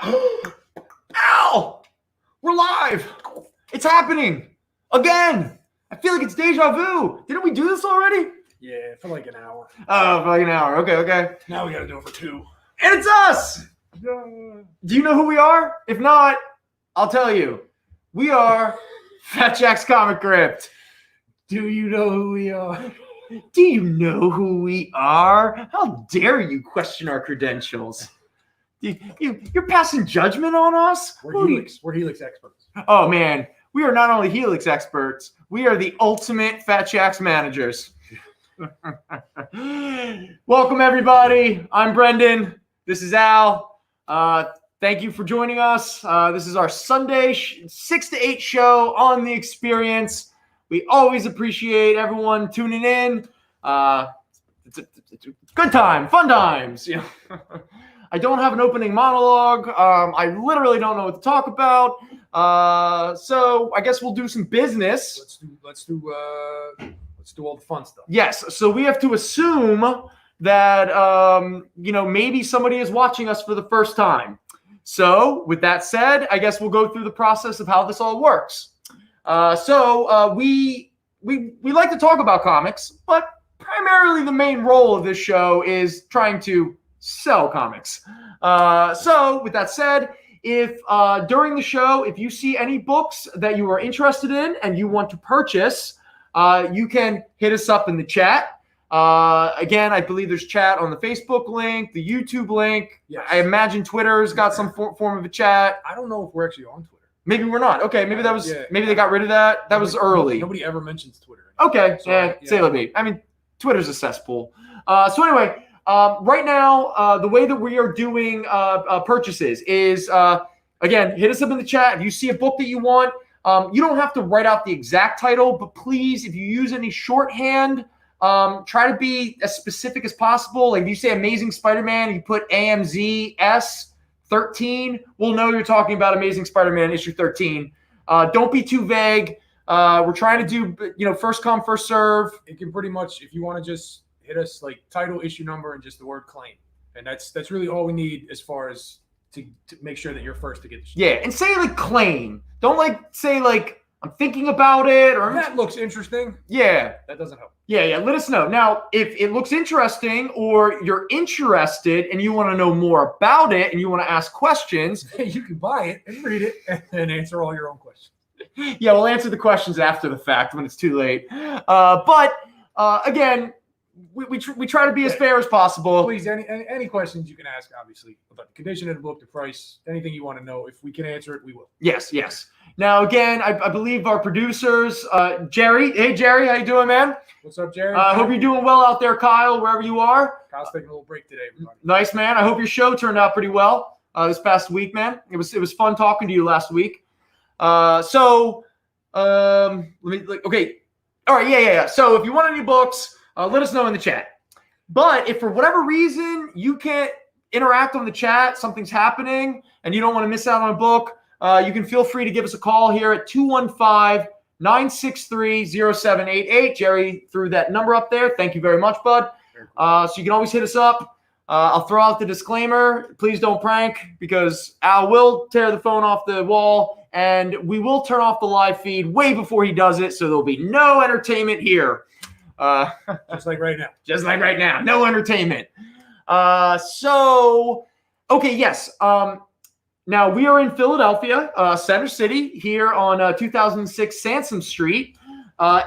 Ow! We're live! It's happening! Again! I feel like it's deja vu! Didn't we do this already? Yeah, for like an hour. Oh, for like an hour. Okay. Now we gotta do it for 2. And it's us! Do you know who we are? If not, I'll tell you. We are Fat Jack's Comic Crypt. Do you know who we are? Do you know who we are? How dare you question our credentials? You're passing judgment on us? We're Helix experts. Oh, man. We are not only Helix experts, we are the ultimate Fat Jack's managers. Welcome, everybody. I'm Brendan. This is Al. Thank you for joining us. This is our Sunday 6 to 8 show on The Experience. We always appreciate everyone tuning in. It's a good time, fun times. You know? I don't have an opening monologue. I literally don't know what to talk about. So I guess we'll do some business. Let's do all the fun stuff. Yes. So we have to assume that maybe somebody is watching us for the first time. So with that said, I guess we'll go through the process of how this all works. We like to talk about comics, but primarily the main role of this show is trying to sell comics. So with that said, if during the show, if you see any books that you are interested in and you want to purchase, you can hit us up in the chat. Again, I believe there's chat on the Facebook link, the YouTube link. Yes. I imagine Twitter's got some form of a chat. I don't know if we're actually on Twitter. Maybe we're not. Okay, maybe maybe they got rid of that. That was early. Nobody ever mentions Twitter anymore. Okay, say let me. I mean, Twitter's a cesspool. So anyway, right now, the way that we are doing purchases is, again, hit us up in the chat. If you see a book that you want, you don't have to write out the exact title, but please, if you use any shorthand, try to be as specific as possible. Like if you say Amazing Spider-Man, you put AMZS 13, we'll know you're talking about Amazing Spider-Man issue 13. Don't be too vague. We're trying to do, first come, first serve. It can pretty much, if you want to just hit us like title, issue number, and just the word claim. And that's really all we need as far as to make sure that you're first to get the Yeah, and say like claim. Don't say I'm thinking about it or that looks interesting. Yeah. That doesn't help. Yeah. Let us know. Now, if it looks interesting or you're interested and you want to know more about it and you want to ask questions, you can buy it and read it and answer all your own questions. Yeah, we'll answer the questions after the fact when it's too late. But again, we try to be as fair as possible. Please, any questions you can ask, obviously, about the condition of the book, the price, anything you want to know. If we can answer it, we will. Yes. Now, again, I believe our producers, Jerry. Hey, Jerry, how you doing, man? What's up, Jerry? I hope you're doing well out there, Kyle, wherever you are. Kyle's taking a little break today, everybody. Nice, man. I hope your show turned out pretty well this past week, man. It was fun talking to you last week. Okay. All right, yeah. So if you want any books, let us know in the chat. But if for whatever reason you can't interact on the chat, something's happening, and you don't want to miss out on a book, you can feel free to give us a call here at 215-963-0788. Jerry threw that number up there. Thank you very much, bud. So you can always hit us up. I'll throw out the disclaimer. Please don't prank because Al will tear the phone off the wall, and we will turn off the live feed way before he does it, so there'll be no entertainment here. Just like right now. No entertainment. Yes. Now we are in Philadelphia, Center City, here on 2006 Sansom Street.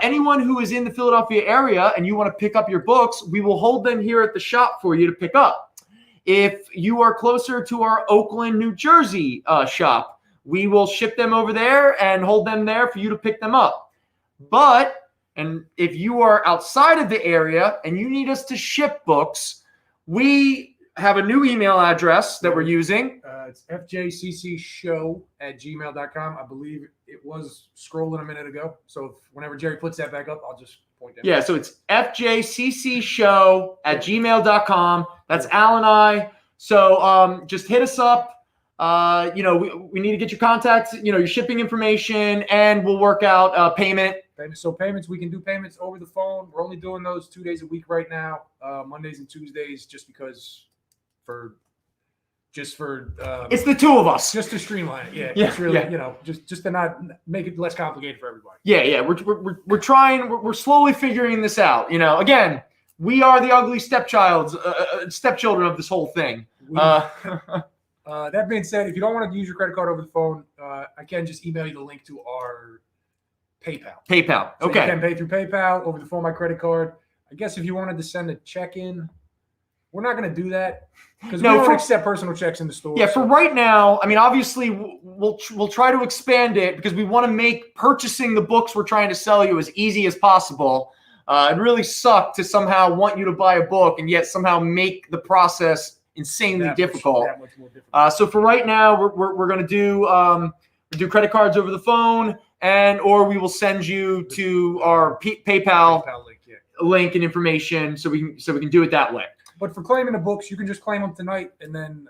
Anyone who is in the Philadelphia area and you want to pick up your books, we will hold them here at the shop for you to pick up. If you are closer to our Oakland, New Jersey shop, we will ship them over there and hold them there for you to pick them up. And if you are outside of the area and you need us to ship books, we have a new email address that we're using. It's fjccshow@gmail.com. I believe it was scrolling a minute ago. So whenever Jerry puts that back up, I'll just point that. Yeah, so it's fjccshow@gmail.com. That's Al and I. So just hit us up. We need to get your contacts, your shipping information, and we'll work out payment. So payments, we can do payments over the phone. We're only doing those 2 days a week right now, Mondays and Tuesdays, just because for just for it's the two of us. just to streamline it. Yeah, Yeah, it's really yeah. just to not make it less complicated for everybody. Yeah. We're trying. We're slowly figuring this out. Again, we are the ugly stepchildren of this whole thing. That being said, if you don't want to use your credit card over the phone, I can just email you the link to our PayPal. So Okay. you can pay through PayPal over the phone, my credit card. I guess if you wanted to send a check in, we're not going to do that because we don't accept personal checks in the store. Yeah, for right now, I mean, obviously, we'll try to expand it because we want to make purchasing the books we're trying to sell you as easy as possible. It really sucked to somehow want you to buy a book and yet somehow make the process insanely difficult. That much more difficult. So for right now, we're going to do credit cards over the phone, or we will send you to our PayPal link and information so we can do it that way. But for claiming the books, you can just claim them tonight and then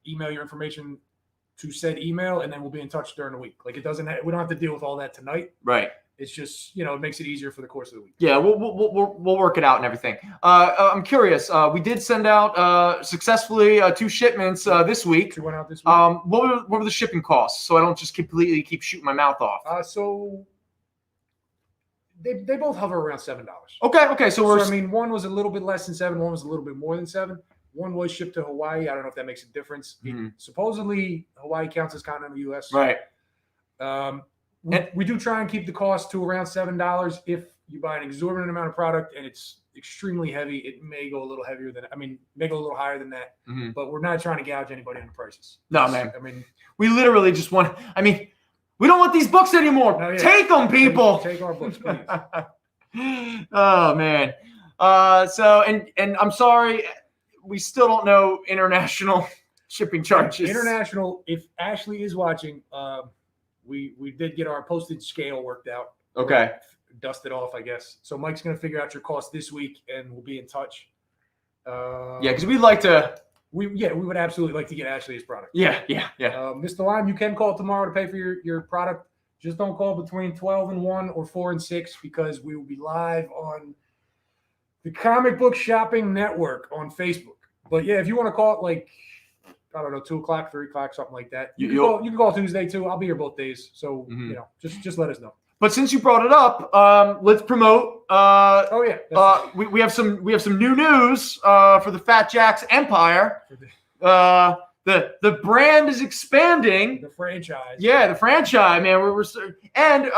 email your information to said email, and then we'll be in touch during the week. Like we don't have to deal with all that tonight. Right. It's just it makes it easier for the course of the week. Yeah, we'll work it out and everything. I'm curious. We did send out successfully 2 shipments this week. 2 went out this week. What were the shipping costs? So I don't just completely keep shooting my mouth off. So they both hover around $7. Okay. So one was a little bit less than 7. One was a little bit more than 7. One was shipped to Hawaii. I don't know if that makes a difference. Mm-hmm. Supposedly Hawaii counts as continental U.S. Right. We do try and keep the cost to around $7. If you buy an exorbitant amount of product and it's extremely heavy, it may go a little heavier may go a little higher than that. Mm-hmm. But we're not trying to gouge anybody on the prices. No, man. We literally just want. We don't want these books anymore. No, yeah. Take them, people. Take our books, please. Oh man. So I'm sorry, we still don't know international shipping charges. International. If Ashley is watching, we did get our postage scale worked out. Okay. Dusted off, I guess. So Mike's gonna figure out your cost this week, and we'll be in touch. Because we'd like to. We would absolutely like to get Ashley's product. Yeah. Mr. Lime, you can call tomorrow to pay for your product. Just don't call between 12 and 1 or 4 and 6 because we will be live on the Comic Book Shopping Network on Facebook. But yeah, if you want to call it like, I don't know, 2 o'clock, 3 o'clock, something like that. You can call Tuesday too. I'll be here both days. So, just let us know. But since you brought it up, let's promote. We have some new news for the Fat Jack's Empire. The brand is expanding. The franchise. Yeah, the franchise, man. And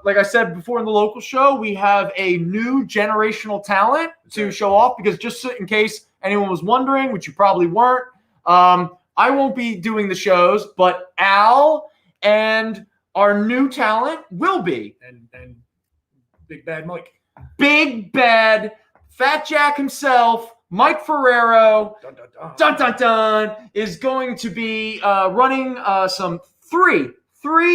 like I said before in the local show, we have a new generational talent to show off because just in case anyone was wondering, which you probably weren't, I won't be doing the shows, but Al and our new talent will be. And Big Bad Mike. Big Bad Fat Jack himself, Mike Ferrero, is going to be running some three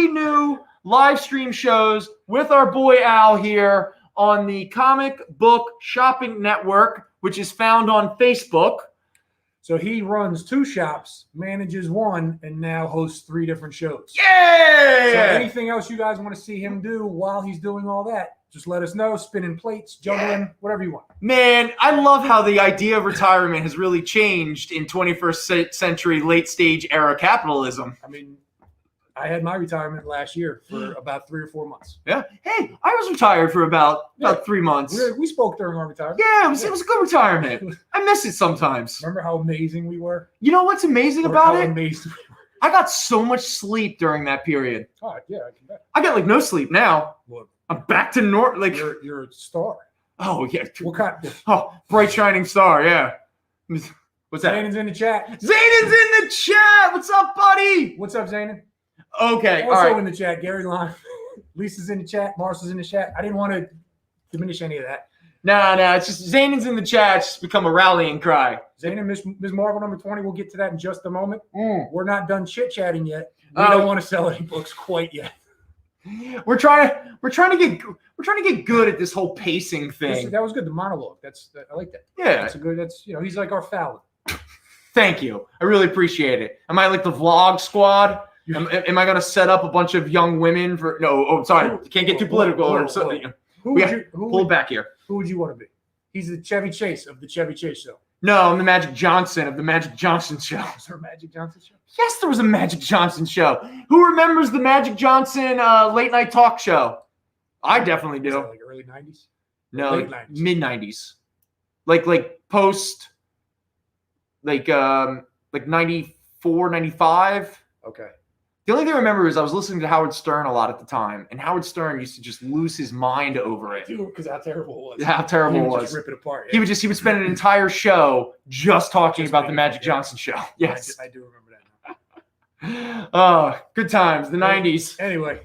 new live stream shows with our boy Al here on the Comic Book Shopping Network, which is found on Facebook. So he runs 2 shops, manages 1, and now hosts 3 different shows. Yeah! So anything else you guys want to see him do while he's doing all that, just let us know. Spinning plates, juggling, whatever you want. Man, I love how the idea of retirement has really changed in 21st century late stage era capitalism. I had my retirement last year for about 3 or 4 months. Yeah. Hey, I was retired for about 3 months. We spoke during our retirement. Yeah, it was a good retirement. I miss it sometimes. Remember how amazing we were? You know what's amazing about it? Amazing we were. I got so much sleep during that period. Oh, yeah, I can bet. I got no sleep now. Look, I'm back to normal. You're a star. Oh, yeah. What kind? Oh, bright shining star, yeah. What's that? Zaynan's in the chat. Zaynan's in the chat. What's up, buddy? What's up, Zaynan? Okay, also all right. In the chat, Gary Lyon. Lisa's in the chat. Marcel's in the chat. I didn't want to diminish any of that. No, it's just Zaynan's in the chat. It's just become a rallying cry. Zaynan, Ms. Marvel number 20. We'll get to that in just a moment. We're not done chit-chatting yet. We don't want to sell any books quite yet. We're trying to get good at this whole pacing thing. That was good. The monologue. I like that. Yeah. He's like our Fallon. Thank you. I really appreciate it. Am I like the vlog squad? Am I going to set up a bunch of young women for? No. Oh, sorry. Can't get too political or something. Pull it back here. Who would you want to be? He's the Chevy Chase of the Chevy Chase show. No, I'm the Magic Johnson of the Magic Johnson Show. Was there a Magic Johnson show? Yes, there was a Magic Johnson show. Who remembers the Magic Johnson late night talk show? I definitely Was do. that like early 90s? No, late 90s? mid 90s, like post, like 94, 95. Okay. The only thing I remember is I was listening to Howard Stern a lot at the time, and Howard Stern used to just lose his mind over it. Dude, because how terrible it was. How terrible He it would was. just rip it apart. He would spend an entire show just talking about the Magic Johnson Show. Yes. I do remember that now. Oh, good times, the 90s. Anyway,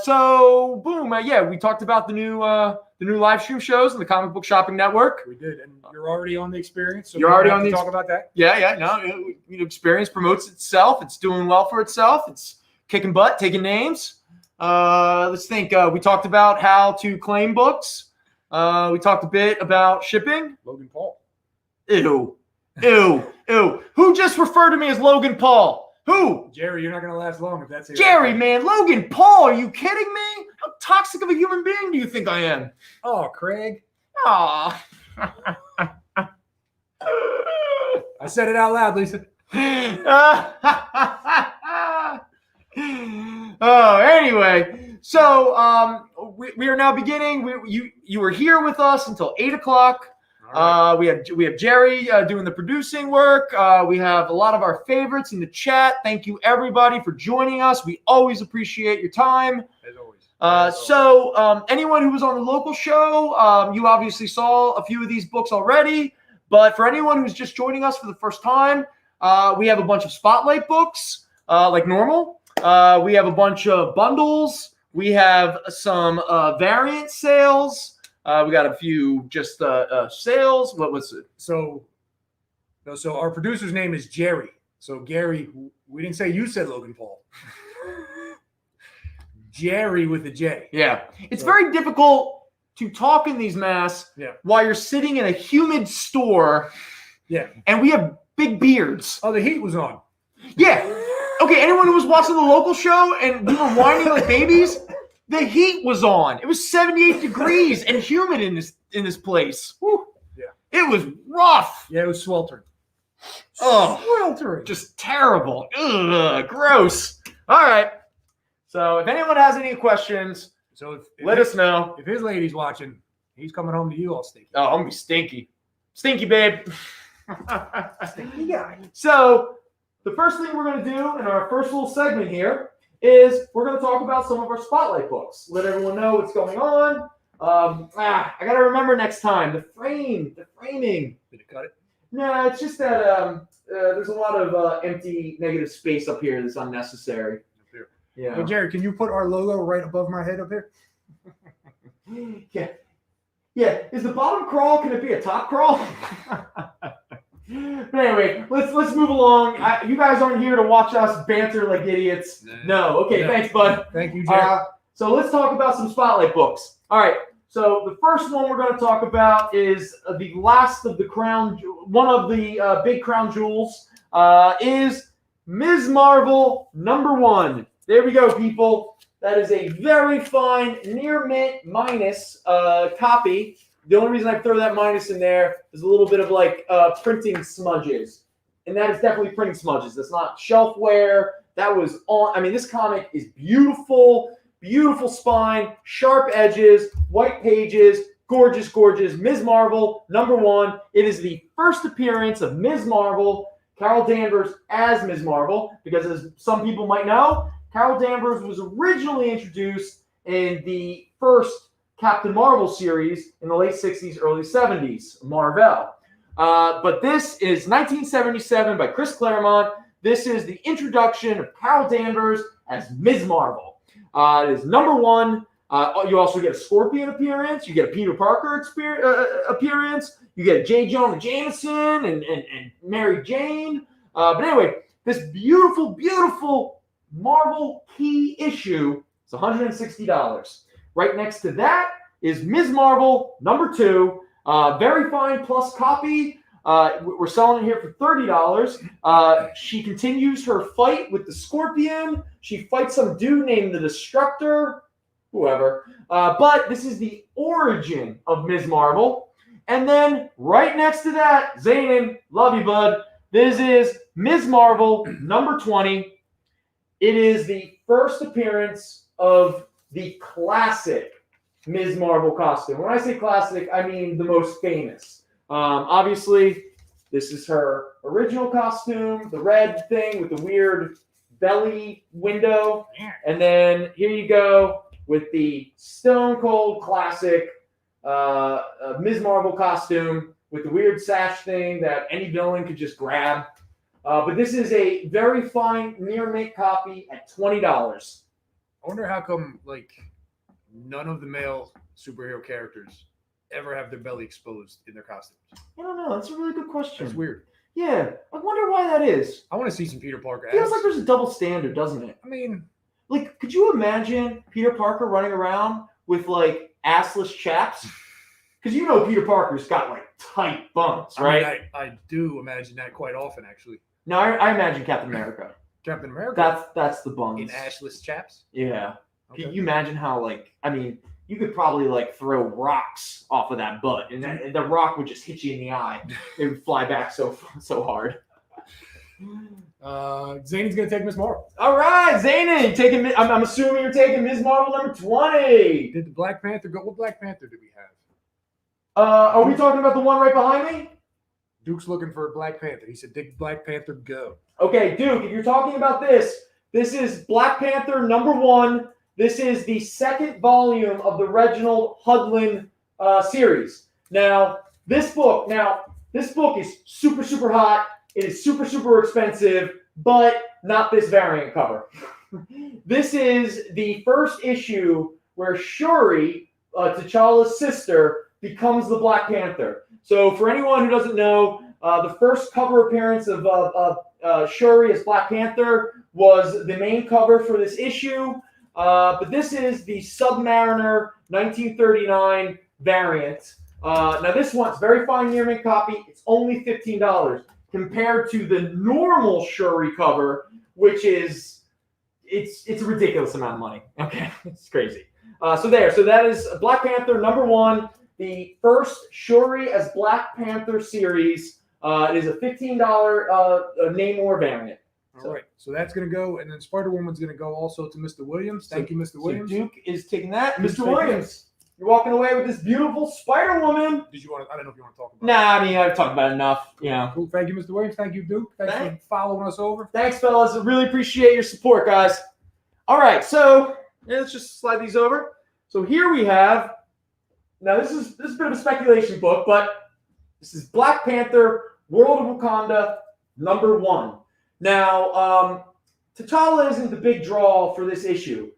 So boom, we talked about the new live stream shows on the Comic Book Shopping Network. we did, and you're already on the experience. So You're we don't already have on to the talk about that. Experience promotes itself. It's doing well for itself. It's kicking butt, taking names. Let's think. We talked about how to claim books. We talked a bit about shipping. Logan Paul. Ew. Who just referred to me as Logan Paul? Who? Jerry, you're not going to last long if that's it. Jerry, man. Logan Paul, are you kidding me? How toxic of a human being do you think I am? Oh, Craig. Aw. I said it out loud, Lisa. Anyway. So we are now beginning. You were here with us until 8 o'clock. Right. We have Jerry doing the producing work. We have a lot of our favorites in the chat. Thank you everybody for joining us. We always appreciate your time. As always. So anyone who was on the local show, you obviously saw a few of these books already. But for anyone who's just joining us for the first time, we have a bunch of spotlight books like normal. We have a bunch of bundles. We have some variant sales. We got a few just sales. What was it? So our producer's name is Jerry. So Gary, we didn't say you said Logan Paul. Jerry with a J. Yeah. It's very difficult to talk in these masks Yeah. while you're sitting in a humid store. Yeah. And we have big beards. Oh, the heat was on. Yeah. Okay, anyone who was watching the local show and we were whining like babies, the heat was on. It was 78 degrees and humid in this place. Whew. Yeah. It was rough. Yeah, it was sweltering. Oh, Sweltering. just terrible. Ugh, gross. All right. So if anyone has any questions, So if let us know. If his lady's watching, he's coming home to you all stinky. Oh, I'm gonna be stinky. Stinky, babe. Stinky guy. So the first thing we're gonna do in our first little segment here is we're gonna talk about some of our spotlight books. Let everyone know what's going on. I gotta remember next time the framing. Did it cut it? No, it's just that there's a lot of empty negative space up here that's unnecessary. Up here. Yeah. Hey, Jerry, can you put our logo right above my head up here? Yeah. Is the bottom crawl? Can it be a top crawl? But anyway, let's move along. You guys aren't here to watch us banter like idiots. No. Okay. No. Thanks, bud. Thank you, Jerry. So let's talk about some spotlight books. All right. So the first one we're going to talk about is the last of the crown. One of the big crown jewels is Ms. Marvel #1. There we go, people. That is a very fine near mint minus copy. The only reason I throw that minus in there is a little bit of like printing smudges. And that is definitely printing smudges. That's not shelfware. That was on. I mean, this comic is beautiful. Beautiful spine, sharp edges, white pages, gorgeous, gorgeous. Ms. Marvel #1. It is the first appearance of Ms. Marvel, Carol Danvers as Ms. Marvel, because as some people might know, Carol Danvers was originally introduced in the first Captain Marvel series in the late 60s, early 70s, Marvel. But this is 1977 by Chris Claremont. This is the introduction of Carol Danvers as Ms. Marvel. It is #1. You also get a Scorpion appearance. You get a Peter Parker appearance. You get a J. Jonah Jameson and Mary Jane. But anyway, this beautiful, beautiful Marvel key issue is $160. Right next to that is Ms. Marvel #2. Very fine plus copy. We're selling it here for $30. She continues her fight with the Scorpion. She fights some dude named the Destructor, whoever. But this is the origin of Ms. Marvel. And then right next to that, Zanin, love you, bud. This is Ms. Marvel, number 20. It is the first appearance of the classic Ms. Marvel costume. When I say classic, I mean the most famous. Obviously, this is her original costume, the red thing with the weird belly window. And then here you go with the Stone Cold classic Ms. Marvel costume with the weird sash thing that any villain could just grab. But this is a very fine near mint copy at $20. I wonder how come, like, none of the male superhero characters ever have their belly exposed in their costumes. I don't know. That's a really good question. That's weird. Yeah, I wonder why that is. I want to see some Peter Parker ass. Feels like there's a double standard, doesn't it? I mean, like, could you imagine Peter Parker running around with like assless chaps? Because you know Peter Parker's got like tight buns, right? I mean, I do imagine that quite often, actually. No, I imagine Captain America. Captain America? That's the buns. In ashless chaps? Yeah. Okay. Can you imagine how, like, I mean, you could probably like throw rocks off of that butt, and the rock would just hit you in the eye. It would fly back so hard. Zane's gonna take Miss Marvel. All right, Zayn, taking. I'm assuming you're taking Ms. Marvel number 20. Did the Black Panther go? What Black Panther did we have? Are we talking about the one right behind me? Duke's looking for a Black Panther. He said, "Did Black Panther go?" Okay, Duke, if you're talking about this is Black Panther number 1. This is the second volume of the Reginald Hudlin series. Now, this book is super, super hot. It is super, super expensive, but not this variant cover. This is the first issue where Shuri, T'Challa's sister, becomes the Black Panther. So for anyone who doesn't know, the first cover appearance of Shuri as Black Panther was the main cover for this issue. But this is the Submariner 1939 variant. Now this one's very fine near mint copy. It's only $15 compared to the normal Shuri cover, which is it's a ridiculous amount of money. Okay, it's crazy. So that is Black Panther number 1, the first Shuri as Black Panther series. It is a $15 Namor variant. All right, so that's going to go, and then Spider-Woman's going to go also to Mr. Williams. Thank you, Mr. Williams. So Duke is taking that. Mr. Williams, you're walking away with this beautiful Spider-Woman. Did you want to? I don't know if you want to talk about. Nah, I mean I've talked about it enough. You know. Cool. Thank you, Mr. Williams. Thank you, Duke. Thanks for following us over. Thanks, fellas. I really appreciate your support, guys. All right, so let's just slide these over. So here we have. Now this is a bit of a speculation book, but this is Black Panther: World of Wakanda number 1. Now, T'Challa isn't the big draw for this issue.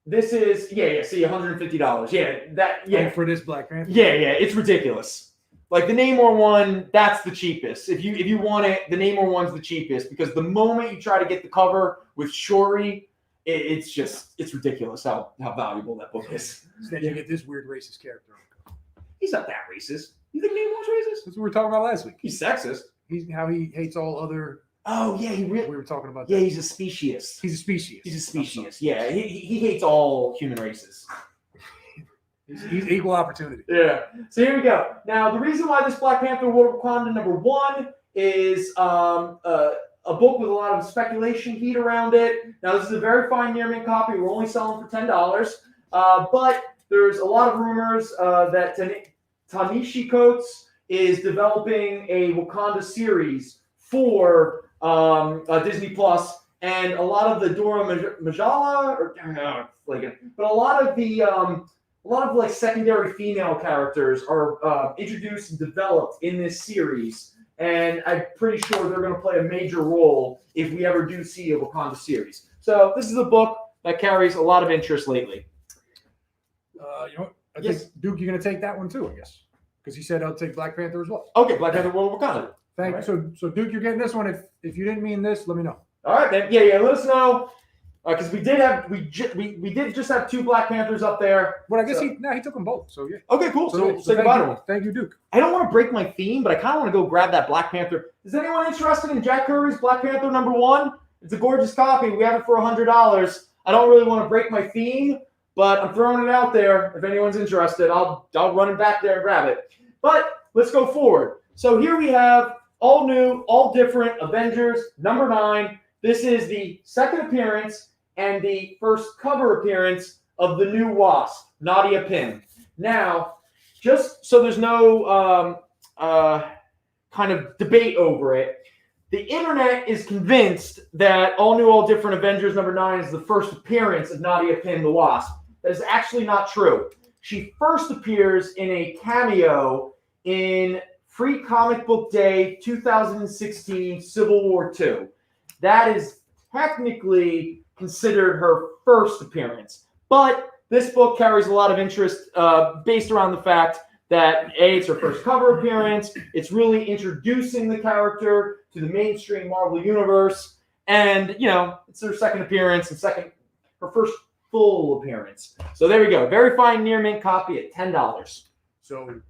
This is see, $150. And for this Black Panther. Yeah, it's ridiculous. Like the Namor one, that's the cheapest. If you want it, the Namor one's the cheapest because the moment you try to get the cover with Shuri, it's ridiculous how valuable that book is. So then you get this weird racist character. He's not that racist. You think Namor's racist? That's what we were talking about last week. He's sexist. He's how he hates all other. Oh yeah, we were talking about. Yeah, that. he's a speciesist. He's a species. He's a species. Yeah, he hates all human races. He's equal opportunity. Yeah. So here we go. Now the reason why this Black Panther World of Wakanda number 1 is a book with a lot of speculation heat around it. Now this is a very fine near mint copy. We're only selling for $10, but there's a lot of rumors that Ta-Nehisi Coates is developing a Wakanda series for Disney Plus, and a lot of the Dora Milaje, but a lot of like secondary female characters are introduced and developed in this series, and I'm pretty sure they're going to play a major role if we ever do see a Wakanda series. So this is a book that carries a lot of interest lately. You know what? I think, Duke, you're going to take that one too, I guess. Because he said I'll take Black Panther as well. Okay, Black Panther World of Wakanda. Thank you. So Duke, you're getting this one. If you didn't mean this, let me know. All right, man. Yeah. Let us know because we did just have 2 Black Panthers up there. But I guess he took them both. So yeah. Okay, cool. So say goodbye to him. Thank you, Duke. I don't want to break my theme, but I kind of want to go grab that Black Panther. Is anyone interested in Jack Kirby's Black Panther number 1? It's a gorgeous copy. We have it for $100. I don't really want to break my theme, but I'm throwing it out there. If anyone's interested, I'll run it back there and grab it. But let's go forward. So here we have all new, all different Avengers number 9. This is the second appearance and the first cover appearance of the new Wasp, Nadia Pym. Now, just so there's no kind of debate over it, the internet is convinced that all new, all different Avengers number 9 is the first appearance of Nadia Pym the Wasp. That is actually not true. She first appears in a cameo in Free Comic Book Day 2016 Civil War II. That is technically considered her first appearance. But this book carries a lot of interest based around the fact that A, it's her first cover appearance, it's really introducing the character to the mainstream Marvel universe, and, you know, it's her second appearance and her first full appearance. So there we go. Very fine near mint copy at $10. So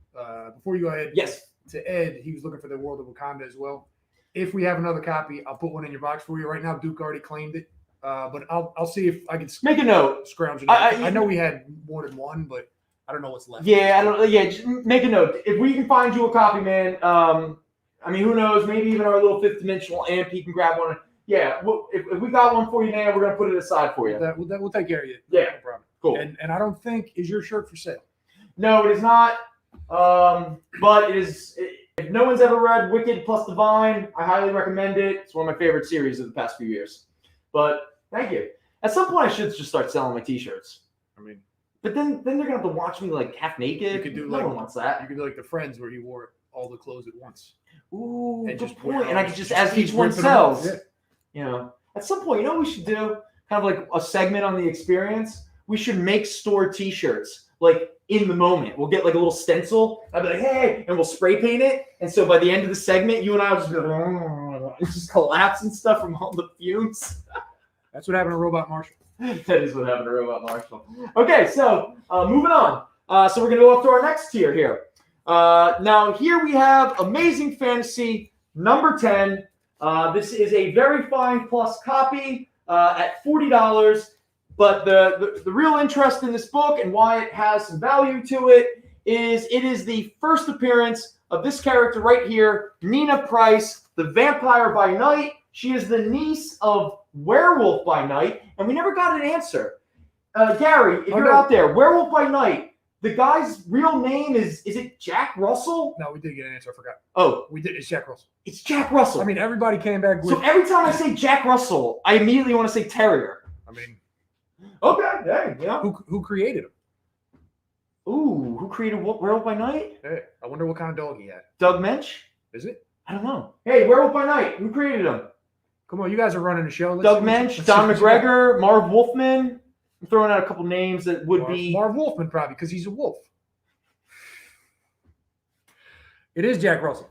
before you go ahead, yes, to Ed, he was looking for the World of Wakanda as well. If we have another copy, I'll put one in your box for you. Right now, Duke already claimed it, but I'll see if I can make a note. Scrounge it. I know we had more than one, but I don't know what's left. Yeah, I don't. Yeah, just make a note. If we can find you a copy, man. I mean, who knows? Maybe even our little fifth dimensional amp, he can grab one. Yeah, if we got one for you, man, we're gonna put it aside for you. We'll take care of you. Yeah, no problem. Cool. And I don't think is your shirt for sale. No, it is not. But it is. If no one's ever read Wicked plus Divine, I highly recommend it. It's one of my favorite series of the past few years. But thank you. At some point, I should just start selling my T-shirts. I mean, but then they're gonna have to watch me like half naked. You could do no like one wants that. You could do like the Friends where he wore all the clothes at once. Ooh, and good point. And I could just as each one sells. Yeah. You know, at some point, you know what we should do? Kind of like a segment on the experience. We should make store T-shirts like in the moment. We'll get like a little stencil. I'll be like, hey, and we'll spray paint it. And so by the end of the segment, you and I will just be like, it's just collapse and stuff from all the fumes. That's what happened to Robot Marshall. That is what happened to Robot Marshall. Okay, so moving on. So we're going to go up to our next tier here. Now, here we have Amazing Fantasy number 10. This is a very fine plus copy at $40. But the real interest in this book and why it has some value to it is the first appearance of this character right here, Nina Price, the Vampire by Night. She is the niece of Werewolf by Night, and we never got an answer. Gary, if you're out there, Werewolf by Night, the guy's real name is it Jack Russell? No, we did get an answer. I forgot. Oh. We did. It's Jack Russell. It's Jack Russell. I mean, everybody came back with... So every time I say Jack Russell, I immediately want to say Terrier. I mean... Okay, hey, yeah. Who created him? Ooh, who created Werewolf by Night? Hey, I wonder what kind of dog he had. Doug Mensch? Is it? I don't know. Hey, Werewolf by Night, who created him? Come on, you guys are running the show. Doug Mensch, Don McGregor, Marv Wolfman. I'm throwing out a couple names that would be... Marv Wolfman, probably, because he's a wolf. It is Jack Russell.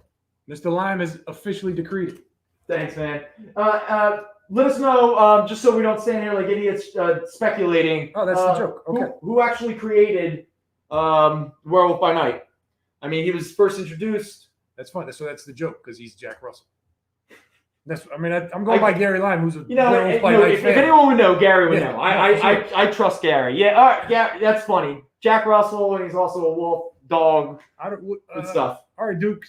Mr. Lime is officially decreed. Thanks, man. Let us know, just so we don't stand here like idiots speculating. Oh, that's the joke. Okay. Who actually created Werewolf by Night? I mean, he was first introduced. That's fun. So that's the joke because he's Jack Russell. I'm going by Gary Lime, who's a Werewolf by Night fan. If anyone would know, Gary would know. I trust Gary. Yeah, all right, yeah, that's funny. Jack Russell, and he's also a wolf dog. Good stuff. All right, Duke.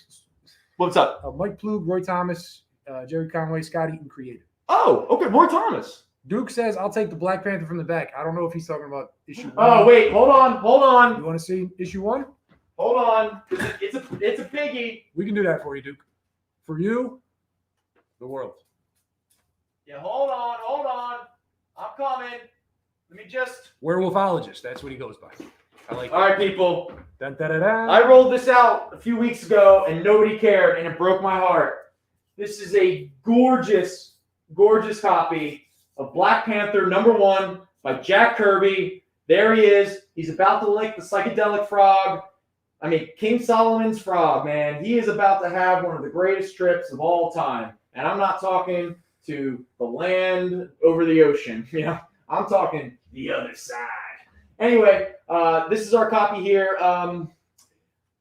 What's up? Mike Plug, Roy Thomas, Jerry Conway, Scott Eaton created. Oh, okay. Roy Thomas. Duke says, I'll take the Black Panther from the back. I don't know if he's talking about issue 1. Oh, wait. Hold on. You want to see issue 1? Hold on. It's a biggie. We can do that for you, Duke. For you, the world. Yeah, hold on. I'm coming. Let me just... Werewolfologist. That's what he goes by. I like All right, people. Dun, da, da, da. I rolled this out a few weeks ago, and nobody cared, and it broke my heart. This is a gorgeous copy of Black Panther #1 by Jack Kirby. There he is. He's about to lick the psychedelic frog. I mean, King Solomon's frog, man. He is about to have one of the greatest trips of all time. And I'm not talking to the land over the ocean. You know, I'm talking the other side. Anyway, this is our copy here. I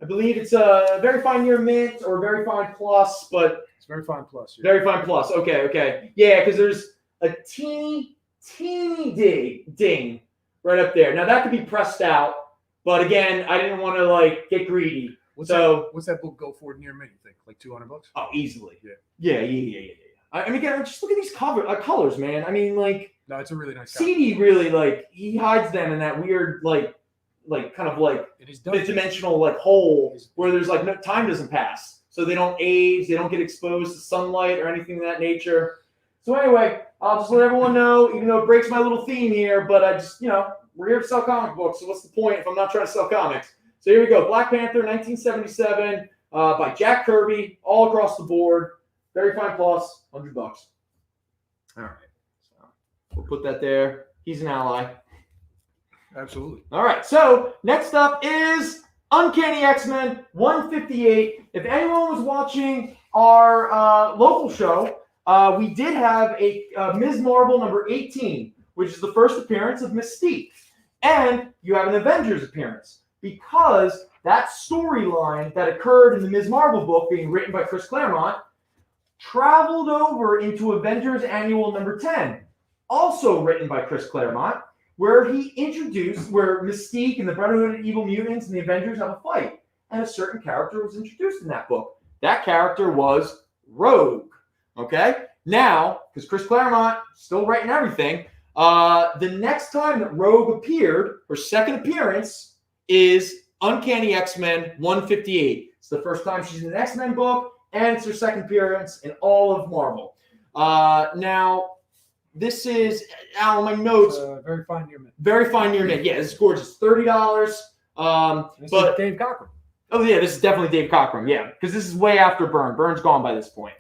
believe it's a very fine near mint or very fine plus, but it's very fine plus. Yeah. Very fine plus. Okay. Yeah, because there's a teeny ding right up there. Now that could be pressed out, but again, I didn't want to like get greedy. What's What's that book go for near me? You think like $200? Oh, easily. Yeah. Yeah. I mean, again, just look at these colors, man. I mean, like, no, it's a really nice cover. CD really like he hides them in that weird like kind of like fifth dimensional like hole where there's like no time doesn't pass, so they don't age, they don't get exposed to sunlight or anything of that nature. So anyway, I'll just let everyone know, even though it breaks my little theme here, but I just we're here to sell comic books, so what's the point if I'm not trying to sell comics? So here we go, Black Panther, 1977, by Jack Kirby, all across the board. Very fine plus, $100. All right, so we'll put that there. He's an ally. Absolutely. All right, so next up is Uncanny X-Men 158. If anyone was watching our local show, we did have a Ms. Marvel number 18, which is the first appearance of Mystique. And you have an Avengers appearance because that storyline that occurred in the Ms. Marvel book being written by Chris Claremont traveled over into Avengers Annual number 10, also written by Chris Claremont, where where Mystique and the Brotherhood of Evil Mutants and the Avengers have a fight. And a certain character was introduced in that book. That character was Rogue. Okay? Now, because Chris Claremont still writing everything, the next time that Rogue appeared, her second appearance, is Uncanny X-Men 158. It's the first time she's in an X-Men book, and it's her second appearance in all of Marvel. Now, this is, Al, my notes. Very fine near mint. Very fine near mint. Yeah, this is gorgeous. $30. This is Dave Cockrum. Oh, yeah, this is definitely Dave Cockrum. Yeah, because this is way after Byrne. Byrne's gone by this point.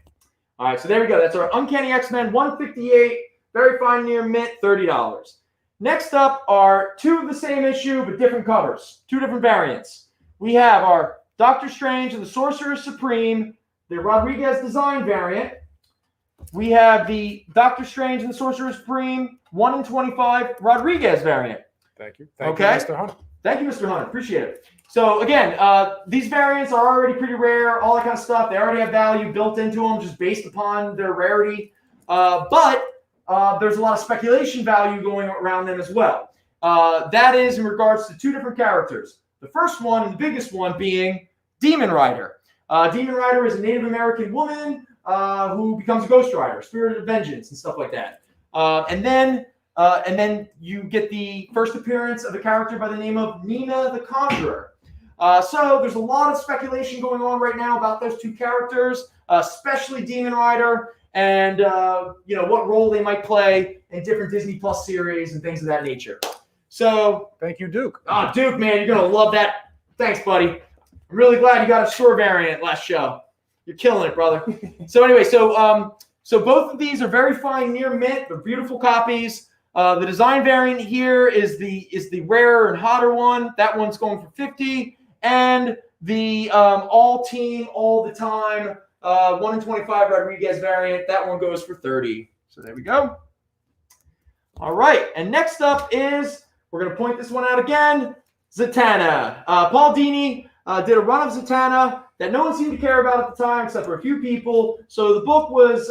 All right, so there we go. That's our Uncanny X-Men 158. Very fine near mint, $30. Next up are two of the same issue, but different covers. Two different variants. We have our Doctor Strange and the Sorcerer Supreme, the Rodriguez design variant. We have the Doctor Strange and the Sorcerer Supreme 1 in 25 Rodriguez variant. Thank you. Thank you, Mr. Hunter. Thank you, Mr. Hunter. Appreciate it. So again, these variants are already pretty rare, all that kind of stuff. They already have value built into them just based upon their rarity. But there's a lot of speculation value going around them as well. That is in regards to two different characters. The first one, and the biggest one, being Demon Rider. Demon Rider is a Native American woman who becomes a Ghost Rider, Spirit of Vengeance, and stuff like that. And then you get the first appearance of a character by the name of Nina the Conjurer. So there's a lot of speculation going on right now about those two characters, especially Demon Rider, and what role they might play in different Disney Plus series and things of that nature. So thank you, Duke. Duke, man, you're gonna love that. Thanks, buddy. I'm really glad you got a shore variant last show. You're killing it, brother. So anyway, so both of these are very fine near mint. They're beautiful copies. The design variant here is the rarer and hotter one. That one's going for $50, and the all team all the time 1 in 25 Rodriguez variant. That one goes for $30. So there we go. All right, and next up is, we're gonna point this one out again, Zatanna. Paul Dini did a run of Zatanna that no one seemed to care about at the time except for a few people. So the book was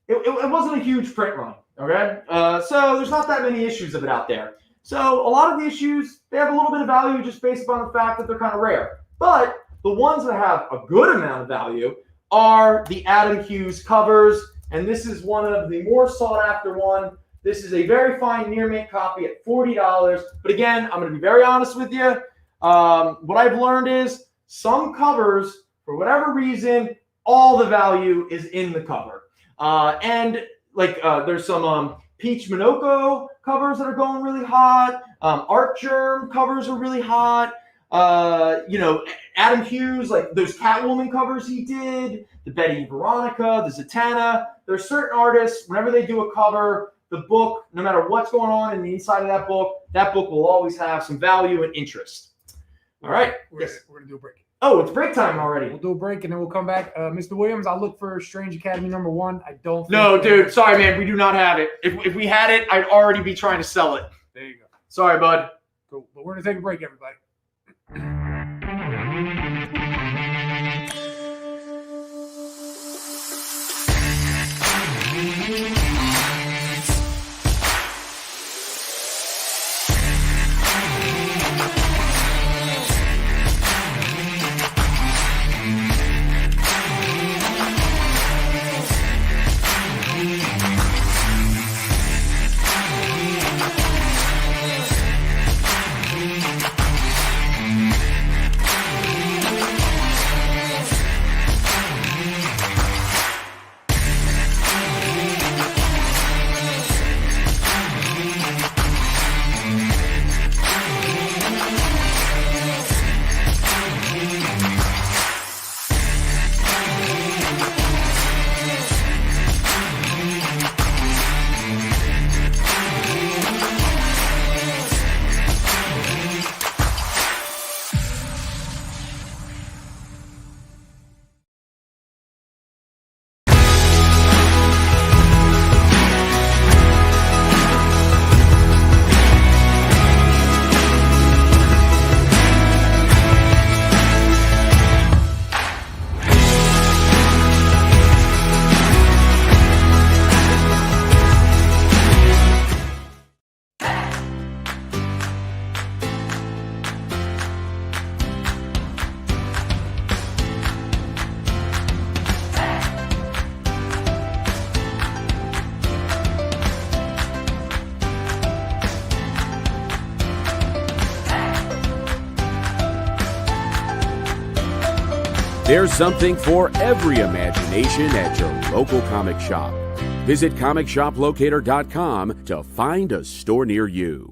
it wasn't a huge print run. Okay, so there's not that many issues of it out there. So a lot of the issues, they have a little bit of value just based upon the fact that they're kind of rare. But the ones that have a good amount of value are the Adam Hughes covers, and this is one of the more sought after one. This is a very fine near mint copy at $40. But again, I'm going to be very honest with you. What I've learned is some covers, for whatever reason, all the value is in the cover. And there's some Peach Minoko covers that are going really hot. Art Germ covers are really hot. Adam Hughes, like those Catwoman covers he did, the Betty and Veronica, the Zatanna. There's certain artists, whenever they do a cover, the book, no matter what's going on in the inside of that book will always have some value and interest. All right. We're going to do a break. Oh, it's break time already. We'll do a break and then we'll come back. Mr. Williams, I'll look for Strange Academy number 1. I don't. No, dude. Sorry, man. We do not have it. If we had it, I'd already be trying to sell it. There you go. Sorry, bud. Cool. But we're going to take a break, everybody. There's something for every imagination at your local comic shop. Visit ComicShopLocator.com to find a store near you.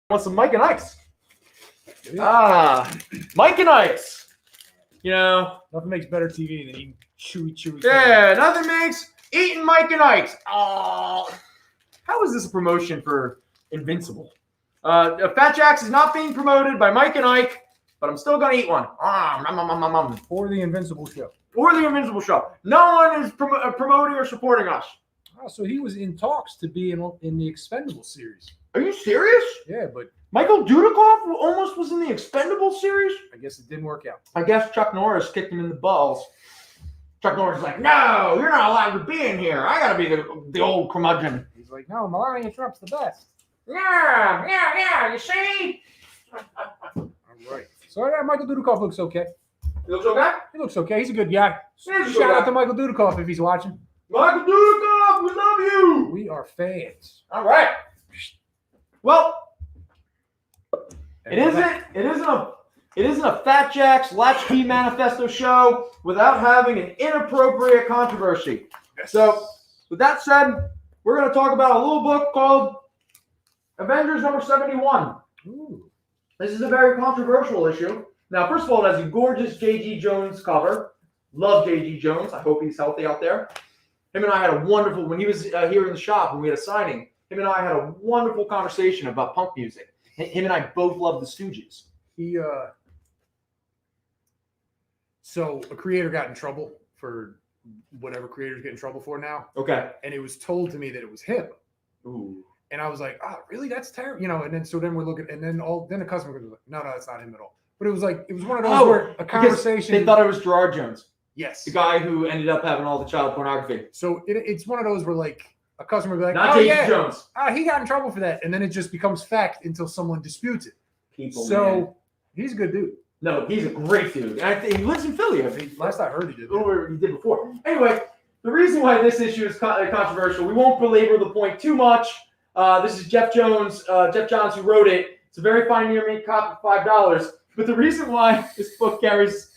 Want some Mike and Ike's? Mike and Ike's. You know, Nothing makes better TV than eating chewy. yeah, nothing makes eating Mike and Ike's. Oh, how is this a promotion for Invincible? Fat Jacks is not being promoted by Mike and Ike, but I'm still gonna eat one. Or the Invincible show. Or the Invincible show. No one is promoting or supporting us. Oh, so he was in talks to be in the Expendables series. Are you serious? Yeah, but Michael Dudikoff almost was in the Expendables series? I guess it didn't work out. I guess Chuck Norris kicked him in the balls. Chuck Norris is like, no, you're not allowed to be in here. I got to be the old curmudgeon. He's like, no, Melania Trump's the best. Yeah, you see? All right. So Michael Dudikoff looks okay. He looks okay? He looks okay. He's a good guy. He's a Shout good out guy. to Michael Dudikoff if he's watching. Michael Dudikoff, we love you. We are fans. All right. Well, it isn't a Fat Jack's Latchkey Manifesto show without having an inappropriate controversy. Yes. So, with that said, we're going to talk about a little book called Avengers number 71. Ooh. This is a very controversial issue. Now, first of all, it has a gorgeous J.G. Jones cover. Love J.G. Jones. I hope he's healthy out there. Him and I had a wonderful, when he was here in the shop and we had a signing, him and I had a wonderful conversation about punk music. Him and I both love the Stooges. So a creator got in trouble for whatever creators get in trouble for now. Okay. And it was told to me that it was him. Ooh. And I was like, oh, really? That's terrible. You know, and then we're looking, and then the customer was like, no, it's not him at all. But it was one of those where a conversation. They thought it was Gerard Jones. Yes. The guy who ended up having all the child pornography. So it's one of those where like a customer will be like, Not oh, J.G. yeah, Jones. he got in trouble for that. And then it just becomes fact until someone disputes it. People, so man. He's a good dude. No, he's a great dude. And I think he lives in Philly. Last I heard he did. Or he did before. Anyway, the reason why this issue is controversial, we won't belabor the point too much. This is Jeff Johns who wrote it. It's a very fine near-mint copy for $5. But the reason why this book carries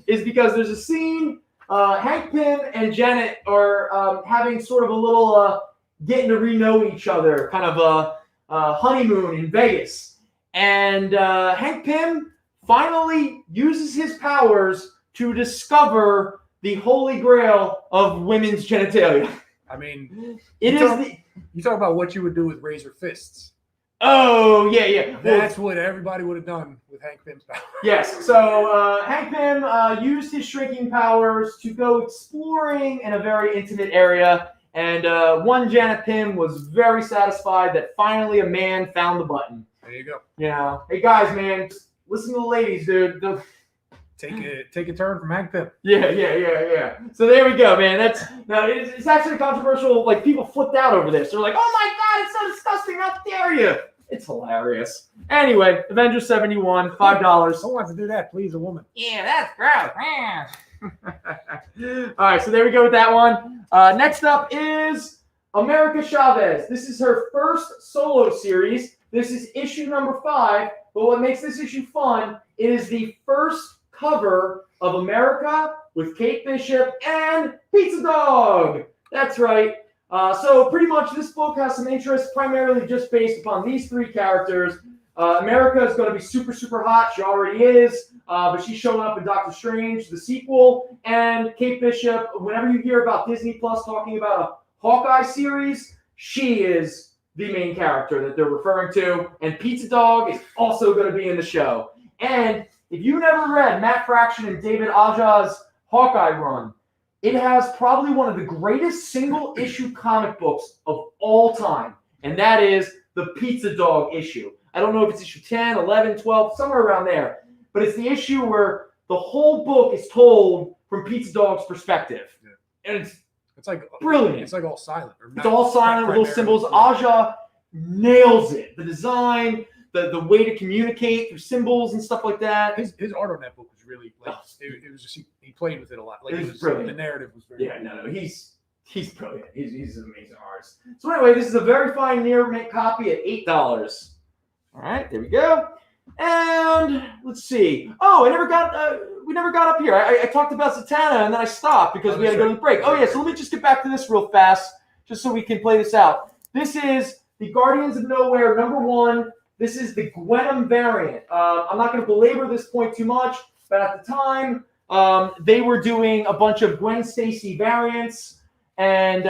is because there's a scene. Hank Pym and Janet are having sort of a little getting to re-know each other, kind of a honeymoon in Vegas. And Hank Pym finally uses his powers to discover the holy grail of women's genitalia. I mean, You talk about what you would do with razor fists. Oh, yeah. That's what everybody would have done with Hank Pym's powers. Yes. So Hank Pym used his shrinking powers to go exploring in a very intimate area. And one Janet Pym was very satisfied that finally a man found the button. There you go. You know, hey guys, man, just listen to the ladies, dude. Take a turn from Hank Pym. Yeah. So there we go, man. It's actually controversial. Like people flipped out over this. They're like, "Oh my god, it's so disgusting! How dare you!" It's hilarious. Anyway, Avengers 71, $5. Who wants to do that? Please, a woman. Yeah, that's gross. All right, so there we go with that one. Next up is America Chavez. This is her first solo series. This is issue number 5. But what makes this issue fun, it is the first cover of America with Kate Bishop and Pizza Dog. That's right. So pretty much this book has some interest primarily just based upon these 3 characters. America is going to be super, super hot. She already is. But she's showing up in Doctor Strange, the sequel. And Kate Bishop, whenever you hear about Disney Plus talking about a Hawkeye series, she is the main character that they're referring to. And Pizza Dog is also going to be in the show. And if you never read Matt Fraction and David Aja's Hawkeye run, it has probably one of the greatest single-issue comic books of all time. And that is the Pizza Dog issue. I don't know if it's issue 10, 11, 12, somewhere around there. But it's the issue where the whole book is told from Pizza Dog's perspective. Yeah. And it's like brilliant. It's like all silent. It's all silent with little symbols. Aja nails it. The design, the way to communicate through symbols and stuff like that. His art on that book was really like it was just he played with it a lot. Like it was brilliant. The narrative was very he's brilliant. He's an amazing artist. So anyway, this is a very fine near mint copy at $8. All right, there we go. And let's see. Oh, we never got up here. I talked about Zatanna and then I stopped because we had to go to the break. Oh yeah, so let me just get back to this real fast, just so we can play this out. This is the Guardians of Nowhere #1. This is the Gwenom variant. I'm not going to belabor this point too much, but at the time, they were doing a bunch of Gwen Stacy variants, and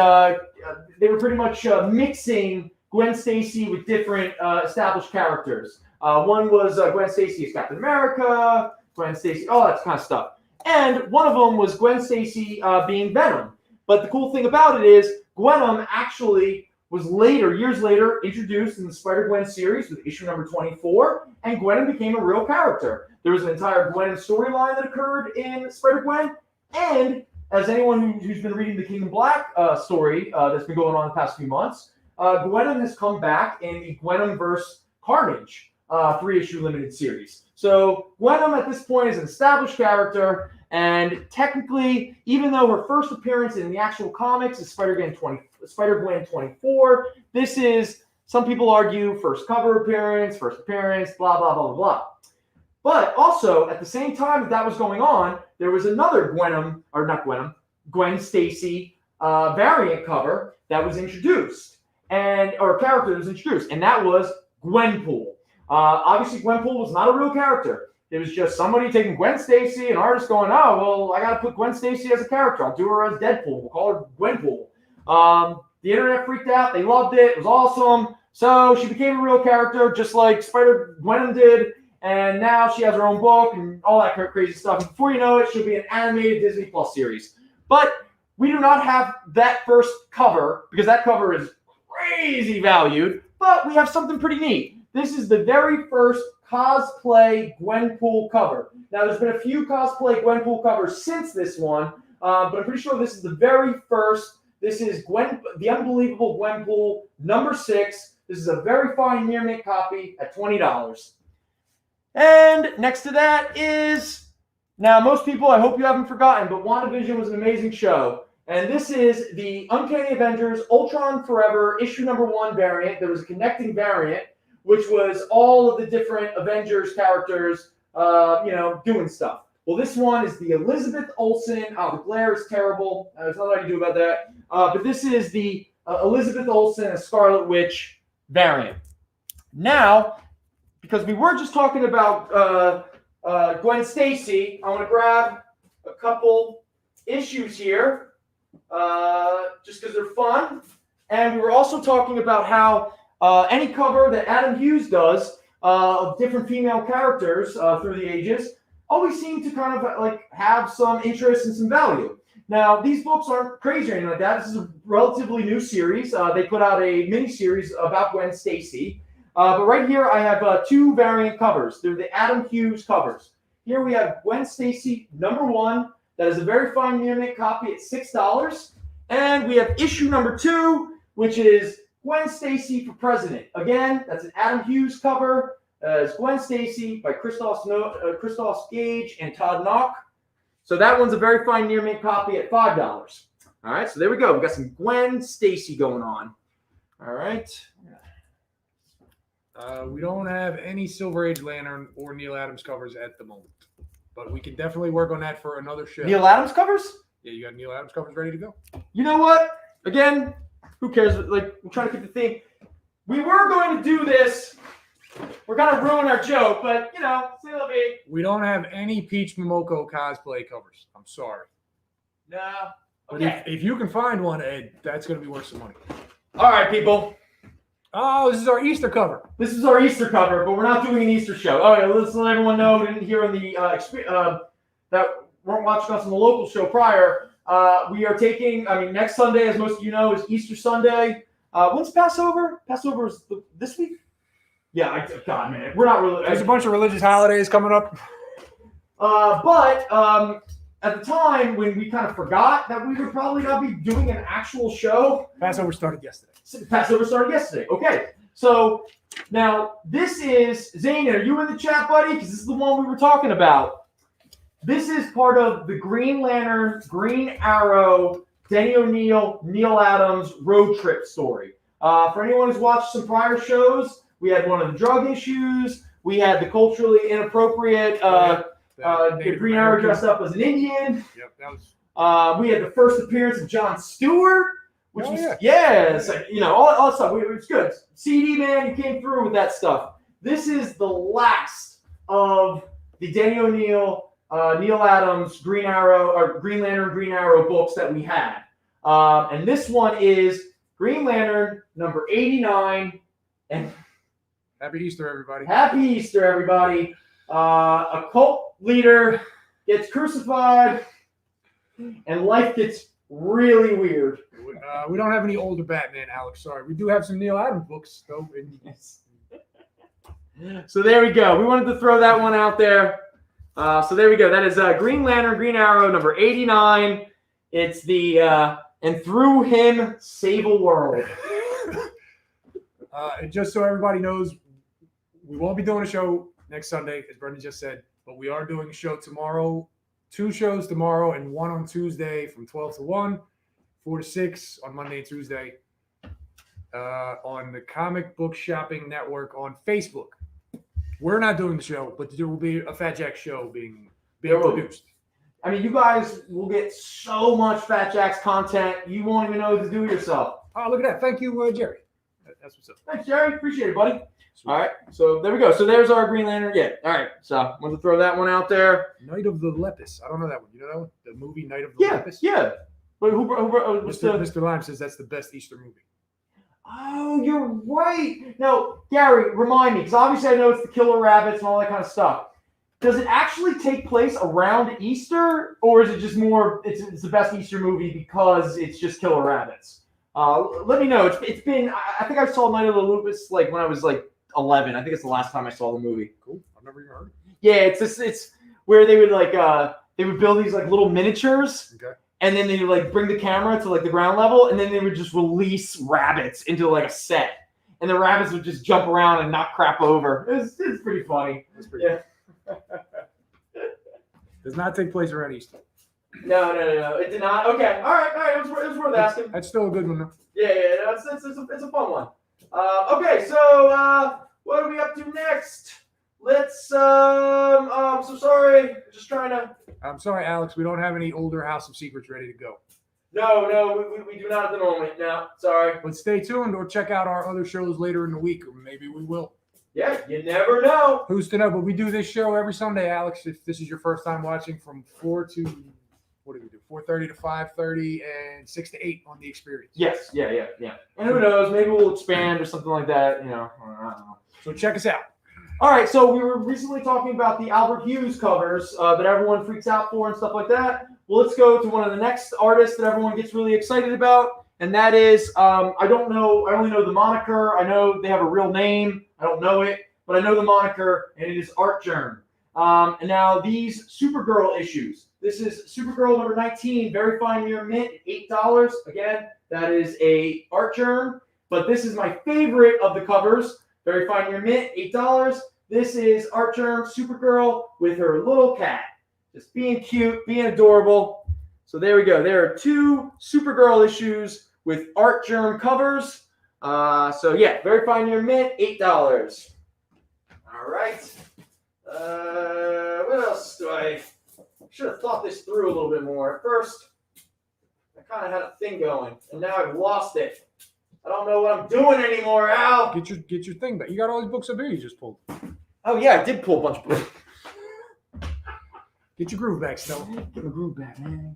they were pretty much mixing Gwen Stacy with different established characters. One was Gwen Stacy as Captain America, Gwen Stacy, all that kind of stuff. And one of them was Gwen Stacy being Venom. But the cool thing about it is Gwenom actually was years later, introduced in the Spider-Gwen series with issue number 24, and Gwenom became a real character. There was an entire Gwenom storyline that occurred in Spider-Gwen, and as anyone who's been reading the King in Black story that's been going on the past few months, Gwenom has come back in the Gwenomverse Carnage 3-issue limited series. So Gwenom at this point is an established character, and technically, even though her first appearance in the actual comics is Spider-Gwen 24, this is, some people argue, first cover appearance, blah, blah, blah, blah. But also, at the same time that was going on, there was another Gwen Stacy variant cover that was introduced, or character that was introduced, and that was Gwenpool. Obviously, Gwenpool was not a real character. It was just somebody taking Gwen Stacy, an artist going, oh, well, I got to put Gwen Stacy as a character. I'll do her as Deadpool. We'll call her Gwenpool. The internet freaked out. They loved it. It was awesome. So she became a real character, just like Spider-Gwen did. And now she has her own book and all that crazy stuff. And before you know it, she'll be an animated Disney Plus series. But we do not have that first cover, because that cover is crazy valued. But we have something pretty neat. This is the very first cosplay Gwenpool cover. Now, there's been a few cosplay Gwenpool covers since this one, but I'm pretty sure this is the very first. This is The Unbelievable Gwenpool #6. This is a very fine near mint copy at $20. And next to that is, now most people, I hope you haven't forgotten, but WandaVision was an amazing show. And this is the Uncanny Avengers Ultron Forever issue #1 variant. There was a connecting variant, which was all of the different Avengers characters, doing stuff. Well, this one is the Elizabeth Olsen. Oh, the glare is terrible. There's nothing I can do about that. But this is the Elizabeth Olsen as Scarlet Witch variant. Now, because we were just talking about Gwen Stacy, I want to grab a couple issues here, just because they're fun. And we were also talking about how any cover that Adam Hughes does of different female characters through the ages always seem to kind of like have some interest and some value. Now, these books aren't crazy or anything like that. This is a relatively new series. They put out a mini-series about Gwen Stacy. But right here, I have 2 variant covers. They're the Adam Hughes covers. Here we have Gwen Stacy #1. That is a very fine near mint copy at $6. And we have issue #2, which is Gwen Stacy for President. Again, that's an Adam Hughes cover. It's Gwen Stacy by Christos Gage and Todd Knock. So that one's a very fine near mint copy at $5. All right, so there we go. We got some Gwen Stacy going on. All right. We don't have any Silver Age Lantern or Neil Adams covers at the moment, but we can definitely work on that for another show. Neil Adams covers? Yeah, you got Neil Adams covers ready to go. You know what? Again, who cares? Like, we're trying to keep the theme. We were going to do this. We're going to ruin our joke, but, you know, still be. We don't have any Peach Momoko cosplay covers. I'm sorry. No. But Okay. if you can find one, Ed, that's going to be worth some money. All right, people. Oh, this is our Easter cover. This is our Easter cover, but we're not doing an Easter show. Oh, yeah, let's let everyone know who didn't hear on the that weren't watching us on the local show prior. We are taking, next Sunday, as most of you know, is Easter Sunday. When's Passover? Passover is this week? Yeah, God, man. We're not really. There's a bunch of religious holidays coming up. But at the time when we kind of forgot that we would probably not be doing an actual show. Passover started yesterday. Passover started yesterday. Okay. So now this is, Zane, are you in the chat, buddy? Because this is the one we were talking about. This is part of the Green Lantern, Green Arrow, Denny O'Neil, Neil Adams road trip story. For anyone who's watched some prior shows, we had one of the drug issues. We had the culturally inappropriate Green Arrow dressed up as an Indian. Yep, that was. We had the first appearance of Jon Stewart, which was all that stuff. It's good. CD man, you came through with that stuff. This is the last of the Denny O'Neil, Neil Adams, Green Arrow, or Green Lantern, Green Arrow books that we had, and this one is Green Lantern number 89. And Happy Easter, everybody. Happy Easter, everybody. A cult leader gets crucified, and life gets really weird. We don't have any older Batman, Alex. Sorry. We do have some Neil Adams books, though. So there we go. We wanted to throw that one out there. So there we go. That is Green Lantern, Green Arrow, number 89. It's the and through him, save a world. And just so everybody knows, we won't be doing a show next Sunday, as Brendan just said, but we are doing a show tomorrow, 2 shows tomorrow, and 1 on Tuesday from 12 to 1, 4 to 6 on Monday and Tuesday on the Comic Book Shopping Network on Facebook. We're not doing the show, but there will be a Fat Jack show being produced. I mean, you guys will get so much Fat Jack's content, you won't even know what to do yourself. Oh, look at that. Thank you, Jerry. That's what's up. Thanks, Jerry. Appreciate it, buddy. Sweet. All right, so there we go. So there's our Green Lantern. Yeah. All right, so I'm going to throw that one out there. Night of the Lepus. I don't know that one. You know that one? The movie Night of the Lepus? Yeah. But Mr. Lime says that's the best Easter movie. Oh, you're right. No, Gary, remind me, because obviously I know it's the killer rabbits and all that kind of stuff. Does it actually take place around Easter, or is it just more, it's the best Easter movie because it's just killer rabbits? Let me know. It's been, I think I saw Night of the Lupus like when I was like 11. I think it's the last time I saw the movie. Cool. I've never even heard of it. Yeah, it's where they would they would build these like little miniatures. Okay. And then they would like bring the camera to like the ground level, and then they would just release rabbits into like a set. And the rabbits would just jump around and knock crap over. It's pretty funny. It's pretty funny. Does not take place around Easter. No. It did not. Okay. All right. It was worth asking. That's still a good one, though. Yeah. It's a fun one. Okay. So what are we up to next? Let's. I'm so sorry. Just trying to. I'm sorry, Alex. We don't have any older House of Secrets ready to go. No. We do not at the moment. No. Sorry. But stay tuned or check out our other shows later in the week, or maybe we will. Yeah, you never know. Who's to know? But we do this show every Sunday, Alex. If this is your first time watching, from 4 to, what do we do? 4:30 to 5:30 and 6 to 8 on the Experience. Yes, yeah. And who knows? Maybe we'll expand or something like that. I don't know. So check us out. All right, so we were recently talking about the Albert Hughes covers that everyone freaks out for and stuff like that. Well, let's go to one of the next artists that everyone gets really excited about, and that is, I don't know, I only know the moniker. I know they have a real name. I don't know it, but I know the moniker, and it is Art Germ. And now these Supergirl issues. This is Supergirl number 19, very fine mirror mint, $8. Again, that is a Art Germ, but this is my favorite of the covers. Very fine mirror mint, $8. This is Art Germ Supergirl with her little cat. Just being cute, being adorable. So there we go. There are 2 Supergirl issues with art germ covers. So yeah, very fine near mint, $8. All right. What else do I should have thought this through a little bit more. At first, I kind of had a thing going, and now I've lost it. I don't know what I'm doing anymore, Al. Get your thing back. You got all these books up here you just pulled. Oh yeah, I did pull a bunch of books. Get your groove back, Stella. Get my groove back, man.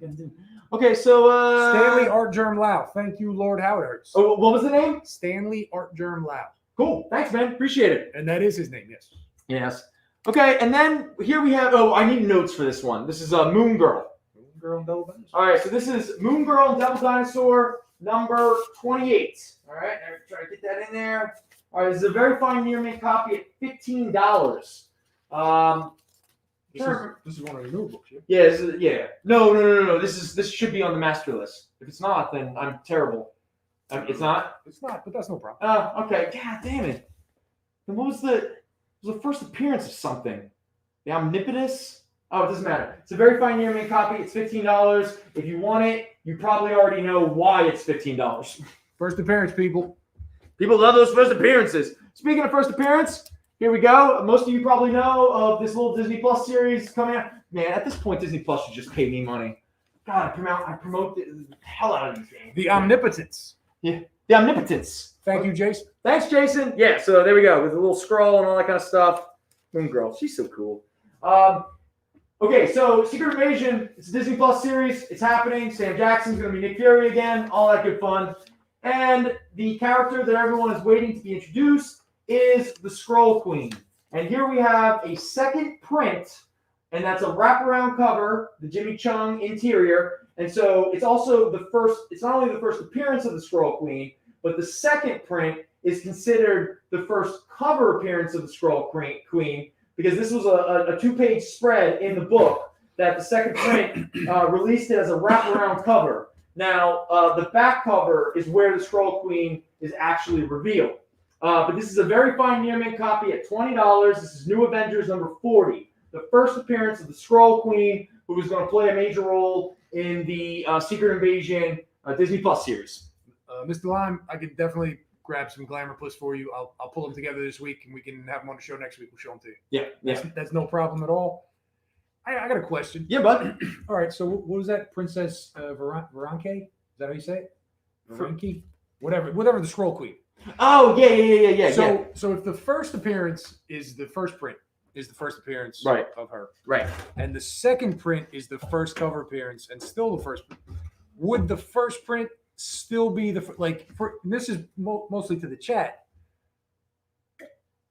Okay, so Stanley Art Germ Lau. Thank you, Lord Howard. Oh, what was the name? Stanley Art Germ Lau. Cool. Thanks, man. Appreciate it. And that is his name, yes. Yes. Okay, and then here we have. Oh, I need notes for this one. This is Moon Girl. Moon Girl and Devil Dinosaur. All right, so this is Moon Girl and Devil Dinosaur number 28. All right, I'm try to get that in there. All right, this is a very fine near mint copy at $15. This is one of the newer books, yeah? Yeah, yeah. No. This should be on the master list. If it's not, then I'm terrible. It's not. It's not, but that's no problem. Oh, okay. God damn it. Then what was the first appearance of something? The Omnipotus? Oh, it doesn't matter. It's a very fine near mint copy. It's $15. If you want it, you probably already know why it's $15. First appearance, people. People love those first appearances. Speaking of first appearance, here we go. Most of you probably know of this little Disney Plus series coming out. Man, at this point, Disney Plus should just pay me money. God, I promote the hell out of these things. The Omnipotence. Yeah, the Omnipotence. Thank you, Jason. Thanks, Jason. Yeah, so there we go with the little scroll and all that kind of stuff. Moon Girl, she's so cool. Okay, so Secret Invasion, it's a Disney Plus series. It's happening. Sam Jackson's going to be Nick Fury again. All that good fun. And the character that everyone is waiting to be introduced is the Skrull Queen. And here we have a second print, and that's a wraparound cover, the Jimmy Chung interior. And so it's also it's not only the first appearance of the Skrull Queen, but the second print is considered the first cover appearance of the Skrull Queen, because this was a 2-page spread in the book that the second print released it as a wraparound cover. Now, the back cover is where the Skrull Queen is actually revealed. But this is a very fine near mint copy at $20. This is New Avengers number 40, the first appearance of the Skrull Queen, who was going to play a major role in the Secret Invasion Disney Plus series. Mr. Lime, I could definitely grab some Glamour Plus for you. I'll pull them together this week, and we can have them on the show next week. We'll show them to you. Yeah. That's no problem at all. I got a question. Yeah, bud. All right, so what was that? Princess Veranke? Is that how you say it? Veranke? Whatever the Skrull Queen. Oh, yeah. So if the first appearance is the first print, is the first appearance right. of her. Right. And the second print is the first cover appearance and still the first print. Would the first print still be this is mostly to the chat.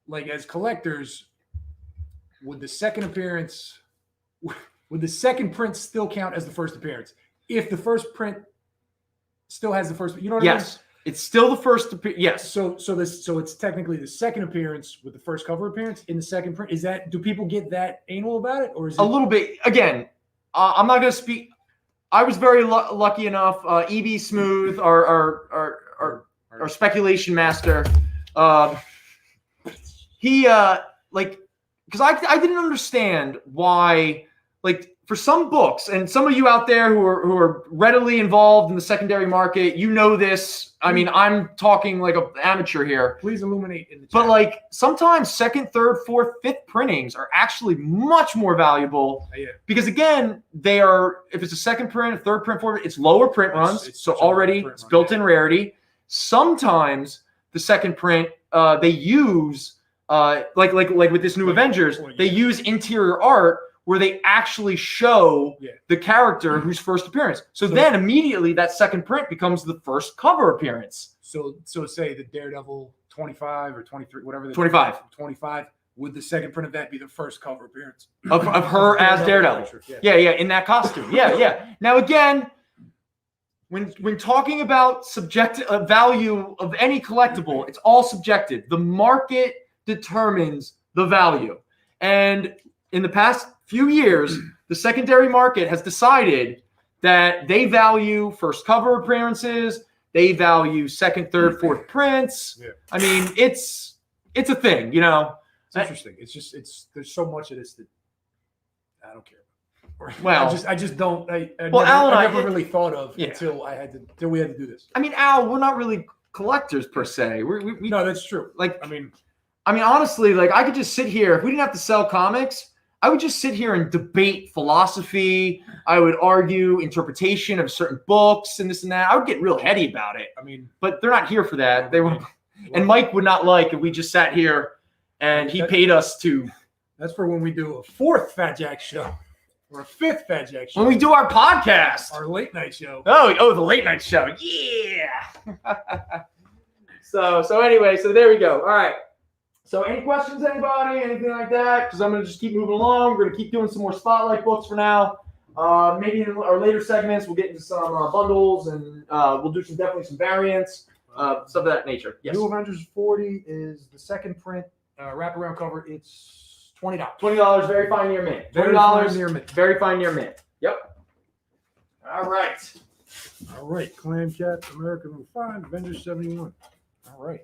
Like, as collectors, would the second print still count as the first appearance? If the first print still has the first, you know what I mean? Yes. It's still the first appearance. Yes. So it's technically the second appearance with the first cover appearance in the second print. Do people get that anal about it, or is it a little bit? Again, I'm not going to speak. I was very lucky enough. EB Smooth, our speculation master, he because I didn't understand why, for some books, and some of you out there who are readily involved in the secondary market, you know this. I mean, I'm talking like an amateur here. Please illuminate in the chat. But sometimes second, third, fourth, fifth printings are actually much more valuable because, again, they are, if it's a second print, a third print, fourth, it's lower print runs. So already it's built-in rarity. Sometimes the second print, they use, like with this New Avengers, they use interior art where they actually show the character whose first appearance. So then immediately that second print becomes the first cover appearance. So say the Daredevil 25 or 23, whatever. 25. Would the second print of that be the first cover appearance? Of her as Daredevil. Yeah, in that costume. Yeah. Now, again, when talking about subjective value of any collectible, it's all subjective. The market determines the value. And in the past few years, the secondary market has decided that they value first cover appearances, they value second, third, fourth prints. Yeah. I mean, it's a thing, you know. It's interesting. There's so much of this that I don't care Well, I just don't. Al and I I- never really thought of Yeah. until we had to do this. I mean, Al, we're not really collectors per se. We No, that's true. like. I mean, Honestly, like I could just sit here. If we didn't have to sell comics, I would just sit here and debate philosophy. I would argue interpretation of certain books and this and that. I would get real heady about it. I mean, But they're not here for that. They were, and Mike would not like if we just sat here and he paid us to. that's for when we do a 4th Fat Jack show or a 5th Fat Jack show. When we do our podcast. Our late night show. Oh, the late night show. Yeah. So anyway, so there we go. All right. So any questions, anybody? Anything like that? Because I'm going to just keep moving along. We're going to keep doing some more spotlight books for now. Maybe in our later segments, we'll get into some bundles and we'll do definitely some variants, stuff of that nature. Yes. New Avengers 40 is the second print wraparound cover. It's $20. $20, very fine near mint. Very $20, fine near mint. very fine near mint. Yep. All right. All right. Clan Cat, America number 5, Avengers 71. All right.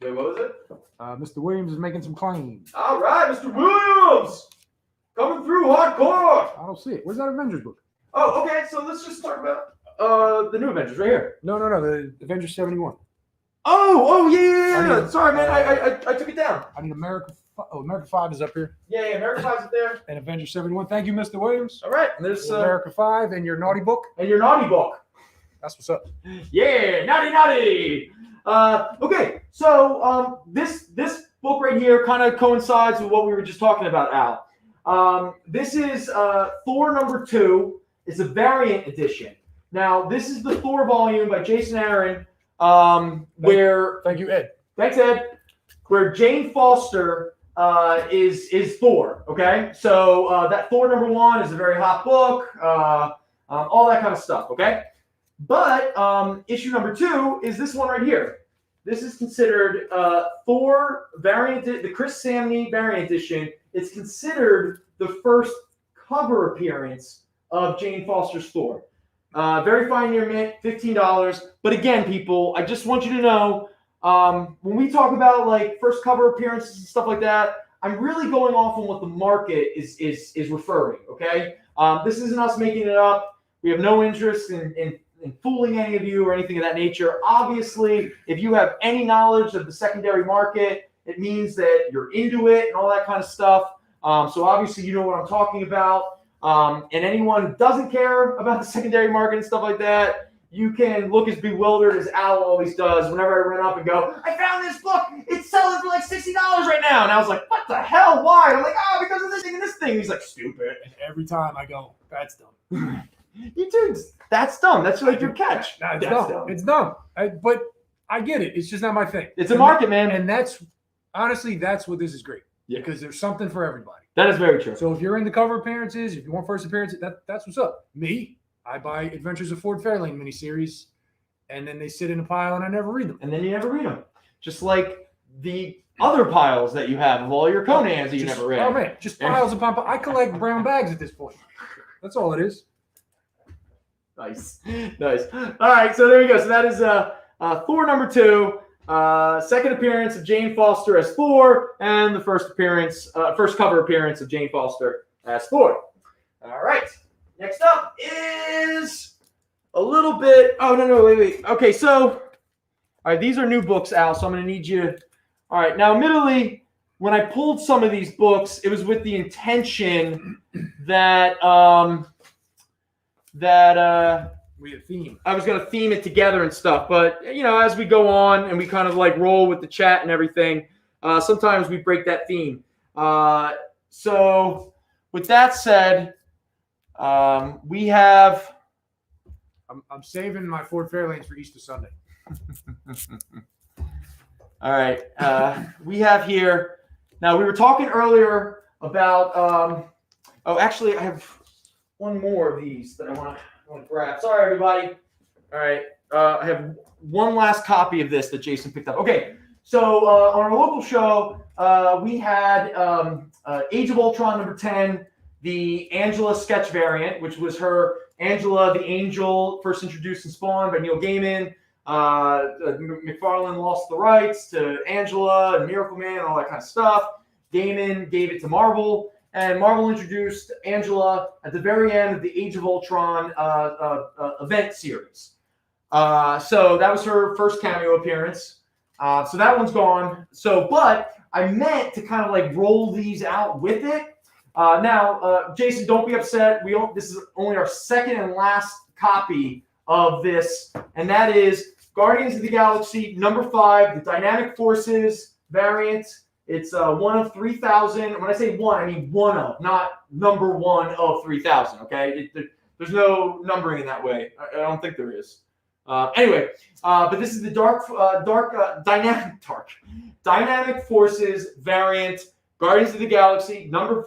Wait, what was it? Mr. Williams is making some claims. All right, Mr. Williams. Coming through hardcore. I don't see it. Where's that Avengers book? Oh, okay. So let's just talk about the new Avengers right here. No. The Avengers 71. Oh, yeah. I mean, Sorry, man. I took it down. I need America. America 5 is up here. Yeah, American Pie's up there. And Avengers 71. Thank you, Mr. Williams. All right. And there's America 5 and your naughty book. and your naughty book. That's what's up. Yeah, naughty. Okay, so this book right here kind of coincides with what we were just talking about, Al. This is Thor number 2. It's a variant edition. Now, this is the Thor volume by Jason Aaron, where Thank you, Ed. thanks, Ed, where Jane Foster is Thor. Okay, so that Thor number 1 is a very hot book, all that kind of stuff. Okay. But issue number 2 is this one right here. This is considered Thor variant, the Chris Samney variant edition. It's considered the first cover appearance of Jane Foster's Thor. Very fine near mint, $15. But again, people, I just want you to know, when we talk about like first cover appearances and stuff like that, I'm really going off on what the market is referring. Okay, this isn't us making it up. We have no interest in fooling any of you or anything of that nature. Obviously, if you have any knowledge of the secondary market, it means that you're into it and all that kind of stuff. So obviously, you know what I'm talking about. And anyone who doesn't care about the secondary market and stuff like that, you can look as bewildered as Al always does whenever I run up and go, I found this book. It's selling for like $60 right now. And I was like, what the hell? Why? And I'm like, because of this thing and this thing. He's like, stupid. And every time I go, that's dumb. You do. That's dumb. That's like your catch. No, it's That's dumb. It's dumb. But I get it. It's just not my thing. It's a market, man. And that's honestly, that's what this is great. Yeah. Because there's something for everybody. That is very true. So if you're into cover appearances, if you want first appearances, that's what's up. Me, I buy Adventures of Ford Fairlane miniseries, and then they sit in a pile and I never read them. And then you never read them. Just like the other piles that you have of all your Conans that you never read. Oh, man. Just piles upon piles. I collect brown bags at this point. That's all it is. Nice. All right, so there you go. So that is Thor number 2, second appearance of Jane Foster as Thor, and the first cover appearance of Jane Foster as Thor. All right. Next up is a little bit. Oh no, wait. Okay, so all right, these are new books, Al. So I'm going to need you. All right, now, admittedly, when I pulled some of these books, it was with the intention that We had theme. I was going to theme it together and stuff. But, as we go on and we kind of like roll with the chat and everything, sometimes we break that theme. So with that said, we have... I'm saving my Ford Fairlanes for Easter Sunday. All right. We have here... Now, we were talking earlier about... actually, I have one more of these that I want to grab. Sorry, everybody. All right. I have one last copy of this that Jason picked up. Okay. So on our local show, we had Age of Ultron number 10, the Angela sketch variant, which was her Angela the Angel, first introduced in Spawn by Neil Gaiman. McFarlane lost the rights to Angela and Miracle Man and all that kind of stuff. Gaiman gave it to Marvel. and Marvel introduced Angela at the very end of the Age of Ultron event series. So that was her first cameo appearance. So that one's gone. But I meant to kind of like roll these out with it. Now, Jason, don't be upset. This is only our second and last copy of this, and that is Guardians of the Galaxy #5, the Dynamic Forces variant. It's one of 3,000. When I say one, I mean one of, not number one of 3,000. Okay, there's no numbering in that way. I don't think there is. Anyway, but this is the Dynamic Forces variant, Guardians of the Galaxy #5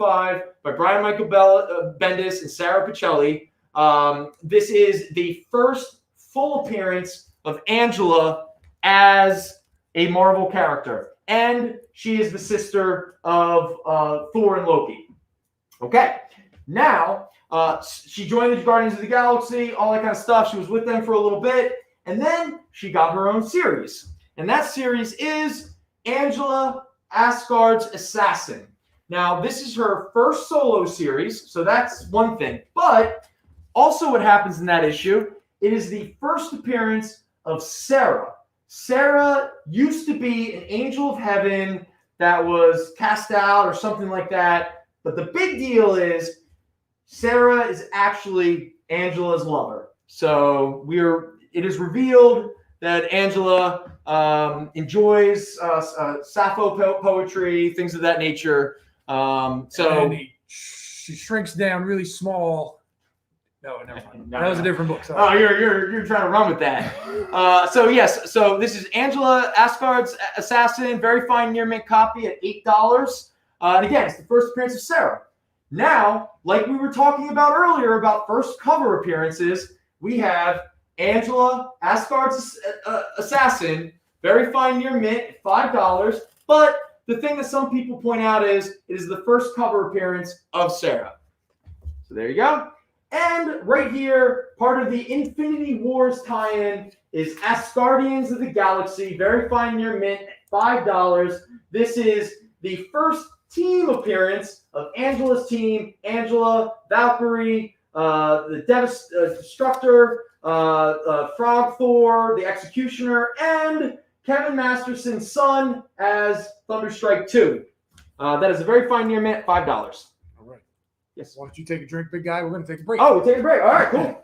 by Brian Michael Bendis and Sarah Pichelli. This is the first full appearance of Angela as a Marvel character, and she is the sister of Thor and Loki. Okay, now she joined the Guardians of the Galaxy, all that kind of stuff. She was with them for a little bit, and then she got her own series, and that series is Angela, Asgard's Assassin. Now, this is her first solo series, so that's one thing. But also what happens in that issue, it is the first appearance of Sarah. Sarah used to be an angel of heaven that was cast out or something like that. But the big deal is Sarah is actually Angela's lover. So it is revealed that Angela enjoys Sappho poetry, things of that nature. She shrinks down really small. No, never mind. No, that was a different book. Sorry. Oh, you're trying to run with that. So this is Angela, Asgard's Assassin, very fine near mint copy at $8. And again, it's the first appearance of Sarah. Now, like we were talking about earlier about first cover appearances, we have Angela, Asgard's Assassin, very fine near mint, $5. But the thing that some people point out is it is the first cover appearance of Sarah. So there you go. And right here, part of the Infinity Wars tie-in is Asgardians of the Galaxy, very fine near mint, $5. This is the first team appearance of Angela's team, Angela, Valkyrie, the Destructor, Frog Thor, the Executioner, and Kevin Masterson's son as Thunderstrike 2. That is a very fine near mint, $5. All right. Yes. Why don't you take a drink, big guy? We're going to take a break. Oh, we'll take a break. All right, cool.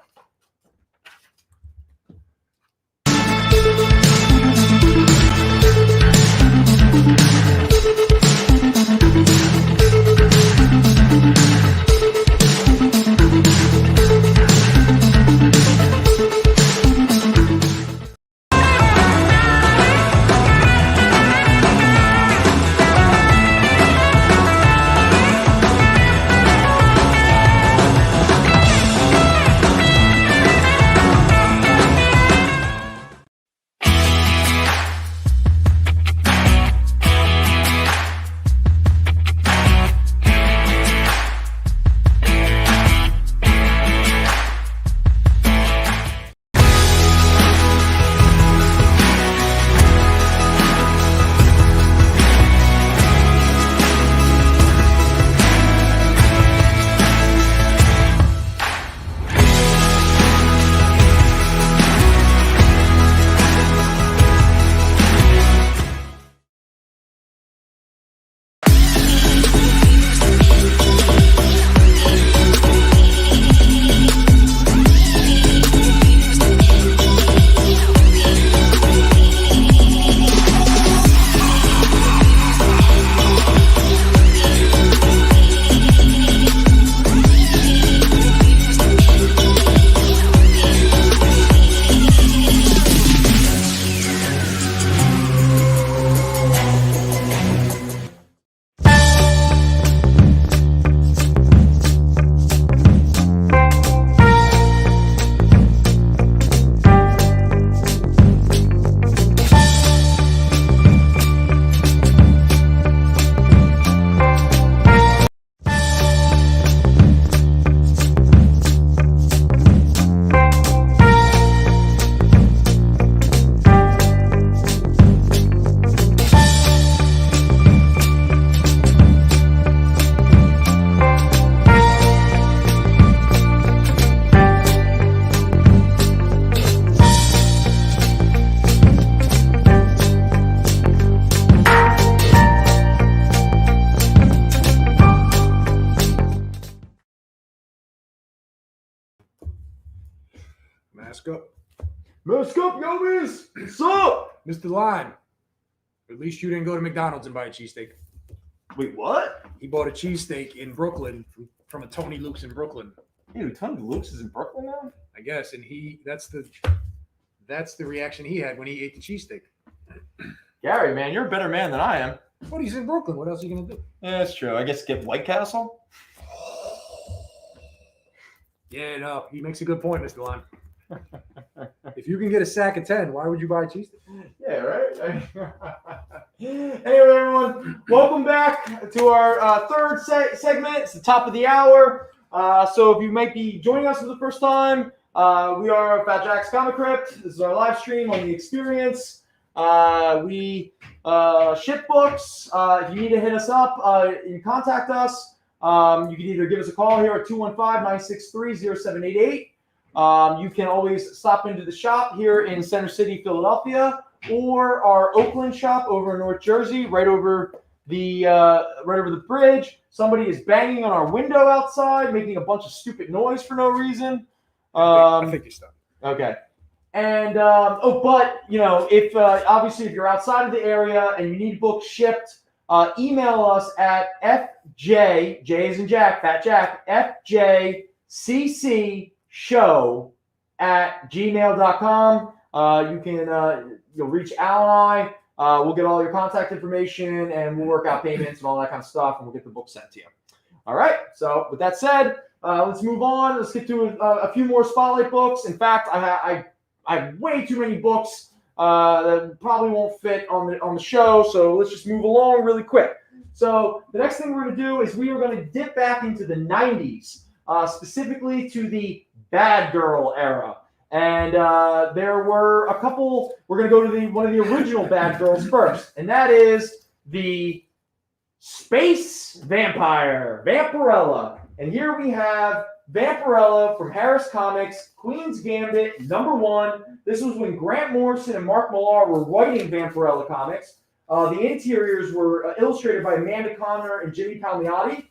Mask up. Mask up, yobies! What's up? Mr. Lime, at least you didn't go to McDonald's and buy a cheesesteak. Wait, what? He bought a cheesesteak in Brooklyn from a Tony Luke's in Brooklyn. Dude, Tony Luke's is in Brooklyn now? I guess, and that's the reaction he had when he ate the cheesesteak. Gary, man, you're a better man than I am. But he's in Brooklyn. What else are you gonna do? Yeah, that's true. I guess get White Castle. Yeah, no, he makes a good point, Mr. Lime. If you can get a sack of 10, why would you buy a cheesesteak? Yeah, right? Anyway, everyone, welcome back to our third segment. It's the top of the hour. So if you might be joining us for the first time, we are Fat Jack's Comic Crypt. This is our live stream on The Experience. We ship books. If you need to hit us up, you can contact us. You can either give us a call here at 215-963-0788. You can always stop into the shop here in Center City, Philadelphia, or our Oakland shop over in North Jersey, right over the bridge. Somebody is banging on our window outside, making a bunch of stupid noise for no reason. I think you stopped. Okay. And but if obviously if you're outside of the area and you need books shipped, email us at FJ, J as in Jack, Fat Jack, FJCCshow@gmail.com. You can you'll reach Al and I. We'll get all your contact information and we'll work out payments and all that kind of stuff, and we'll get the book sent to you. All right. So with that said, let's move on. Let's get to a few more spotlight books. In fact, I have way too many books that probably won't fit on the show. So let's just move along really quick. So the next thing we're going to do is we are going to dip back into the 90s, specifically to the Bad Girl era. And there were a couple. We're going to go to one of the original Bad Girls first, and that is the Space Vampire, Vampirella. And here we have Vampirella from Harris Comics, Queen's Gambit, #1. This was when Grant Morrison and Mark Millar were writing Vampirella comics. The interiors were illustrated by Amanda Conner and Jimmy Palmiotti.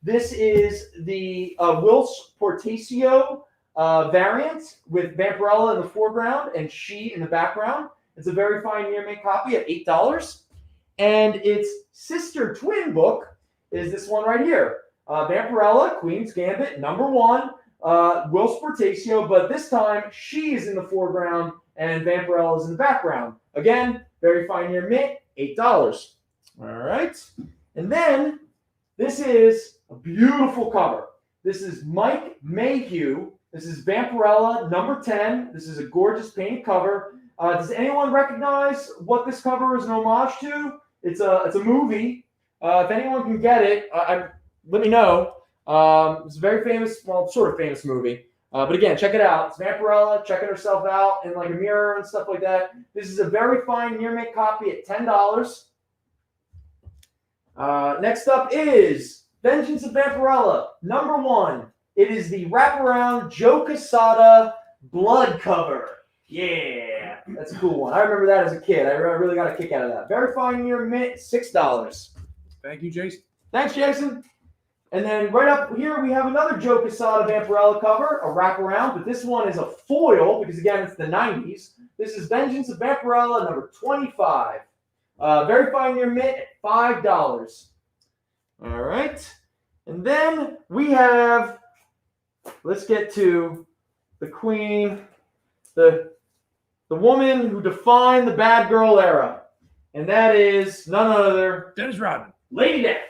This is the Whilce Portacio variant with Vampirella in the foreground and she in the background. It's a very fine near-mint copy at $8. And its sister twin book is this one right here. Vampirella, Queen's Gambit, #1, Whilce Portacio, but this time she is in the foreground and Vampirella is in the background. Again, very fine near mint, $8. All right. And then this is a beautiful cover. This is Mike Mayhew. This is Vampirella, #10. This is a gorgeous painted cover. Does anyone recognize what this cover is an homage to? It's a movie. If anyone can get it, let me know. It's a very famous, well, sort of famous movie. But again, check it out. It's Vampirella checking herself out in like a mirror and stuff like that. This is a very fine near mint copy at $10. Next up is Vengeance of Vampirella, #1. It is the wraparound Joe Quesada blood cover. Yeah, that's a cool one. I remember that as a kid. I really got a kick out of that. Very fine near mint, $6. Thank you, Jason. Thanks, Jason. And then right up here, we have another Joe Quesada Vampirella cover, a wraparound, but this one is a foil because, again, it's the 90s. This is Vengeance of Vampirella, #25. Very fine near mint at $5. All right. And then we have, let's get to the queen, the woman who defined the Bad Girl era. And that is none other Dennis Rodman. Lady Death.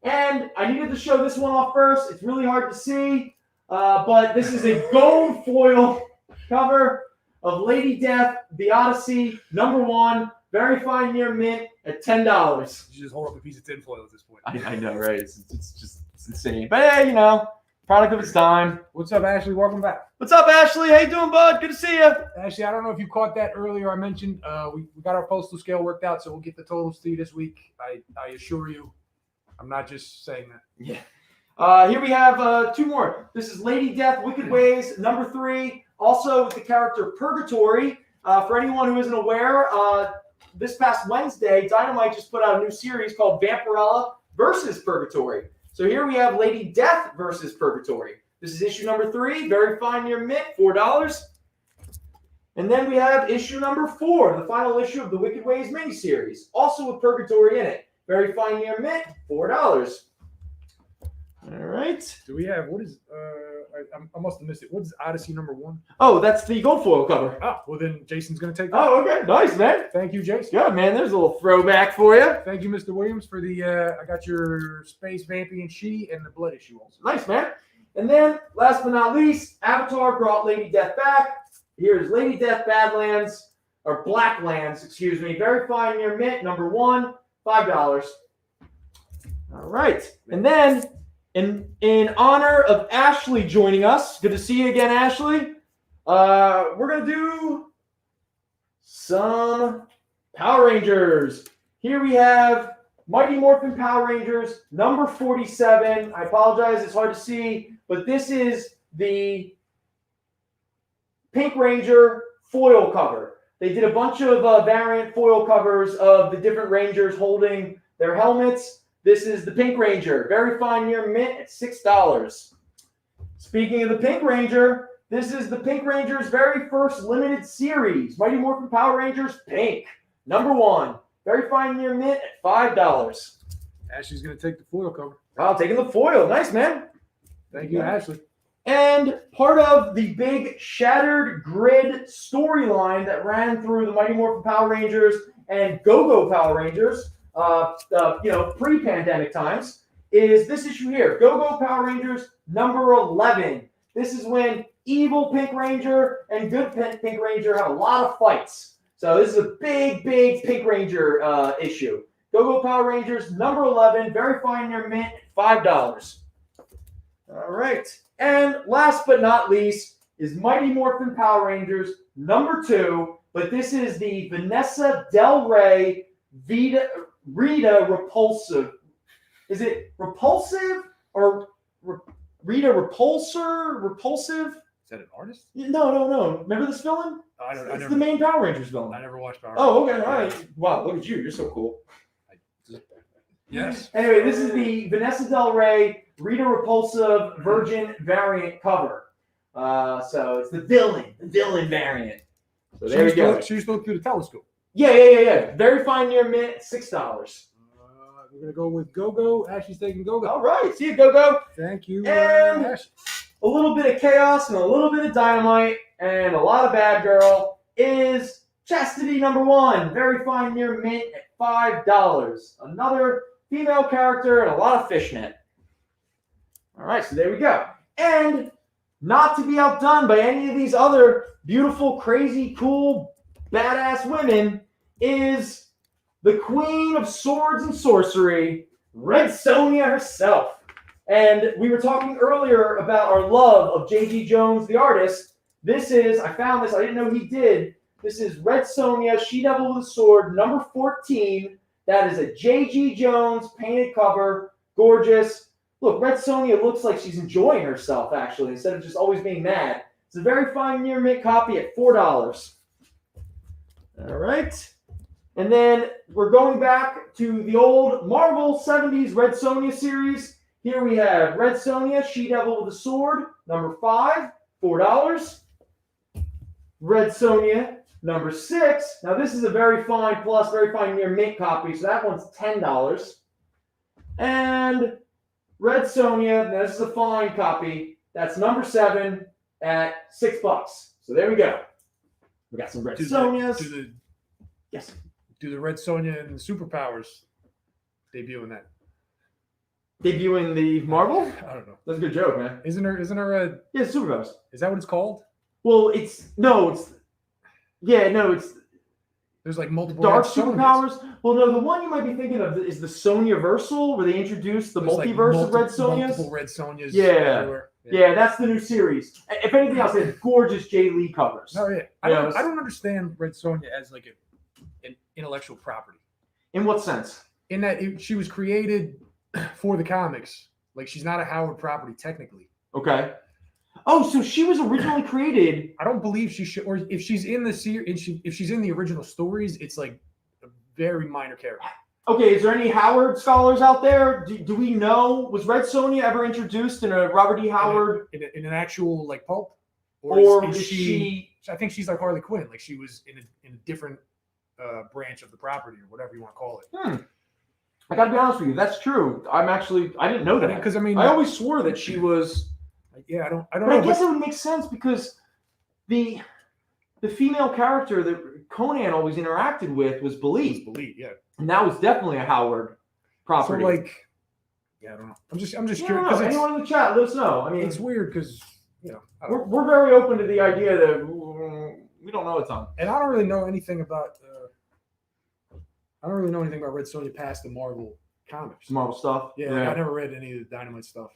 And I needed to show this one off first. It's really hard to see, but this is a gold foil cover of Lady Death, The Odyssey, #1. Very fine near mint at $10. You just hold up a piece of tinfoil at this point. I know, right? It's insane. But hey, product of its time. What's up, Ashley? Welcome back. What's up, Ashley? How you doing, bud? Good to see you. Ashley, I don't know if you caught that earlier. I mentioned we got our postal scale worked out, so we'll get the totals to you this week. I assure you, I'm not just saying that. Yeah. Here we have two more. This is Lady Death, Wicked Ways, #3. Also with the character Purgatory. For anyone who isn't aware, this past Wednesday, Dynamite just put out a new series called Vampirella versus Purgatory. So here we have Lady Death versus Purgatory. This is issue #3. Very fine near mint, $4. And then we have issue number 4, the final issue of the Wicked Ways miniseries, also with Purgatory in it. Very fine near mint, $4. All right. Do we have, what is, I must have missed it. What is Odyssey number 1? Oh, that's the gold foil cover. Oh, well then Jason's going to take that. Oh, okay. Nice, man. Thank you, Jason. Good, man. There's a little throwback for you. Thank you, Mr. Williams, for the, I got your Space Vampy and She and the Blood issue also. Nice, man. And then, last but not least, Avatar brought Lady Death back. Here's Lady Death Badlands, or Blacklands, excuse me. Very fine near mint, number 1, $5. All right. And then, in honor of Ashley joining us, good to see you again, Ashley. We're going to do some Power Rangers. Here we have Mighty Morphin Power Rangers, number 47. I apologize, it's hard to see, but this is the Pink Ranger foil cover. They did a bunch of variant foil covers of the different Rangers holding their helmets. This is the Pink Ranger, very fine near mint at $6. Speaking of the Pink Ranger, this is the Pink Ranger's very first limited series, Mighty Morphin Power Rangers Pink, number 1. Very fine near mint at $5. Ashley's going to take the foil cover. Wow, taking the foil. Nice, man. Thank you, Ashley. And part of the big Shattered Grid storyline that ran through the Mighty Morphin Power Rangers and Go-Go Power Rangers, pre-pandemic times, is this issue here, Go-Go Power Rangers number 11. This is when evil Pink Ranger and good Pink Ranger have a lot of fights. So this is a big Pink Ranger issue. Go-Go Power Rangers number 11, very fine near mint, $5. All right. And last but not least is Mighty Morphin Power Rangers number 2, but this is the Vanessa Del Rey Rita Repulsive. Is it Repulsive or Rita Repulsive? Is that an artist? No. Remember this villain? It's the main Power Rangers villain. I never watched Power Rangers. Oh, okay. All right. Wow, look at you. You're so cool. Yes. Anyway, this is the Vanessa Del Rey Rita Repulsive Virgin variant cover. So it's the villain variant. So there we go. She used to look through the telescope. Yeah. Very fine near mint, $6. We're going to go with Go-Go. Ashley's taking Go-Go. All right. See you, Go-Go. Thank you, And Ashley. A little bit of chaos and a little bit of dynamite and a lot of bad girl is Chastity number 1. Very fine near mint at $5. Another female character and a lot of fishnet. All right, so there we go. And not to be outdone by any of these other beautiful, crazy, cool, badass women is the Queen of Swords and Sorcery, Red Sonja herself. And we were talking earlier about our love of J.G. Jones, the artist. This is, I found this, I didn't know he did. This is Red Sonja, She-Devil with a Sword, number 14. That is a J.G. Jones painted cover. Gorgeous. Look, Red Sonja looks like she's enjoying herself, actually, instead of just always being mad. It's a very fine near mint copy at $4. All right. And then we're going back to the old Marvel 70s Red Sonja series. Here we have Red Sonja, She-Devil with a Sword, number 5, $4. Red Sonja, number 6. Now, this is a very fine plus, very fine near mint copy, so that one's $10. And Red Sonja, now this is a fine copy. That's number 7 at $6. So there we go. We got some Red Sonjas. Yes. Do the Red Sonja and the Superpowers debut in that? Debuting the Marvel? I don't know. That's a good joke, man. Isn't there a Yeah, Superpowers. Is that what it's called? Well, it's there's like multiple Dark Red Superpowers. Sonjas. Well, no, the one you might be thinking of is the Sonjaversal, where they introduced the multiverse of Red Sonjas. Multiple Red Sonjas. Yeah. Yeah, that's the new series. If anything else, they have gorgeous Jay Lee covers. Oh yeah. I don't understand Red Sonja as like an intellectual property. In what sense? In that she was created for the comics. Like she's not a Howard property technically. Okay. Oh, so she was originally created. I don't believe she should, or if she's in the series, if she's in the original stories, it's like a very minor character. Okay, is there any Howard scholars out there? Do we know, was Red Sonja ever introduced in a Robert E. Howard? In an actual like pulp? or is she? I think she's like Harley Quinn. Like she was in a different branch of the property or whatever you want to call it. I got to be honest with you. That's true. I didn't know that. Because I mean, I always swore that she was. Yeah, I don't But know. I guess it would make sense because the female character that Conan always interacted with was Believe. Yeah. And that was definitely a Howard property. So like, yeah, I don't know. I'm just curious. Because anyone in the chat, let us know. I mean, it's weird because we're very open to the idea that we don't know a ton. And I don't really know anything about. I don't really know anything about Red Sonja past the Marvel comics. Marvel stuff. Yeah, like I never read any of the Dynamite stuff.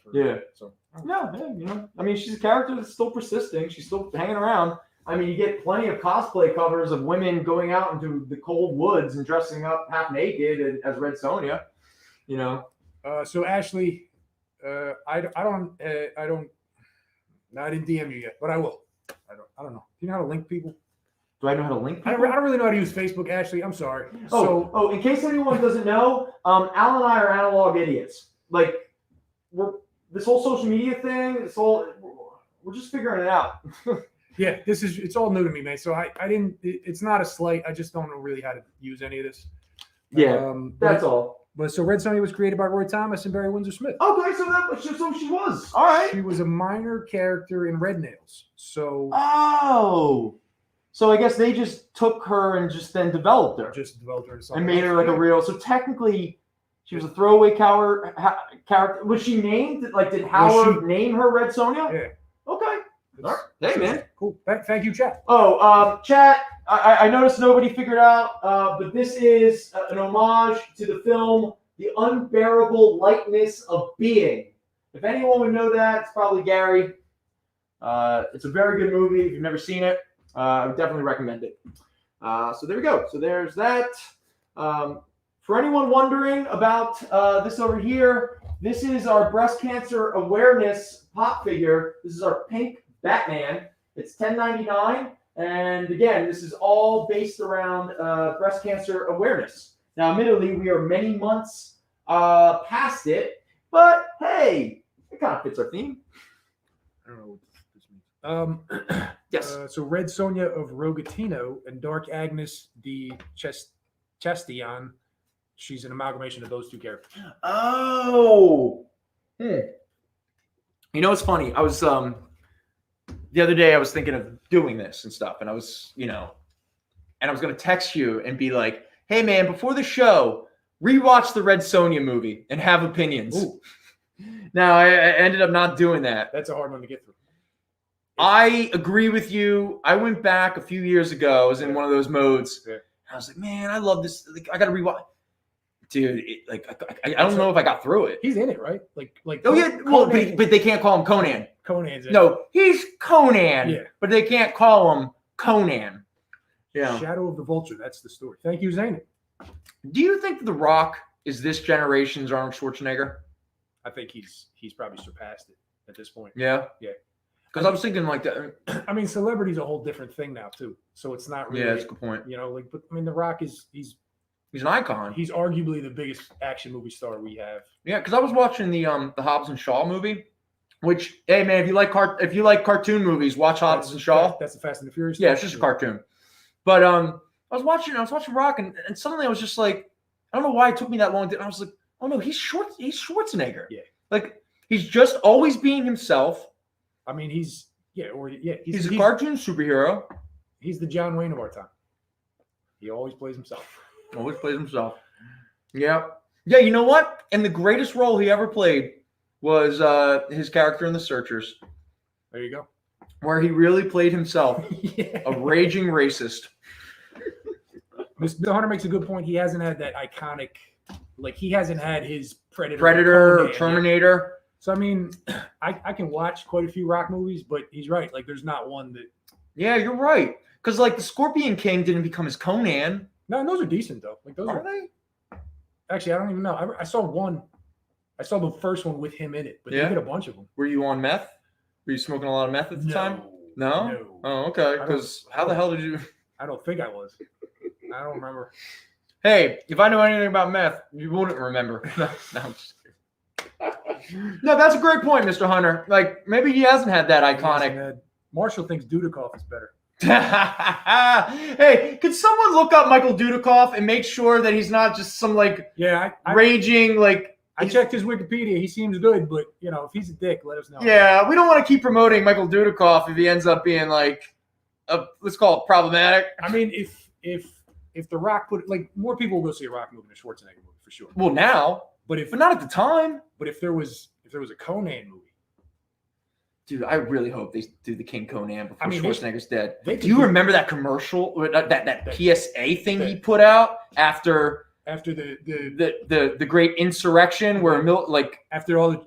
So I mean, she's a character that's still persisting. She's still hanging around. I mean, you get plenty of cosplay covers of women going out into the cold woods and dressing up half naked as Red Sonja. So Ashley, I didn't DM you yet, but I will. I don't know. Do you know how to link people? Do I know how to link people? I don't really know how to use Facebook, Ashley. I'm sorry. In case anyone doesn't know, Al and I are analog idiots. Like, this whole social media thing, we're just figuring it out. Yeah, it's all new to me, man. So I didn't. It's not a slight. I just don't know really how to use any of this. Yeah, that's all. But so Red Sonja was created by Roy Thomas and Barry Windsor Smith. Okay, so she was. All right. She was a minor character in Red Nails. So. Oh. So I guess they just took her and just then developed her. And made her like a real. So technically, she was a throwaway character. Was she named? Like, did Howard name her Red Sonja? Yeah. Okay. All right. Hey, man. Cool. Thank you, chat. Chat. I noticed nobody figured out, but this is an homage to the film The Unbearable Lightness of Being. If anyone would know that, it's probably Gary. It's a very good movie. If you've never seen it, I would definitely recommend it. So there we go. So there's that. For anyone wondering about this over here, this is our breast cancer awareness pop figure. This is our pink Batman. It's $10.99. And again, this is all based around breast cancer awareness. Now, admittedly, we are many months past it, but hey, it kind of fits our theme. I don't know what this means. Yes. So Red Sonja of Rogatino and Dark Agnes de Chastillan. She's an amalgamation of those two characters. Oh. You know what's funny? I was the other day I was thinking of doing this and stuff, and I was, and I was going to text you and be like, "Hey man, before the show, rewatch the Red Sonja movie and have opinions." Ooh. Now I ended up not doing that. That's a hard one to get through. I agree with you. I went back a few years ago. I was in one of those modes. Yeah. I was like, man, I love this. Like, I got to rewatch. Dude, I don't know if I got through it. He's in it, right? Like. Oh yeah, well, but they can't call him Conan. Conan's in it. No, he's Conan. Yeah. But they can't call him Conan. Yeah. Shadow of the Vulture. That's the story. Thank you, Zayn. Do you think The Rock is this generation's Arnold Schwarzenegger? I think he's probably surpassed it at this point. Yeah. Yeah. Because I was thinking like that. I mean, celebrity's a whole different thing now too. So it's not really. Yeah, that's a good point. But I mean, The Rock he's an icon. He's arguably the biggest action movie star we have. Yeah, because I was watching the Hobbs and Shaw movie, which, hey man, if you like cartoon movies, watch Hobbs and Shaw. That's the Fast and the Furious. Yeah, it's just a cartoon. But I was watching Rock, and suddenly I was just like, I don't know why it took me that long. I was like, oh no, he's Schwarzenegger. Yeah, like he's just always being himself. I mean, he's a cartoon superhero. He's the John Wayne of our time. He always plays himself. Always plays himself. Yeah. Yeah, you know what? And the greatest role he ever played was his character in The Searchers. There you go. Where he really played himself. Yeah. A raging racist. Mr. Hunter makes a good point. He hasn't had that iconic, he hasn't had his Predator or Terminator. Yet. So, I mean, I can watch quite a few Rock movies, but he's right. Like, there's not one that. Yeah, you're right. Because, the Scorpion King didn't become his Conan. No, and those are decent, though. Those are they? Actually, I don't even know. I saw one. I saw the first one with him in it, but they did a bunch of them. Were you on meth? Were you smoking a lot of meth at the time? No? No. Oh, okay. Because how the hell did you? I don't think I was. I don't remember. Hey, if I know anything about meth, you wouldn't remember. No, I'm just kidding. No, that's a great point, Mr. Hunter. Maybe he hasn't had that iconic. Marshall thinks Dudikoff is better. Hey, could someone look up Michael Dudikoff and make sure that he's not just some raging I checked his Wikipedia. He seems good, but if he's a dick, let us know. Yeah, we don't want to keep promoting Michael Dudikoff if he ends up being let's call it problematic. I mean, if The Rock more people will go see a Rock movie than a Schwarzenegger movie for sure. Well, now, but not at the time. But if there was a Conan movie. Dude, I really hope they do the King Conan before Schwarzenegger's dead. Do you remember that commercial, that PSA thing he put out after the Great Insurrection, where after all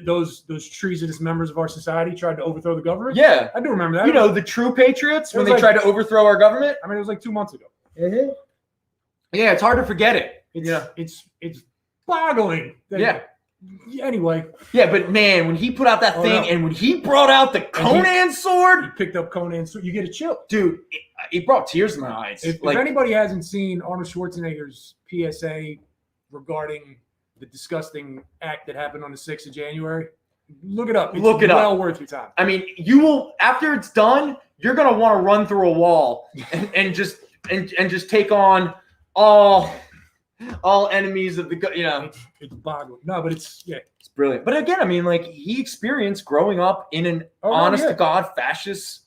those treasonous members of our society tried to overthrow the government? Yeah, I do remember that. The true patriots when they tried to overthrow our government. I mean, it was 2 months ago. Mm-hmm. Yeah, it's hard to forget it. It's boggling. Anyway. Yeah, but man, when he put out that thing and when he brought out the Conan sword, he picked up Conan's sword. You get a chill, dude. It brought tears in my eyes. If anybody hasn't seen Arnold Schwarzenegger's PSA regarding the disgusting act that happened on the 6th of January, look it up. It's well worth your time. I mean, you will, after it's done, you're gonna want to run through a wall and just take on all enemies of the it's boggling. No, but it's brilliant. But again, I mean, he experienced growing up in an honest to God fascist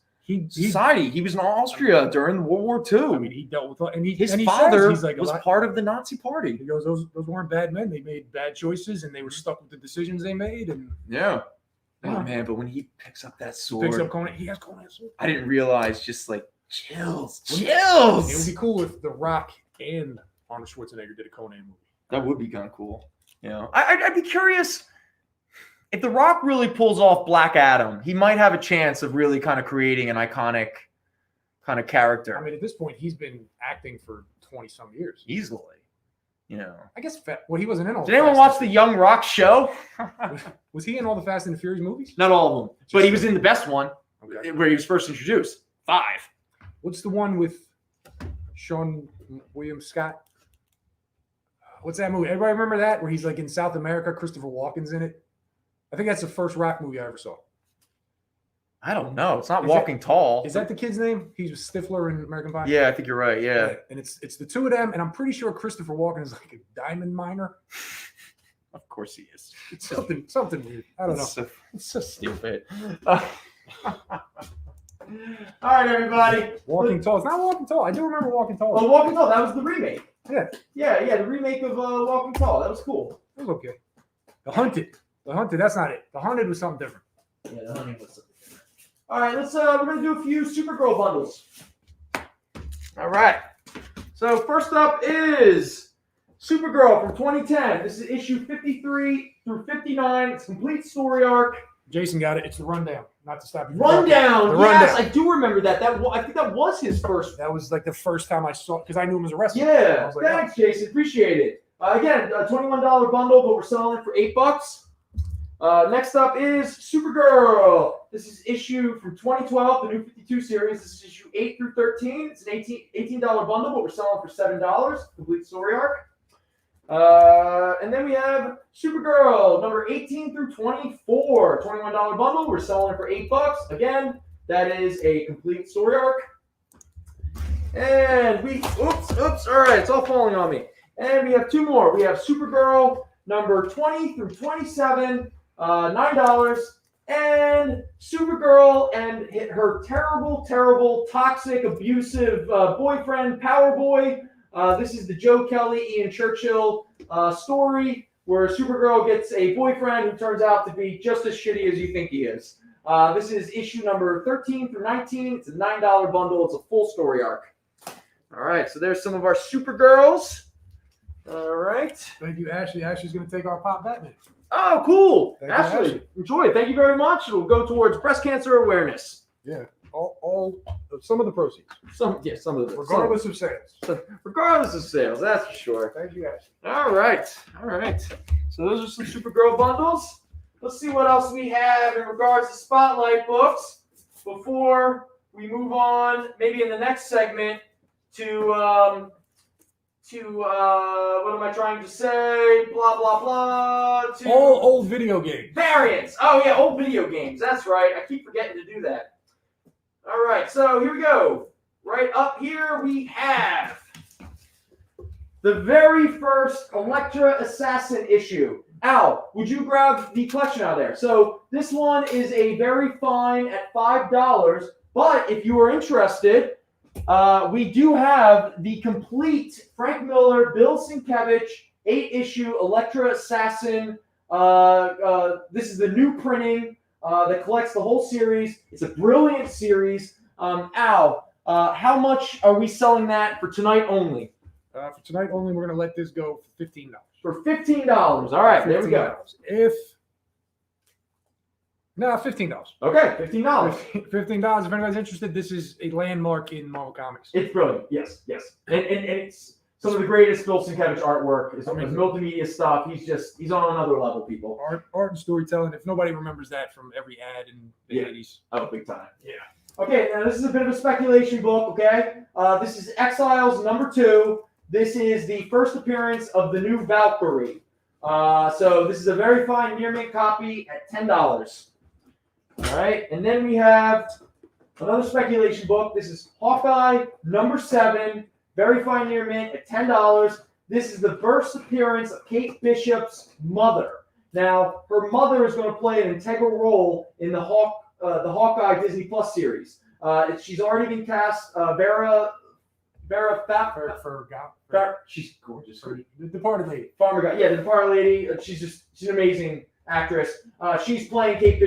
society. He was in Austria during World War II. I mean, he dealt with his father was part of the Nazi Party. He goes, those weren't bad men. They made bad choices and they were stuck with the decisions they made. And oh man, but when he picks up that sword, he has Conan's sword. I didn't realize chills. It would be cool if The Rock and Arnold Schwarzenegger did a Conan movie. That would be kind of cool. I'd be curious if The Rock really pulls off Black Adam. He might have a chance of really kind of creating an iconic kind of character. I mean, at this point, he's been acting for 20-some years. Easily. I guess. He wasn't in all. Did anyone watch the Young Rock show? Was he in all the Fast and the Furious movies? Not all of them, but he was in the best one, where he was first introduced. 5. What's the one with Sean William Scott? What's that movie? Everybody remember that? Where he's in South America, Christopher Walken's in it. I think that's the first Rock movie I ever saw. I don't know. It's not Walking Tall. Is that the kid's name? He was Stifler in American Pie. Yeah, I think you're right. Yeah. And it's the two of them, and I'm pretty sure Christopher Walken is a diamond miner. Of course he is. It's something weird. I don't know. It's so stupid. All right, everybody. Walking Tall. It's not Walking Tall. I do remember Walking Tall. Oh, Walking Tall. That was the remake. Yeah. The remake of Walking Tall. That was cool. It was okay. The Hunted. That's not it. The Hunted was something different. Yeah, The Hunted was something different. All right, we're gonna do a few Supergirl bundles. All right. So first up is Supergirl from 2010. This is issue 53 through 59. It's a complete story arc. Jason got it. It's the rundown. Not to stop you. Rundown. Yes, I do remember that. I think that was his first. That was the first time I saw it because I knew him as a wrestler. Yeah. Thanks, Jason. Appreciate it. Again, a $21 bundle, but we're selling it for $8. Next up is Supergirl. This is issue from 2012, the new 52 series. This is issue 8 through 13. It's an $18 bundle, but we're selling it for $7. Complete story arc. And then we have Supergirl, number 18 through 24. $21 bundle. We're selling it for $8. Again, that is a complete story arc. And oops. All right, it's all falling on me. And we have 2 more. We have Supergirl, number 20 through 27, $9. And Supergirl and her terrible, toxic, abusive boyfriend, Power Boy. This is the Joe Kelly, Ian Churchill story where Supergirl gets a boyfriend who turns out to be just as shitty as you think he is. This is issue number 13 through 19. It's a $9 bundle. It's a full story arc. All right, so there's some of our Supergirls. All right. Thank you, Ashley. Ashley's going to take our Pop Batman. Oh, cool. Thank Ashley, enjoy it. Thank you very much. It will go towards breast cancer awareness. Yeah, some of the proceeds. Some of the regardless of sales. Regardless of sales, that's for sure. Thank you, Ashley. All right. So those are some Supergirl bundles. Let's see what else we have in regards to Spotlight books before we move on, maybe in the next segment, to what am I trying to say? Blah, blah, blah. All old video games. Variants. Oh, yeah, old video games. That's right. I keep forgetting to do that. All right, so here we go. Right up here we have the very first Elektra Assassin issue. Al, would you grab the collection out of there? So this one is a very fine at $5, but if you are interested, we do have the complete Frank Miller, Bill Sienkiewicz 8-issue Elektra Assassin. This is the new printing that collects the whole series. It's a brilliant series. Al, how much are we selling that for tonight only? For tonight only, we're going to let this go for $15. For $15. All right, there we go. $15. Okay, $15. $15. If anybody's interested, this is a landmark in Marvel Comics. It's brilliant. Yes. And it's some of the greatest Bill Sienkiewicz artwork. It's multimedia stuff. He's on another level, people. Art and storytelling. If nobody remembers that from every ad in the 80s. Oh, big time. Yeah. Okay, now this is a bit of a speculation book, okay? This is Exiles #2. This is the first appearance of the new Valkyrie. So this is a very fine near mint copy at $10. All right, and then we have another speculation book. This is Hawkeye #7, very fine near mint at $10. This is the first appearance of Kate Bishop's mother. Now, her mother is going to play an integral role in the Hawkeye Disney Plus series. She's already been cast. She's gorgeous. The Departed Lady. Farmer guy. Yeah, the Departed Lady. She's an amazing actress. She's playing Kate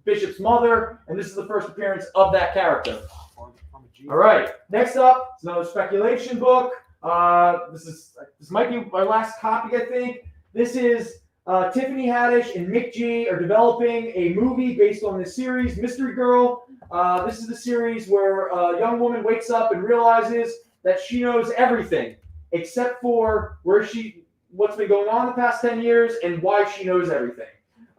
Bishop's mother, and this is the first appearance of that character. All right. Next up, it's another speculation book. This might be our last copy, I think. This is Tiffany Haddish and Mick G are developing a movie based on this series, Mystery Girl. This is the series where a young woman wakes up and realizes that she knows everything except for what's been going on the past 10 years and why she knows everything.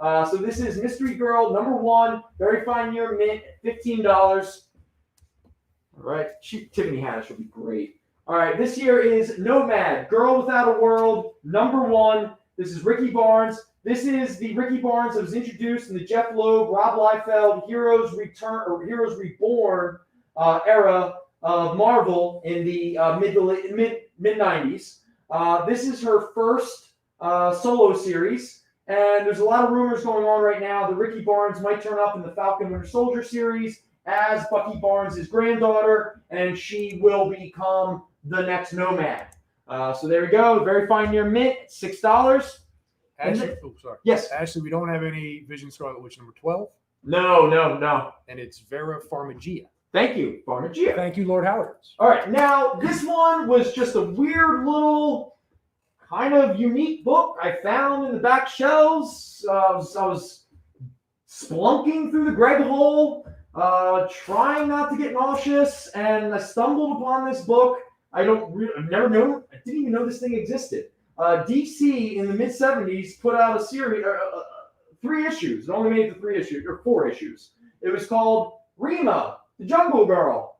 So this is Mystery Girl #1, very fine near mint at $15. All right, Tiffany Haddish will be great. All right, this year is Nomad, Girl Without a World #1. This is Ricky Barnes. This is the Ricky Barnes that was introduced in the Jeff Loeb, Rob Liefeld Heroes Reborn era of Marvel in the mid 90s. This is her first solo series, and there's a lot of rumors going on right now that Ricky Barnes might turn up in the Falcon Winter Soldier series as Bucky Barnes' granddaughter, and she will become the next Nomad. So there we go. Very fine near mint, $6. Actually, Yes. Actually, we don't have any Vision Scarlet Witch #12. No. And it's Vera Farmiga. Thank you, Farmiga. Thank you, Lord Howard. All right, now this one was just a weird little kind of unique book I found in the back shelves. I was splunking through the Greg hole, trying not to get nauseous, and I stumbled upon this book. I didn't even know this thing existed. DC in the mid 70s put out a series, 3 issues. It only made it to 3 issues or 4 issues. It was called Rima, the Jungle Girl.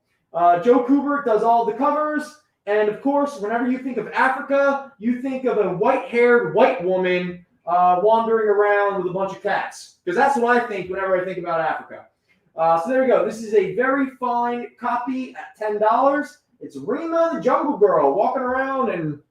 Joe Kubert does all the covers, and of course, whenever you think of Africa, you think of a white-haired white woman wandering around with a bunch of cats, because that's what I think whenever I think about Africa. So there we go. This is a very fine copy at $10. It's Rima, the Jungle Girl, walking around, and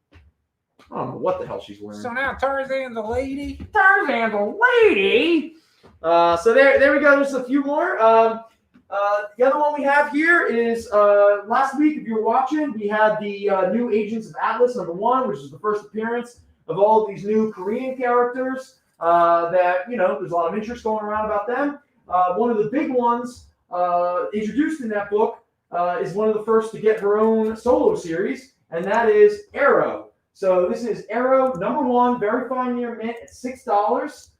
I don't know what the hell she's wearing. So now Tarzan's a lady. Tarzan's a lady. So there we go. There's a few more. The other one we have here is last week, if you were watching, we had the new Agents of Atlas #1, which is the first appearance of all of these new Korean characters that, there's a lot of interest going around about them. One of the big ones introduced in that book is one of the first to get her own solo series, and that is Arrow. So this is Arrow #1, very fine near mint at $6.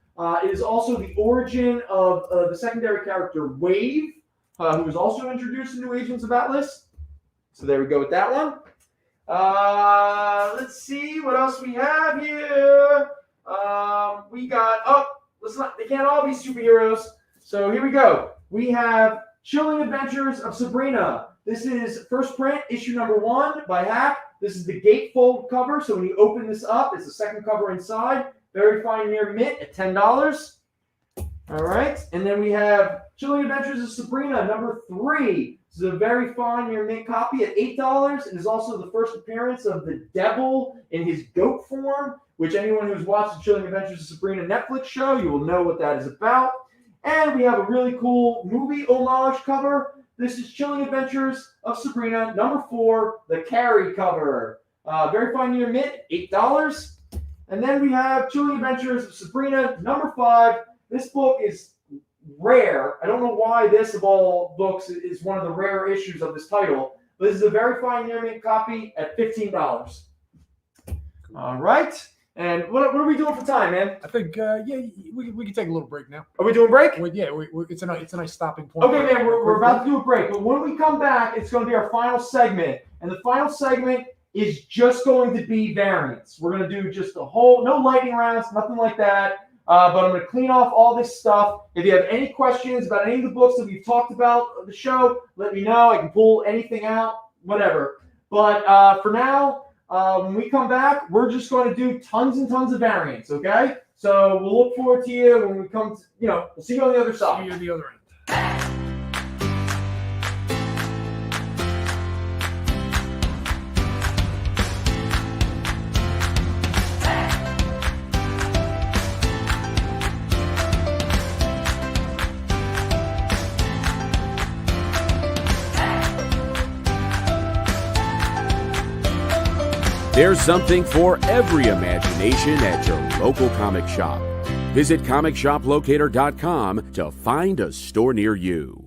It is also the origin of the secondary character Wave, who was also introduced in New Agents of Atlas. So there we go with that one. Let's see what else we have here. We got, they can't all be superheroes. So here we go. We have Chilling Adventures of Sabrina. This is first print, issue #1 by Hack. This is the gatefold cover. So when you open this up, it's the second cover inside. Very fine near mint at $10. All right. And then we have Chilling Adventures of Sabrina, number 3. This is a very fine near mint copy at $8. It is also the first appearance of the devil in his goat form, which anyone who's watched the Chilling Adventures of Sabrina Netflix show, you will know what that is about. And we have a really cool movie homage cover. This is Chilling Adventures of Sabrina, number 4, the Carrie cover. Very fine near mint, $8. And then we have Chilling Adventures of Sabrina, number 5. This book is rare. I don't know why this, of all books, is one of the rare issues of this title. But this is a very fine near mint copy at $15. All right. And what are we doing for time, man? I think, we can take a little break now. Are we doing a break? It's a nice stopping point. Okay, man, we're about to do a break. But when we come back, it's going to be our final segment. And the final segment is just going to be variants. We're going to do just a whole, no lightning rounds, nothing like that. But I'm going to clean off all this stuff. If you have any questions about any of the books that we've talked about on the show, let me know. I can pull anything out, whatever. But for now, when we come back, we're just going to do tons and tons of variants, okay? So we'll look forward to you when we come to, we'll see you on the other side. See you at the other end. There's something for every imagination at your local comic shop. Visit ComicShopLocator.com to find a store near you.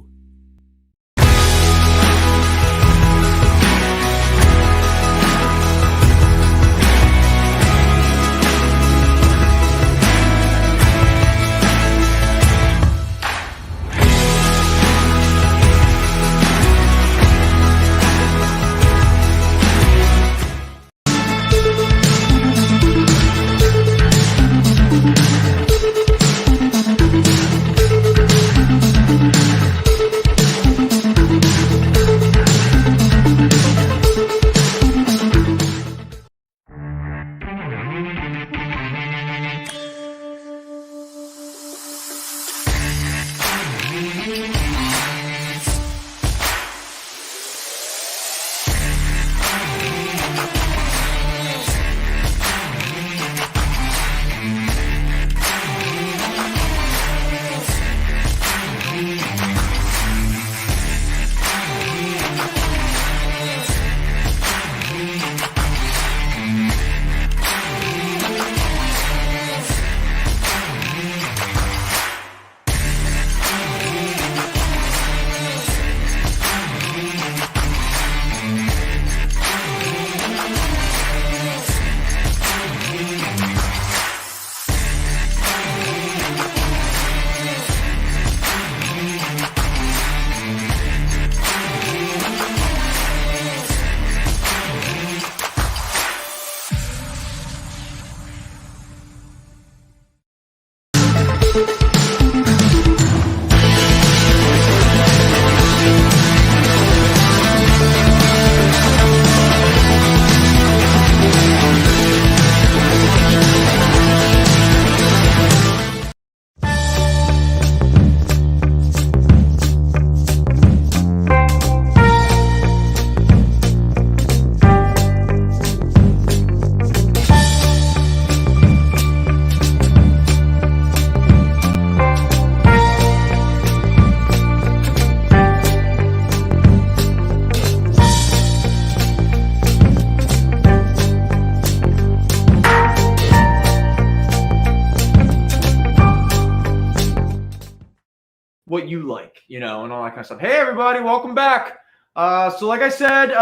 What you like, and all that kind of stuff. Hey, everybody, welcome back. So like I said,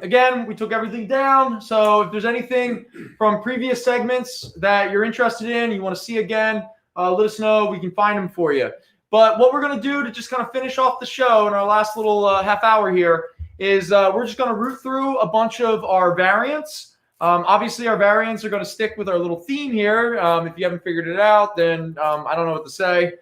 again, we took everything down. So if there's anything from previous segments that you're interested in, you want to see again, let us know. We can find them for you. But what we're going to do to just kind of finish off the show in our last little half hour here is we're just going to root through a bunch of our variants. Obviously, our variants are going to stick with our little theme here. If you haven't figured it out, then I don't know what to say.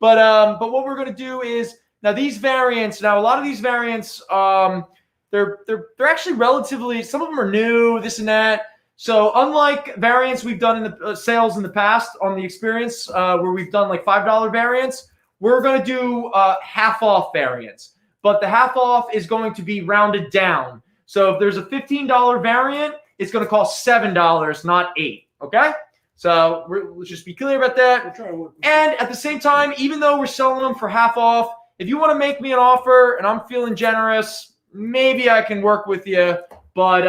But what we're going to do is now these variants. Now a lot of these variants, they're actually relatively. Some of them are new, this and that. So unlike variants we've done in the sales in the past on the experience where we've done like $5 variants, we're going to do half off variants. But the half off is going to be rounded down. So if there's a $15 variant, it's going to cost $7, not $8. Okay? So let's just be clear about that. We'll try to work. And at the same time, even though we're selling them for half off, if you want to make me an offer and I'm feeling generous, maybe I can work with you. But,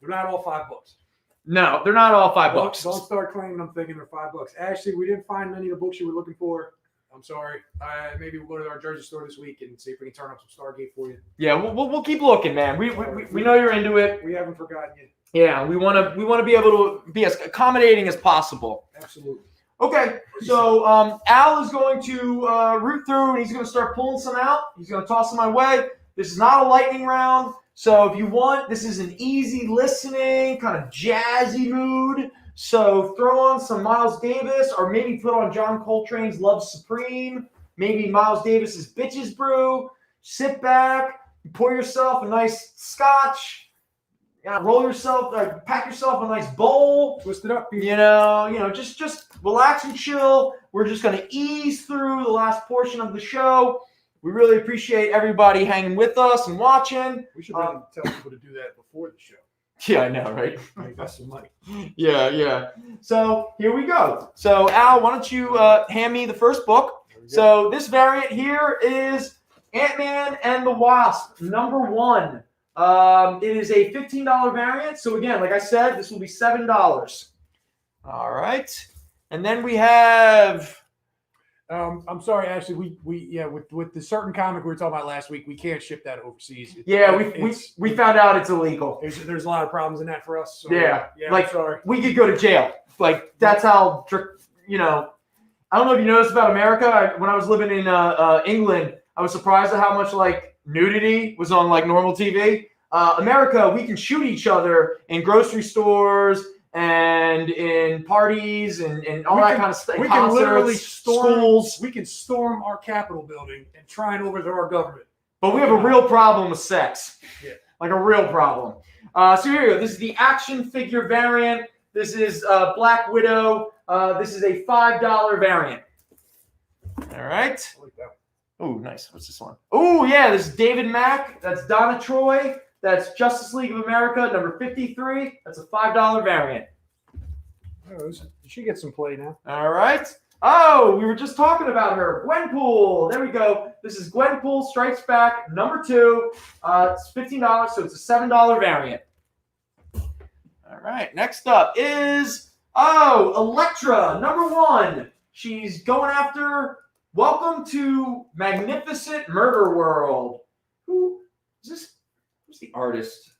They're not all $5. no, they're not all $5. Don't start claiming I'm thinking they're $5. Actually, we didn't find many of the books you were looking for. I'm sorry. Maybe we'll go to our Jersey store this week and see if we can turn up some Stargate for you. Yeah, we'll keep looking, man. We know you're into it. We haven't forgotten you. Yeah, we want to be able to be as accommodating as possible. Absolutely. Okay, so Al is going to root through and he's going to start pulling some out. He's going to toss them my way. This is not a lightning round. So if you want, this is an easy listening, kind of jazzy mood. So throw on some Miles Davis or maybe put on John Coltrane's Love Supreme. Maybe Miles Davis's Bitches Brew. Sit back, pour yourself a nice scotch. Roll yourself, pack yourself a nice bowl. Twist it up. Just relax and chill. We're just going to ease through the last portion of the show. We really appreciate everybody hanging with us and watching. We should really tell people to do that before the show. Yeah, I know, right? Make us some money. Yeah. So here we go. So Al, why don't you hand me the first book? So this variant here is Ant-Man and the Wasp, #1. It is a $15 variant. So again, like I said, this will be $7. All right. And then we have... I'm sorry, actually, with the certain comic we were talking about last week, we can't ship that overseas. We found out it's illegal. There's a lot of problems in that for us. So, Yeah, I'm sorry. We could go to jail. Like that's how I don't know if you noticed about America. When I was living in England, I was surprised at how much like nudity was on like normal TV. America, we can shoot each other in grocery stores and in parties and all that kind of stuff. We can literally storm schools. We can storm our Capitol building and try and overthrow our government. But we have a real problem with sex. Yeah. Like a real problem. So here you go. This is the action figure variant. This is Black Widow. This is a $5 variant. All right. I like that one. Oh, nice. What's this one? Oh, yeah. This is David Mack. That's Donna Troy. That's Justice League of America, #53. That's a $5 variant. Oh, she gets some play now. All right. Oh, we were just talking about her. Gwenpool. There we go. This is Gwenpool Strikes Back, #2. It's $15, so it's a $7 variant. All right. Next up is, Elektra, #1. She's going after Welcome to Magnificent Murder World. Who is this? Who's the artist?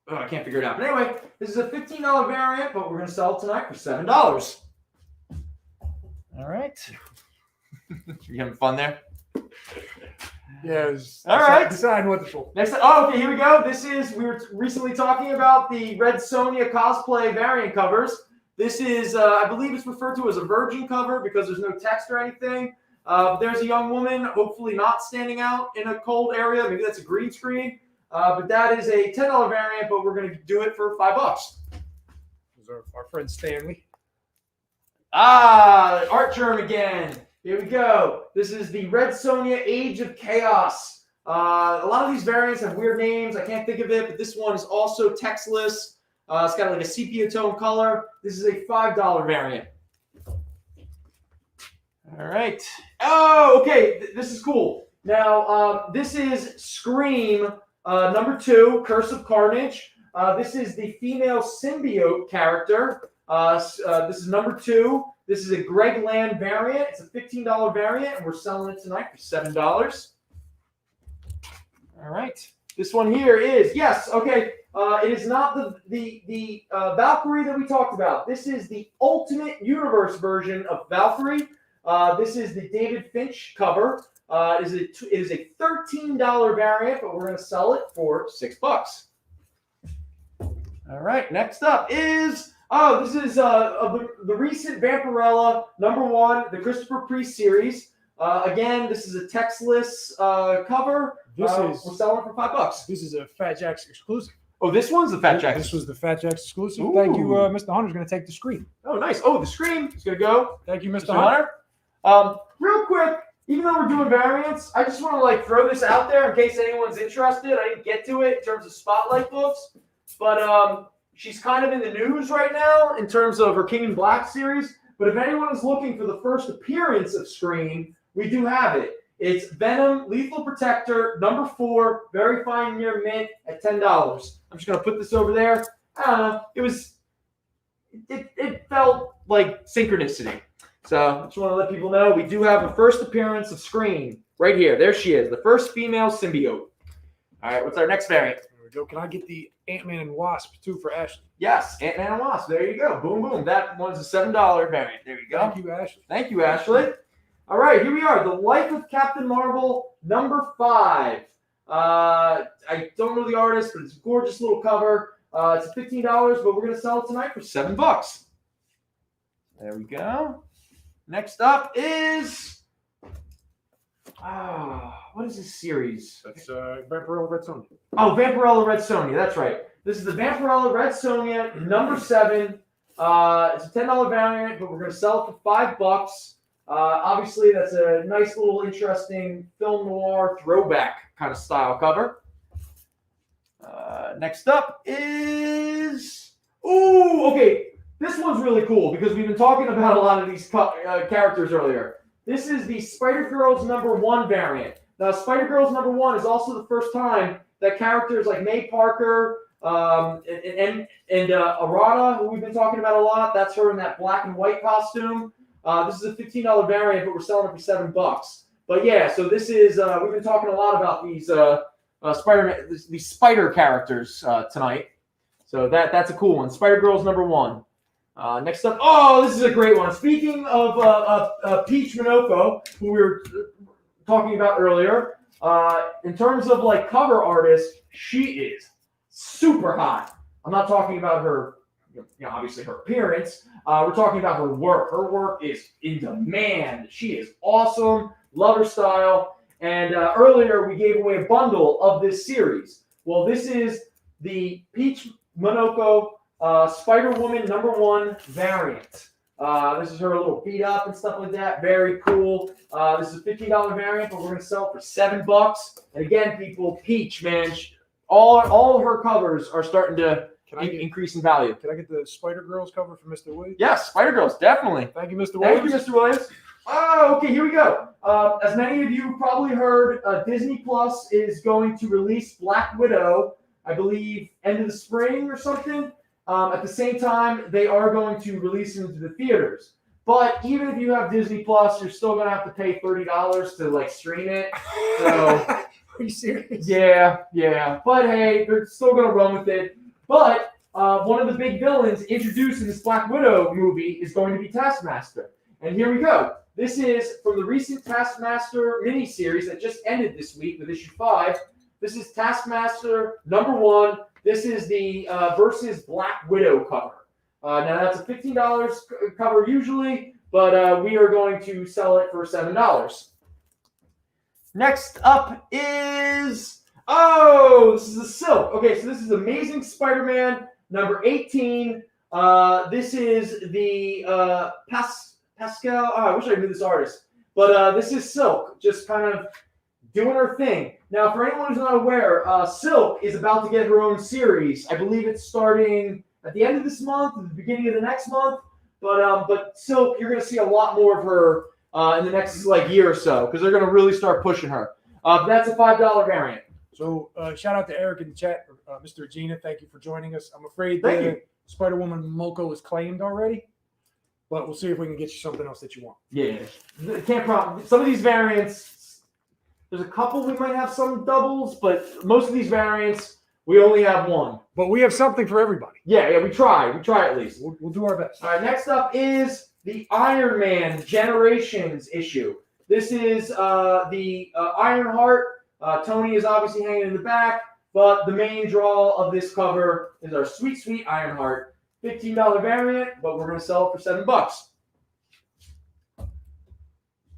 Oh, I can't figure it out. But anyway, this is a $15 variant, but we're going to sell it tonight for $7. All right. You having fun there? Yeah. All right. Deciding what to pull. Next up, okay, here we go. We were recently talking about the Red Sonja cosplay variant covers. This is, I believe it's referred to as a virgin cover because there's no text or anything. There's a young woman, hopefully not standing out in a cold area. Maybe that's a green screen. But that is a $10 variant, but we're going to do it for $5. This is our friend Stanley. Art Germ again. Here we go. This is the Red Sonja Age of Chaos. A lot of these variants have weird names. I can't think of it, but this one is also textless. It's got like a sepia tone color. This is a $5 variant. All right. Oh, okay. This is cool. Now, this is Scream. #2, Curse of Carnage. This is the female symbiote character. This is #2. This is a Greg Land variant. It's a $15 variant, and we're selling it tonight for $7. All right. This one here is, yes, okay. It is not the Valkyrie that we talked about. This is the Ultimate Universe version of Valkyrie. This is the David Finch cover. It is a $13 variant, but we're going to sell it for $6. All right, next up is, this is the recent Vampirella #1, the Christopher Priest series. Again, this is a textless cover. We're selling it for $5. This is a Fat Jack's exclusive. Oh, this one's the Fat Jack. This was the Fat Jack's exclusive. Ooh. Thank you, Mr. Hunter's going to take the screen. Oh, nice. Oh, the screen is going to go. Thank you, Mr. Mr. Hunter. Hunter. Real quick, even though we're doing variants, I just want to like throw this out there in case anyone's interested. I didn't get to it in terms of spotlight books, but she's kind of in the news right now in terms of her King in Black series. But if anyone is looking for the first appearance of Scream, we do have it. It's Venom Lethal Protector number 4, very fine near mint at $10. I'm just gonna put this over there. I don't know. It felt like synchronicity. So I just want to let people know we do have a first appearance of Scream right here. There she is, the first female symbiote. All right, what's our next variant? There we go. Can I get the Ant-Man and Wasp too for Ashley? Yes, Ant-Man and Wasp. There you go. Boom, boom. That one's a $7 variant. There you go. Thank you, Ashley. Thank you, Ashley. All right, here we are. The Life of Captain Marvel, number 5. I don't know the artist, but it's a gorgeous little cover. It's $15, but we're going to sell it tonight for $7. There we go. Next up is... what is this series? That's Vampirella Red Sonja. Oh, Vampirella Red Sonja. That's right. This is the Vampirella Red Sonja, number 7. It's a $10 variant, but we're going to sell it for $5. Obviously, that's a nice little interesting film noir throwback kind of style cover. Next up is... Ooh, okay. This one's really cool because we've been talking about a lot of these characters earlier. This is the Spider-Girls number 1 variant. Now, Spider-Girls number 1 is also the first time that characters like May Parker and Arata, who we've been talking about a lot, that's her in that black and white costume. This is a $15 variant, but we're selling it for $7. But yeah, so this is we've been talking a lot about these Spider-Man, these spider characters tonight. So that's a cool one. Spider-Girls number 1. Next up, oh, this is a great one. Speaking of Peach Minoko, who we were talking about earlier, in terms of like cover artist, she is super hot. I'm not talking about her, obviously her appearance. We're talking about her work. Her work is in demand. She is awesome. Love her style. And earlier we gave away a bundle of this series. Well, this is the Peach Minoko Spider-Woman number 1 variant. This is her a little beat up and stuff like that. Very cool. This is a $15 variant, but we're going to sell it for $7. And again, people, Peach, man, all of her covers are starting to increase in value. Can I get the Spider-Girls cover for Mr. Williams? Yes, Spider-Girls, definitely. Thank you, Mr. Williams. Thank you, Mr. Williams. Oh, okay, here we go. As many of you probably heard, Disney Plus is going to release Black Widow, I believe, end of the spring or something. At the same time, they are going to release it into the theaters. But even if you have Disney Plus, you're still going to have to pay $30 to like stream it. So, are you serious? Yeah. But hey, they're still going to run with it. But one of the big villains introduced in this Black Widow movie is going to be Taskmaster. And here we go. This is from the recent Taskmaster miniseries that just ended this week with issue 5. This is Taskmaster number 1. This is the versus Black Widow cover. Now, that's a $15 cover usually, but we are going to sell it for $7. Next up is... Oh, this is the Silk. Okay, so this is Amazing Spider-Man number 18. This is the Pascal. Oh, I wish I knew this artist. But this is Silk, just kind of doing her thing. Now, for anyone who's not aware, Silk is about to get her own series. I believe it's starting at the end of this month, at the beginning of the next month. But Silk, you're going to see a lot more of her in the next year or so because they're going to really start pushing her. That's a $5 variant. So shout out to Eric in the chat, Mr. Regina. Thank you for joining us. I'm afraid the Spider-Woman Moko is claimed already, but we'll see if we can get you something else that you want. Yeah, can't promise. Some of these variants, there's a couple we might have some doubles, but most of these variants we only have one. But we have something for everybody. Yeah, we try. We try at least. We'll do our best. All right, next up is the Iron Man Generations issue. This is the Ironheart. Tony is obviously hanging in the back, but the main draw of this cover is our sweet, sweet Ironheart. $15 variant, but we're going to sell it for $7.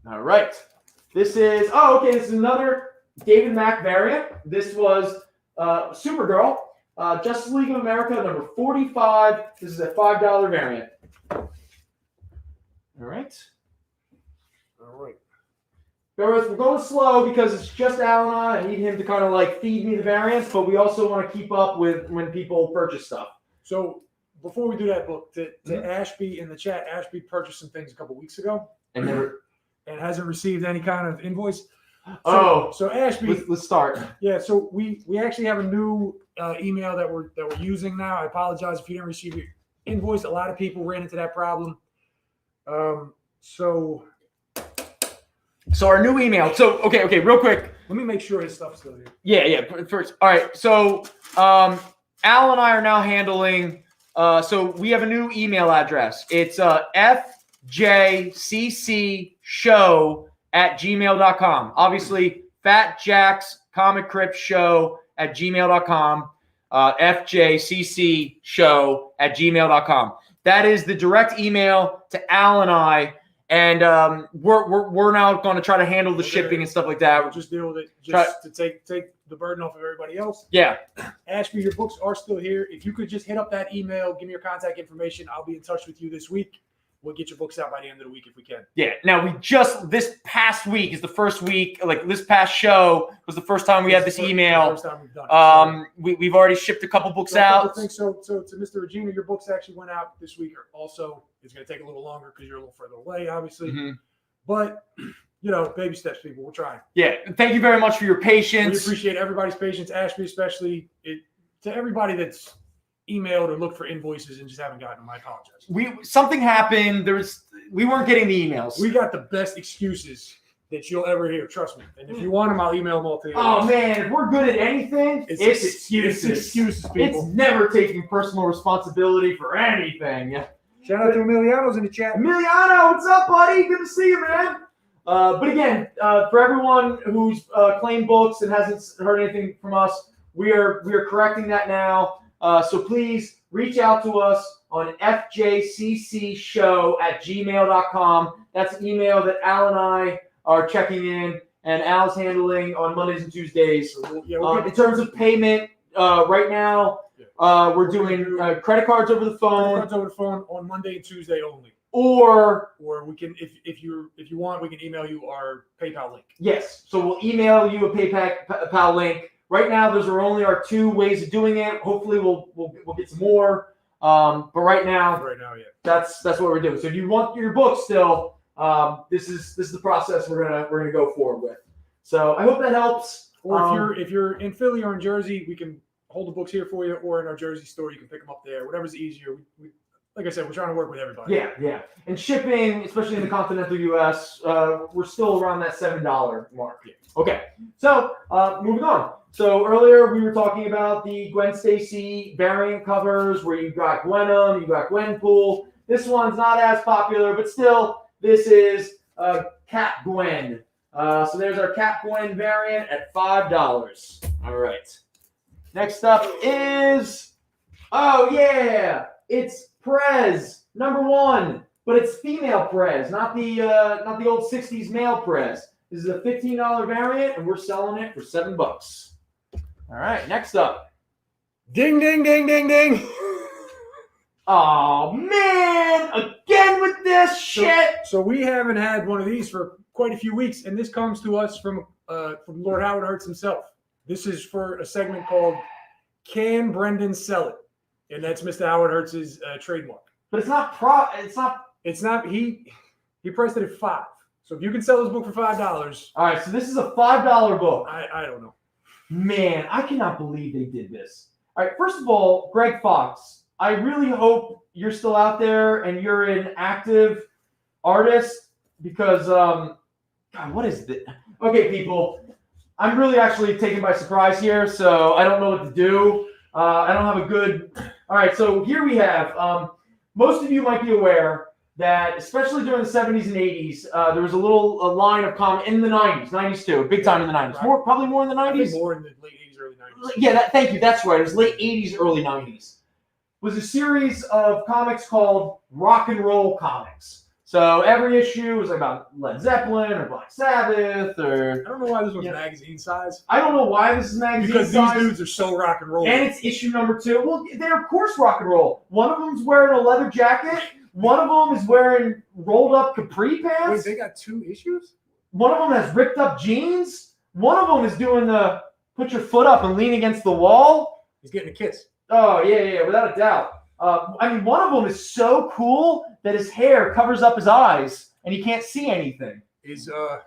All right. This is, this is another David Mack variant. This was Supergirl. Justice League of America, number 45. This is a $5 variant. All right. All right. Bear with, we're going slow because it's just Al and I. I need him to kind of like feed me the variants, but we also want to keep up with when people purchase stuff. So before we do that, book to Ashby in the chat, Ashby purchased some things a couple weeks ago And hasn't received any kind of invoice. So Ashby, let's start. Yeah, so we actually have a new email that we're using now. I apologize if you didn't receive your invoice. A lot of people ran into that problem. So our new email. So okay, real quick. Let me make sure his stuff's still here. Yeah. First, all right. So Al and I are now handling. So we have a new email address. It's fjccshow@gmail.com. Obviously, Fat Jack's Comic Crypt Show@gmail.com. fjccshow@gmail.com. That is the direct email to Al and I. And we're now going to try to handle the shipping and stuff like that. We'll just deal with it to take the burden off of everybody else. Yeah. Ashby, your books are still here. If you could just hit up that email, give me your contact information. I'll be in touch with you this week. We'll get your books out by the end of the week if we can. Yeah. Now, this past week is the first week, like this past show was the first time we had this email. First time we've done it. We've already shipped a couple books out. So to Mr. Regina, your books actually went out this week also. It's going to take a little longer because you're a little further away, obviously. Mm-hmm. But, baby steps, people. We're trying. Yeah. Thank you very much for your patience. We appreciate everybody's patience, Ashby especially. To everybody that's emailed or looked for invoices and just haven't gotten them, I apologize. Something happened. We weren't getting the emails. We got the best excuses that you'll ever hear. Trust me. And if you want them, I'll email them all to you. Oh man, if we're good at anything, it's excuses. It's excuses, people. It's never taking personal responsibility for anything. Shout out to Emiliano's in the chat. Emiliano, what's up, buddy? Good to see you, man. But again, for everyone who's claimed books and hasn't heard anything from us, we are correcting that now. So please reach out to us on fjccshow@gmail.com. That's an email that Al and I are checking in, and Al's handling on Mondays and Tuesdays. In terms of payment, right now, we're doing credit cards over the phone. Credit cards over the phone on Monday and Tuesday only. Or we can, if you want, we can email you our PayPal link. Yes, so we'll email you a PayPal link. Right now, those are only our two ways of doing it. Hopefully, we'll get some more. But right now, yeah, that's what we're doing. So if you want your book still, this is the process we're gonna go forward with. So I hope that helps. Or if you're in Philly or in Jersey, we can hold the books here for you, or in our Jersey store, you can pick them up there. Whatever's easier. We like I said, we're trying to work with everybody. Yeah. And shipping, especially in the continental U.S., we're still around that $7 mark. Yeah. Okay. So moving on. So earlier we were talking about the Gwen Stacy variant covers where you got Gwenum, you got Gwenpool. This one's not as popular, but still, this is Cap Gwen. So there's our Cap Gwen variant at $5. All right. Next up is, it's Prez #1, but it's female Prez, not the old '60s male Prez. This is a $15 variant, and we're selling it for $7. All right, next up. Ding, ding, ding, ding, ding. Oh man, again with this shit. So we haven't had one of these for quite a few weeks, and this comes to us from Lord Howard Hertz himself. This is for a segment called "Can Brendan Sell It?" And that's Mr. Howard Hertz's trademark. But it's not. It's not. He priced it at $5. So if you can sell this book for $5. All right. So this is a $5 book. I don't know. Man, I cannot believe they did this. All right. First of all, Greg Fox, I really hope you're still out there and you're an active artist because, God, what is this? Okay, people, I'm really actually taken by surprise here, so I don't know what to do. I don't have a good. All right, so here we have. Most of you might be aware that, especially during the 70s and 80s, there was a line of comic in the 90s too, big time in the 90s. Probably more in the 90s. I think more in the late 80s, early 90s. Yeah, thank you. That's right. It was late 80s, early 90s. It was a series of comics called rock and roll comics. So every issue was about Led Zeppelin or Black Sabbath or. I don't know why this one's magazine size. I don't know why this is magazine because size. These dudes are so rock and roll. And it's issue number 2. Well, they're of course rock and roll. One of them's wearing a leather jacket. One of them is wearing rolled up capri pants. Wait, they got 2 issues? One of them has ripped up jeans. One of them is doing the put your foot up and lean against the wall. He's getting a kiss. Oh, yeah, without a doubt. I mean, one of them is so cool that his hair covers up his eyes and he can't see anything.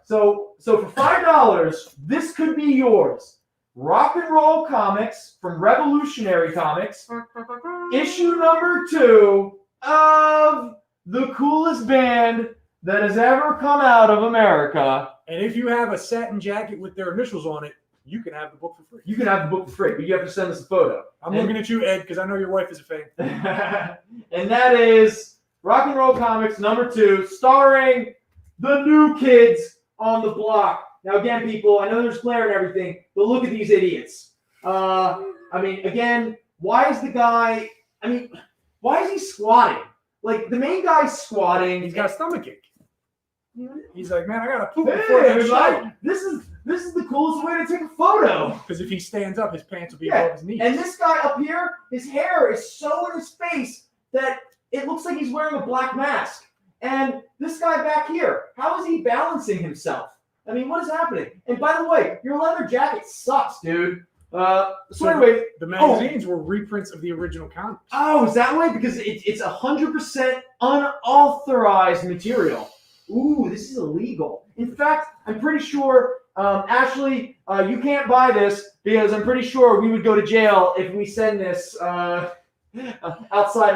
So for $5, this could be yours. Rock and Roll Comics from Revolutionary Comics, issue number 2 of the coolest band that has ever come out of America. And if you have a satin jacket with their initials on it, you can have the book for free. You can have the book for free, but you have to send us a photo. I'm looking at you, Ed, because I know your wife is a fan. And that is Rock and Roll Comics number 2, starring the new kids on the block. Now, again, people, I know there's glare and everything, but look at these idiots. I mean, again, why is he squatting? Like, the main guy's squatting. He's got a stomachache. He's like, man, I got to poop Hey, before that everybody, show. this is the coolest way to take a photo. Because if he stands up, his pants will be above his knees. And this guy up here, his hair is so in his face that it looks like he's wearing a black mask. And this guy back here, how is he balancing himself? I mean, what is happening? And by the way, your leather jacket sucks, dude. So anyway, the magazines were reprints of the original comics. Oh, is that way? Because it's 100% unauthorized material. Ooh, this is illegal. In fact, I'm pretty sure, Ashley, you can't buy this because I'm pretty sure we would go to jail if we send this outside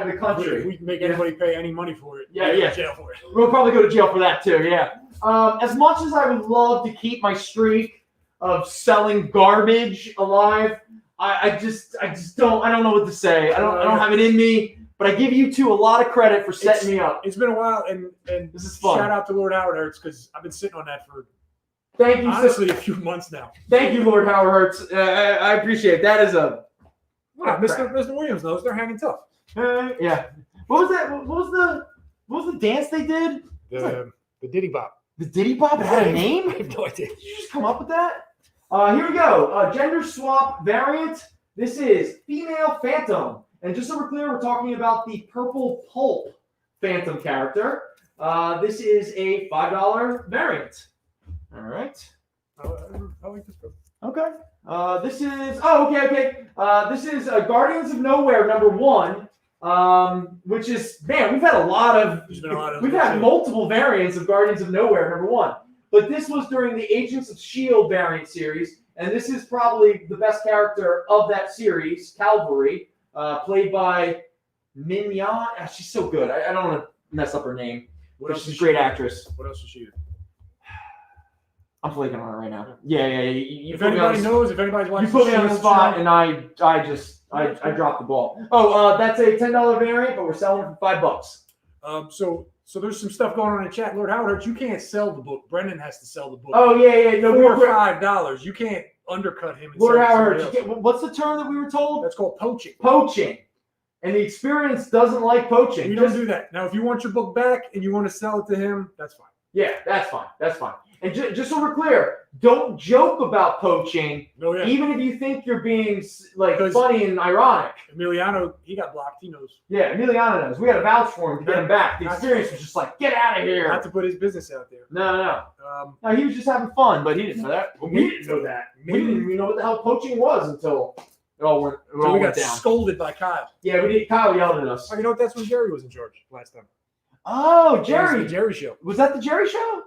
of the country. If we can make anybody pay any money for it, yeah. Go to jail for it. We'll probably go to jail for that too, yeah. As much as I would love to keep my streak of selling garbage alive, I just don't know what to say. I don't have it in me. But I give you two a lot of credit for setting me up. It's been a while, and this is fun. Shout out to Lord Howard Hertz because I've been sitting on that for honestly a few months now. Thank you, Lord Howard Hertz. I appreciate it. That is a Mr. Williams knows they're hanging tough. Yeah. What was that? What was the dance they did? The Diddy Bop. The Diddy Bop? It had a name? I have no idea. Did you just come up with that? Here we go. Gender swap variant. This is Female Phantom. And just so we're clear, we're talking about the Purple Pulp Phantom character. This is a $5 variant. All right. I like this book. Okay. This is this is Guardians of Nowhere #1, which is we've had a lot of we've had multiple variants of Guardians of Nowhere #1, but this was during the Agents of S.H.I.E.L.D. variant series, and this is probably the best character of that series, Calvary. Played by Mignon. She's so good. I don't want to mess up her name. She's a great actress. What else is she in? I'm flaking on her right now. Yeah. If anybody knows, if anybody's watching, you put me on the spot, and I dropped the ball. Oh, that's a $10 variant, but we're selling it for $5. So there's some stuff going on in the chat. Lord Howard Hertz, you can't sell the book. Brendan has to sell the book. Oh yeah. No, $4 or $5. You can't undercut him. Lord Howard Hertz, what's the term that we were told? That's called poaching. Poaching. And the experience doesn't like poaching. We don't do that. Now, if you want your book back and you want to sell it to him, that's fine. Yeah, that's fine. And just so we're clear, don't joke about poaching, even if you think you're being funny and ironic. Emiliano, he got blocked. He knows. Yeah, Emiliano knows. We got to vouch for him to get him back. The experience was just like, get out of here. Not to put his business out there. No. No, he was just having fun, but he didn't know that. We didn't know that. We didn't even know what the hell poaching was until it all went down. Scolded by Kyle. Yeah, we did. Kyle yelled at us. Oh, you know what? That's when Jerry was in charge last time. Oh, Jerry. The Jerry show. Was that the Jerry show?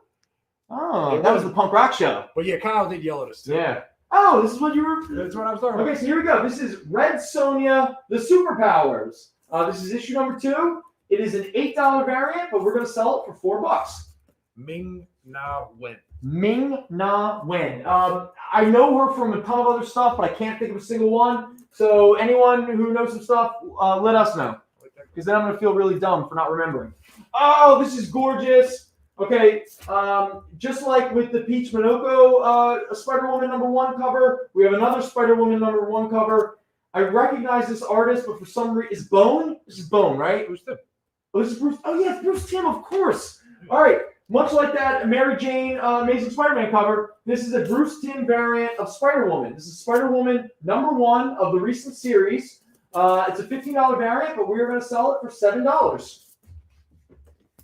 Oh, that was the punk rock show. But yeah, Kyle did yell at us too. Yeah. Oh, this is what you were. That's what I was talking about. Okay, so here we go. This is Red Sonja, the Superpowers. This is issue number 2. It is an $8 variant, but we're going to sell it for $4. Ming Na Wen. Ming Na Wen. I know her from a ton of other stuff, but I can't think of a single one. So anyone who knows some stuff, let us know. Because then I'm going to feel really dumb for not remembering. Oh, this is gorgeous. Okay, just like with the Peach Minoko Spider-Woman #1 cover, we have another Spider-Woman #1 cover. I recognize this artist, but for some reason, is Bone? This is Bone, right? Who's the? Oh, this is Bruce. Oh, yeah, it's Bruce Timm, of course. All right. Much like that Mary Jane Amazing Spider-Man cover, this is a Bruce Timm variant of Spider-Woman. This is Spider-Woman #1 of the recent series. It's a $15 variant, but we're going to sell it for $7.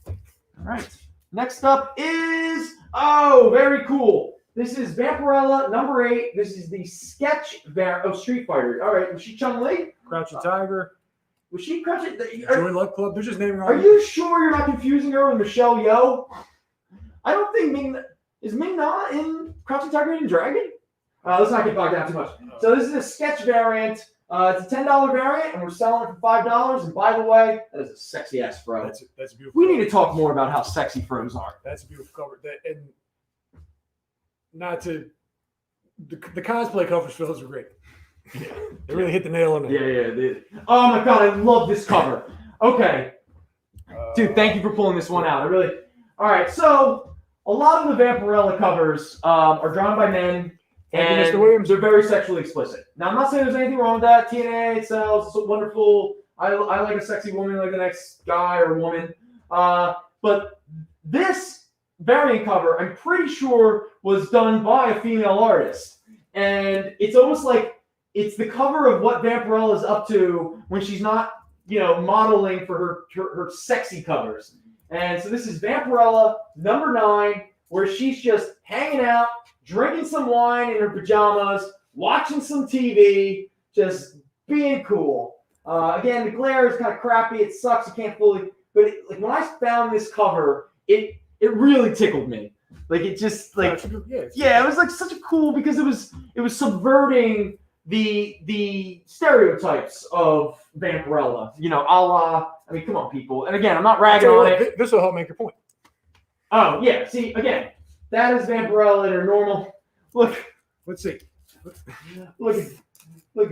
All right. Next up is, very cool. This is Vampirella #8. This is the sketch variant of Street Fighter. All right. Was she Chun-Li? Crouching Tiger. Was she Crouching? Joy Luck Club. They're just naming all. Are you sure you're not confusing her with Michelle Yeoh? I don't think is Ming Na in Crouching Tiger, Hidden Dragon? Let's not get bogged down too much. So this is a sketch variant. It's a $10 variant, and we're selling it for $5. And by the way, that is a sexy ass fro. That's a beautiful. We need to talk more about how sexy fros are. That's a beautiful cover. And not to the cosplay covers for those are great. Yeah, they really hit the nail on it. Yeah. Oh my god, I love this cover. Okay, dude, thank you for pulling this one out. All right, so a lot of the Vampirella covers are drawn by men, and Mr. Williams. They're very sexually explicit. Now, I'm not saying there's anything wrong with that. TNA sells. It's wonderful. I like a sexy woman like the next guy or woman. But this variant cover, I'm pretty sure, was done by a female artist. And it's almost like it's the cover of what Vampirella is up to when she's not, modeling for her sexy covers. And so this is Vampirella #9, where she's just hanging out, drinking some wine in her pajamas, watching some TV, just being cool. Again, the glare is kind of crappy. It sucks. You can't fully. But when I found this cover, it really tickled me. Like it just it was like such a cool because it was subverting the stereotypes of Vampirella. A la. I mean, come on, people. And again, I'm not ragging on it. This will help make your point. Oh yeah. See, again, that is Vampirella in her normal. Look. Let's see. Look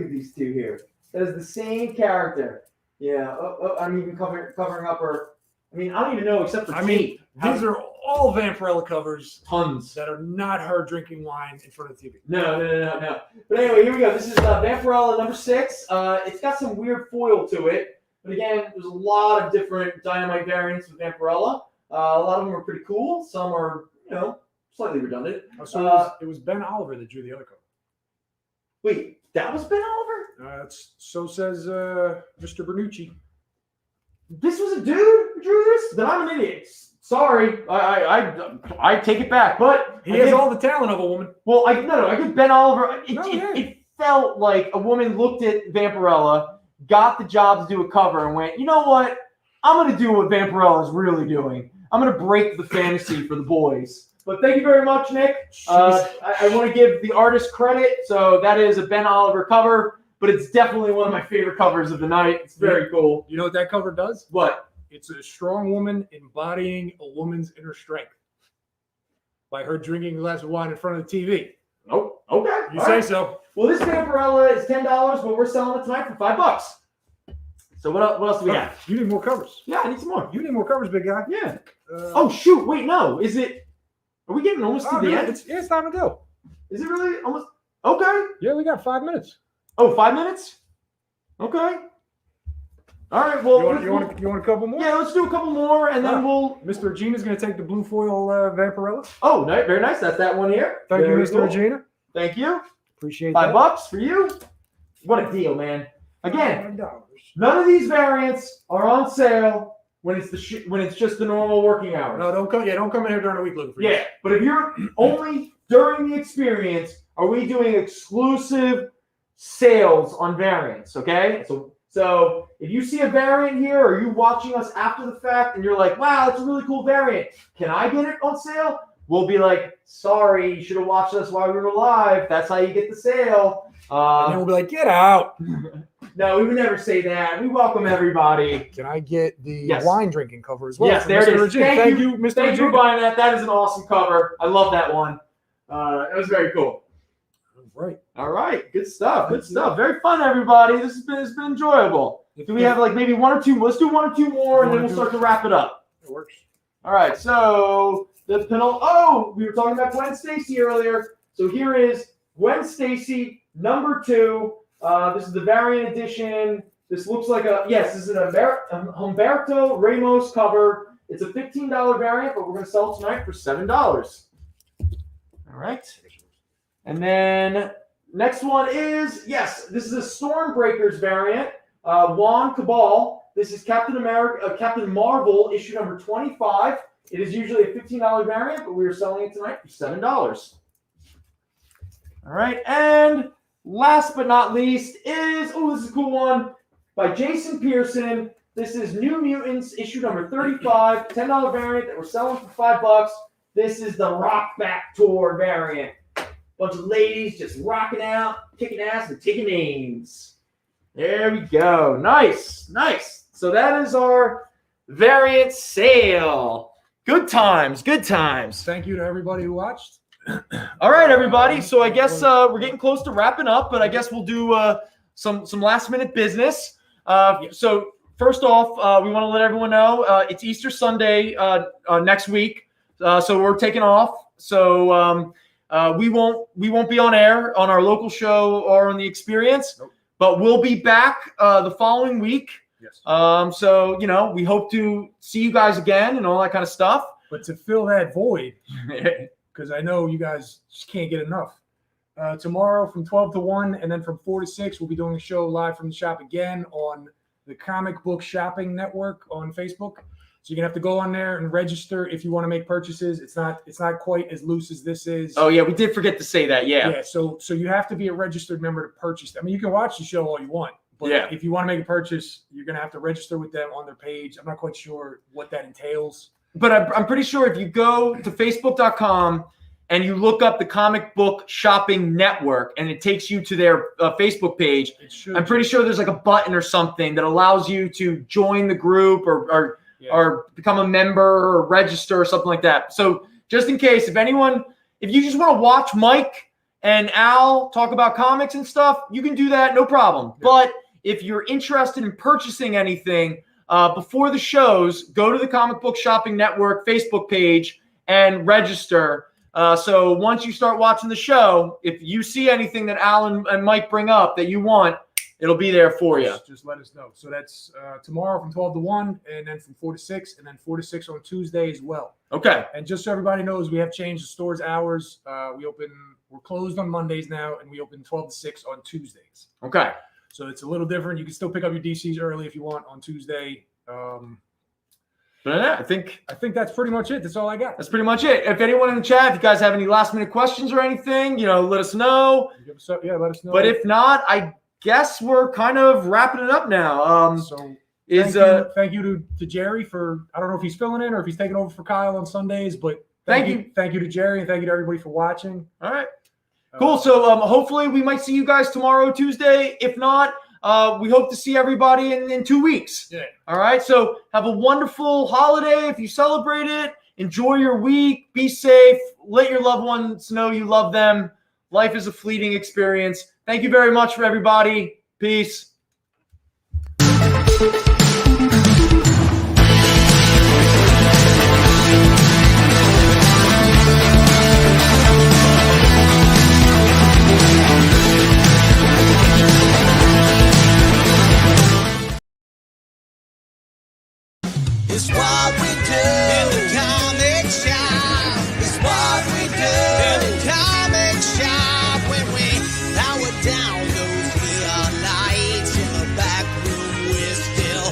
at these two here. That is the same character. Yeah. I'm even covering up her. I mean, I don't even know except for tape. These are all Vampirella covers. Tons. That are not her drinking wine in front of the TV. No. But anyway, here we go. This is Vampirella #6. It's got some weird foil to it. But again, there's a lot of different Dynamite variants with Vampirella. A lot of them are pretty cool. Some are, slightly redundant. So it was Ben Oliver that drew the other cover. Wait, that was Ben Oliver? So says Mr. Bernucci. This was a dude who drew this? Then I'm an idiot. Sorry, I take it back. But he has all the talent of a woman. Well, I give Ben Oliver. It felt like a woman looked at Vampirella, got the job to do a cover, and went, you know what? I'm going to do what Vampirella is really doing. I'm going to break the fantasy for the boys. But thank you very much, Nick. I want to give the artist credit. So that is a Ben Oliver cover, but it's definitely one of my favorite covers of the night. It's very cool. You know what that cover does? What? It's a strong woman embodying a woman's inner strength by her drinking a glass of wine in front of the TV. Oh, okay. You say so. Well, this Vampirella is $10, but we're selling it tonight for $5. So what else do we have? You need more covers. Yeah, I need some more. You need more covers, big guy. Yeah. Oh shoot! Wait, no. Is it? Are we getting almost to the end? It's time to go. Is it really almost? Okay. Yeah, we got 5 minutes. Oh, 5 minutes? Okay. All right. Well, you want a couple more? Yeah, let's do a couple more, and then we'll. Mr. Regina's going to take the blue foil Vampirella. Oh, very nice. That's that one here. Thank you, Mr. Regina. Thank you. Appreciate that. $5 for you. What a deal, man. Again, none of these variants are on sale when it's when it's just the normal working hours. No, don't come in here during the week looking for you. Yeah, but if you're only during the experience, are we doing exclusive sales on variants? Okay, so if you see a variant here, or you watching us after the fact, and you're like, "Wow, it's a really cool variant. Can I get it on sale?" We'll be like, "Sorry, you should have watched us while we were live. That's how you get the sale." And then we'll be like, "Get out." No, we would never say that. We welcome everybody. Can I get the wine drinking cover as well? Yes, there it is. Thank you, Mr. Thank you for buying that. That is an awesome cover. I love that one. It was very cool. All right. Good stuff. Very fun, everybody. It's been enjoyable. Do we have maybe one or two? Let's do one or two more, and then we'll start to wrap it up. It works. All right. So we were talking about Gwen Stacy earlier. So here is Gwen Stacy #2. This is the variant edition. This looks like this is an Humberto Ramos cover. It's a $15 variant, but we're going to sell it tonight for $7. All right. And then next one is, yes, this is a Stormbreakers variant. Juan Cabal. This is Captain Marvel, issue number 25. It is usually a $15 variant, but we are selling it tonight for $7. All right. And last but not least is, this is a cool one, by Jason Pearson. This is New Mutants, issue number 35, $10 variant that we're selling for $5. This is the Rock Back Tour variant. Bunch of ladies just rocking out, kicking ass, and taking names. There we go. Nice. So that is our variant sale. Good times. Thank you to everybody who watched. All right, everybody. So I guess we're getting close to wrapping up, but I guess we'll do some last minute business. So first off, we want to let everyone know it's Easter Sunday next week, so we're taking off. So we won't be on air on our local show or on the Experience, but we'll be back the following week. Yes. So we hope to see you guys again and all that kind of stuff. But to fill that void, because I know you guys just can't get enough. Tomorrow from 12 to 1, and then from 4 to 6, we'll be doing a show live from the shop again on the Comic Book Shopping Network on Facebook. So you're gonna have to go on there and register if you want to make purchases. It's not quite as loose as this is. Oh yeah, we did forget to say that. Yeah. Yeah. So you have to be a registered member to purchase. I mean, you can watch the show all you want, but if you want to make a purchase, you're gonna have to register with them on their page. I'm not quite sure what that entails, but I'm pretty sure if you go to Facebook.com and you look up the Comic Book Shopping Network, and it takes you to their Facebook page, I'm pretty sure there's like a button or something that allows you to join the group or become a member or register or something like that. So just in case, if you just want to watch Mike and Al talk about comics and stuff, you can do that, no problem. Yeah. But if you're interested in purchasing anything before the shows, go to the Comic Book Shopping Network Facebook page and register. So once you start watching the show, if you see anything that Al and Mike bring up that you want, it'll be there for you. Just let us know. So that's tomorrow from 12 to 1, and then from 4 to 6, and then 4 to 6 on Tuesday as well. Okay. And just so everybody knows, we have changed the store's hours. We're closed on Mondays now, and we open 12 to 6 on Tuesdays. Okay. So it's a little different. You can still pick up your DCs early if you want on Tuesday. But yeah, I think that's pretty much it. That's all I got. That's pretty much it. If anyone in the chat, if you guys have any last minute questions or anything, let us know. Let us know. But if not, I guess we're kind of wrapping it up now. Thank you to Jerry for, I don't know if he's filling in or if he's taking over for Kyle on Sundays, but thank you to Jerry, and thank you to everybody for watching. All right. Cool. So hopefully we might see you guys tomorrow, Tuesday. If not, we hope to see everybody in 2 weeks. Yeah. All right. So have a wonderful holiday if you celebrate it. Enjoy your week. Be safe. Let your loved ones know you love them. Life is a fleeting experience. Thank you very much for everybody. Peace. It's what we do in the comic shop. It's what we do in the comic shop. When we power down those neon lights in the back room, we're still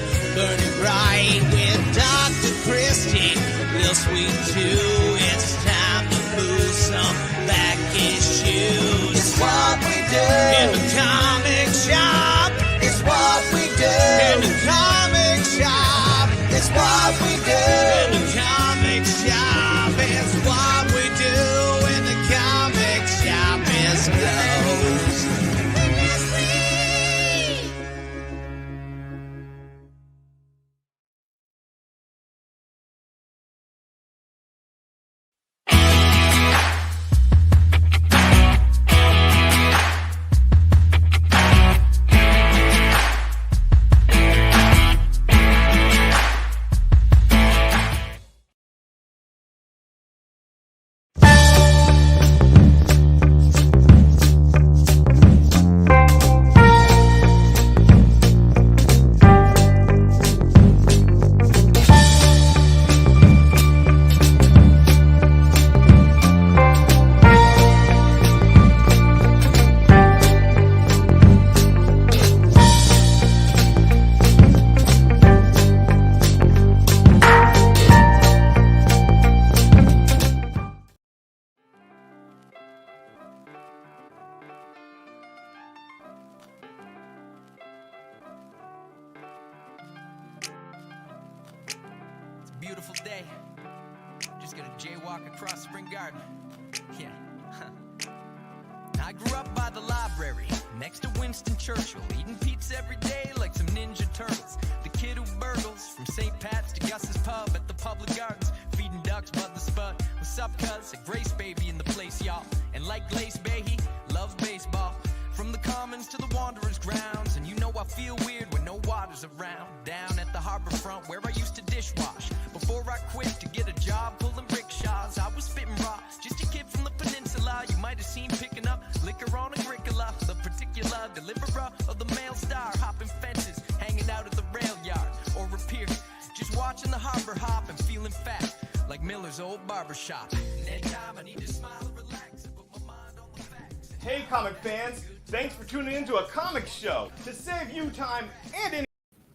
beautiful day. Just gonna jaywalk across Spring Garden. Yeah. I grew up by the library, next to Winston Churchill, eating pizza every day like some Ninja Turtles. The kid who burgles from St. Pat's to Gus's Pub at the Public Gardens, feeding ducks Bud the Spud. What's up, cuz? A Grace baby in the place, y'all. And like Glace Bay, he loves baseball. From the Commons to the Wanderers grounds, and you know I feel weird when no water's around. Down at the harbor front where I used to dishwash. Before I quit to get a job pulling rickshaws, I was spitting raw, just a kid from the peninsula. You might have seen picking up liquor on Agricola, the particular deliverer of the Mail Star, hopping fences, hanging out at the rail yard, or a pier, just watching the harbor hop and feeling fat, like Miller's old barber shop. That time I need to smile and relax and put my mind on the facts. Hey comic fans, thanks for tuning in to a comic show to save you time and energy.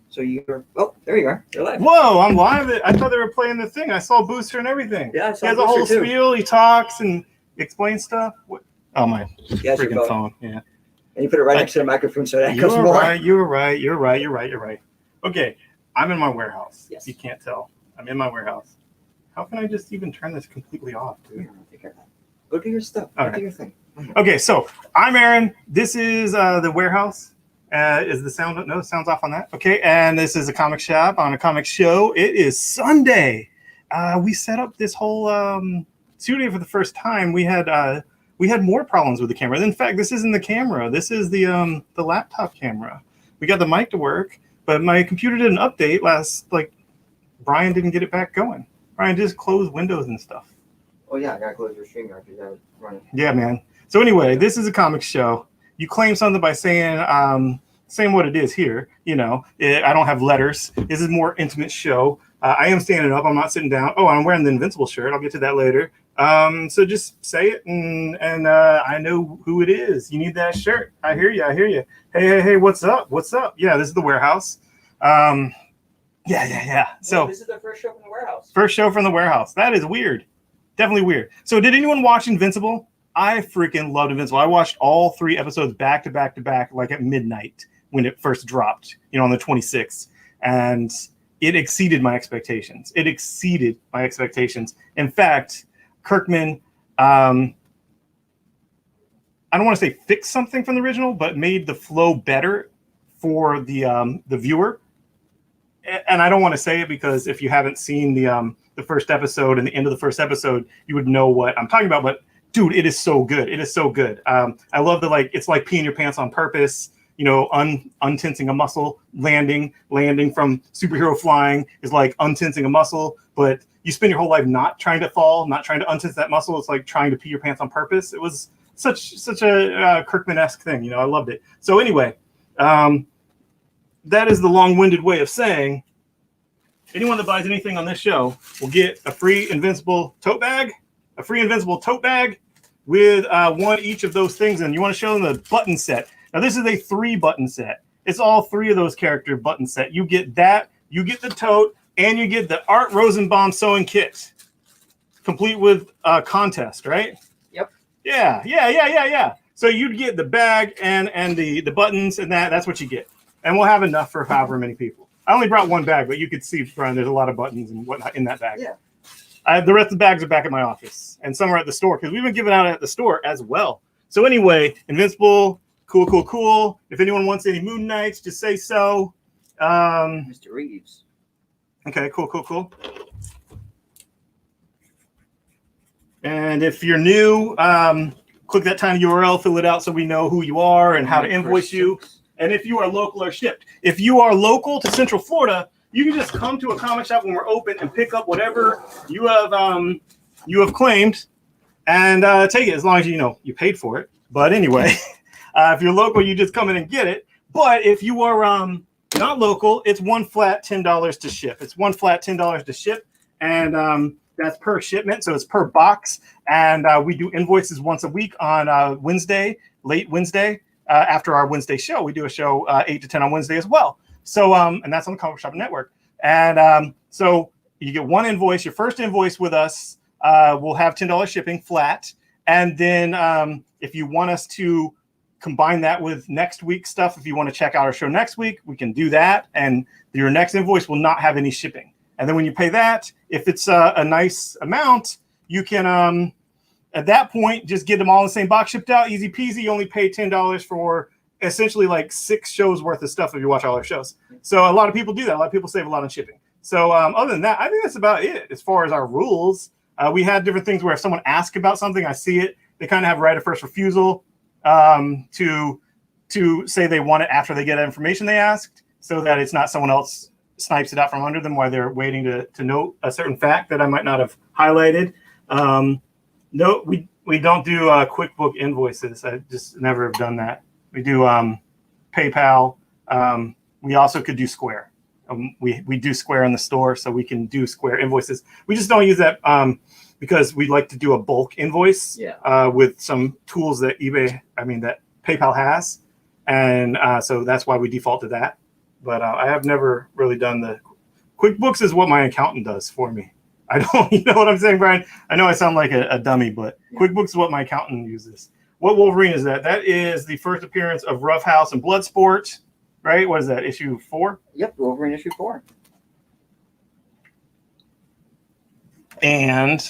So you're, oh, there you are. You're live. Whoa, I'm live. I thought they were playing the thing. I saw Booster and everything. Yeah, I saw he has a whole Booster too. spiel. He talks and explains stuff. What? Oh, my Yes, your freaking phone. Yeah. And you put it right next to the microphone so that You're goes more. right. You're right. You're right. You're right. You're right. Okay, I'm in my warehouse. Yes. You can't tell. I'm in my warehouse. How can I just even turn this completely off, dude? Yeah, take care of that. Go do your stuff. All Go right. do your thing. Okay, so I'm Aaron. This is the warehouse. Is the sound? No, sound's off on that. Okay, and this is a comic shop on a comic show. It is Sunday. We set up this whole studio for the first time. We had more problems with the camera. In fact, this isn't the camera. This is the laptop camera. We got the mic to work, but my computer did an update Brian didn't get it back going. Brian just closed Windows and stuff. Oh yeah, I gotta close your stream guard. You gotta run it. Yeah, man. So anyway, this is a comic show. You claim something by saying what it is here. You know, I don't have letters. This is a more intimate show. I am standing up. I'm not sitting down. Oh, I'm wearing the Invincible shirt. I'll get to that later. So just say it, and I know who it is. You need that shirt. I hear you. I hear you. Hey, what's up? What's up? Yeah, this is the warehouse. Yeah. So this is the first show from the warehouse. first show from the warehouse. That is weird. Definitely weird. So did anyone watch Invincible? I freaking loved Invincible. I watched all 3 episodes back to back to back, like at midnight when it first dropped, on the 26th. And it exceeded my expectations. In fact, Kirkman, I don't want to say fixed something from the original, but made the flow better for the viewer. And I don't want to say it because if you haven't seen the first episode and the end of the first episode, you would know what I'm talking about. But dude, it is so good. It is so good. I love it's like peeing your pants on purpose. Untensing a muscle, landing from superhero flying is like untensing a muscle. But you spend your whole life not trying to fall, not trying to untense that muscle. It's like trying to pee your pants on purpose. It was such a Kirkman-esque thing. I loved it. So anyway, that is the long-winded way of saying anyone that buys anything on this show will get a free Invincible tote bag, with one each of those things. And you want to show them the button set. Now, this is a 3-button set. It's all 3 of those character button set. You get that, you get the tote, and you get the Art Rosenbaum sewing kit, complete with a contest, right? Yep. Yeah. So you'd get the bag and the buttons, and that's what you get. And we'll have enough for however many people. I only brought 1 bag, but you could see, Brian, there's a lot of buttons and whatnot in that bag. Yeah. The rest of the bags are back at my office, and some are at the store because we've been giving out at the store as well. So anyway, Invincible, cool. If anyone wants any Moon Knights, just say so. Mr. Reeves. Okay, cool. And if you're new, click that tiny URL, fill it out so we know who you are and how to invoice you. And if you are local or shipped. If you are local to Central Florida, you can just come to a comic shop when we're open and pick up whatever you have claimed and take it as long as you paid for it. But anyway, if you're local, you just come in and get it. But if you are not local, it's one flat $10 to ship. It's one flat $10 to ship, and that's per shipment, so it's per box. And we do invoices once a week on Wednesday, late Wednesday, after our Wednesday show. We do a show 8 to 10 on Wednesday as well. So, and that's on the Comic Shop Network. And so you get one invoice. Your first invoice with us will have $10 shipping flat. And then if you want us to combine that with next week's stuff, if you want to check out our show next week, we can do that. And your next invoice will not have any shipping. And then when you pay that, if it's a nice amount, you can at that point just get them all in the same box shipped out, easy peasy. You only pay $10 for essentially like 6 shows worth of stuff if you watch all our shows. So a lot of people do that. A lot of people save a lot on shipping. So other than that, I think that's about it as far as our rules. We had different things where if someone asks about something, I see it, they kind of have right of first refusal to say they want it after they get information they asked, so that it's not someone else snipes it out from under them while they're waiting to note a certain fact that I might not have highlighted. No, we don't do QuickBook invoices. I just never have done that. We do PayPal. We also could do Square. We do Square in the store, so we can do Square invoices. We just don't use that because we like to do a bulk invoice with some tools that that PayPal has, and so that's why we default to that. But I have never really done the QuickBooks. Is what my accountant does for me. I don't, you know what I'm saying, Brian? I know I sound like a dummy, but QuickBooks is what my accountant uses. What Wolverine is that? That is the first appearance of Rough House and Bloodsport, right? What is that, issue 4? Yep, Wolverine issue 4. And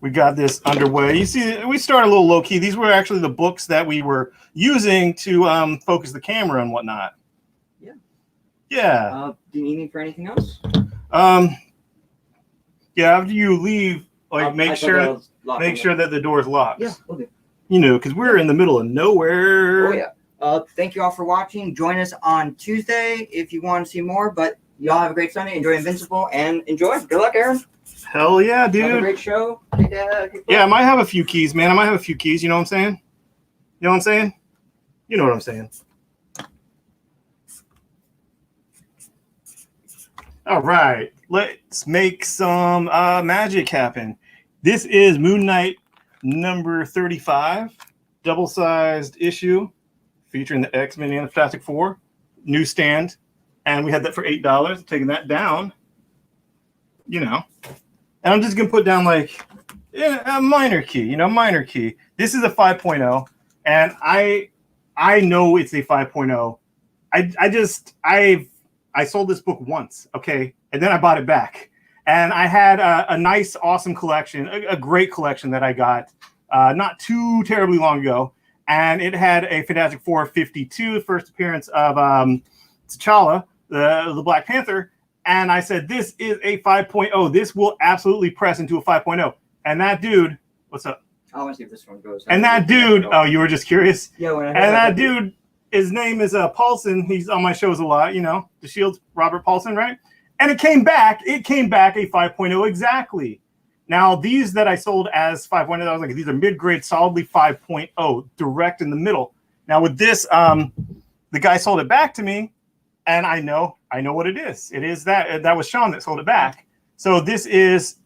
we got this underway. You see, we started a little low key. These were actually the books that we were using to focus the camera and whatnot. Yeah. Yeah. Do you need me for anything else? Yeah, after you leave, like make sure that the door is locked. Yeah, we'll do. You know, because we're in the middle of nowhere. Oh yeah. Thank you all for watching. Join us on Tuesday if you want to see more. But y'all have a great Sunday. Enjoy Invincible and enjoy. Good luck, Aaron. Hell yeah, dude. Have a great show. Yeah, I might have a few keys, man. I might have a few keys. You know what I'm saying? You know what I'm saying? You know what I'm saying. All right, let's make some magic happen. This is Moon Knight number 35, double-sized issue featuring the X-Men and the Fantastic Four, newsstand, and we had that for $8. Taking that down, you know, and I'm just gonna put down like a minor key, minor key. This is a 5.0, and I know it's a 5.0. I sold this book once, okay, and then I bought it back. And I had a nice, awesome collection, a great collection that I got not too terribly long ago. And it had a Fantastic Four 52, the first appearance of T'Challa, the Black Panther. And I said, this is a 5.0. This will absolutely press into a 5.0. And that dude, what's up? I want to see if this one goes. And that dude, oh, you were just curious? Yeah. And that dude, his name is Paulson. He's on my shows a lot, the Shield's Robert Paulson, right? And it came back a 5.0 exactly. Now, these that I sold as 5.0, I was like, these are mid-grade, solidly 5.0, direct in the middle. Now, with this, the guy sold it back to me, and I know what it is. It is that was Sean that sold it back. So this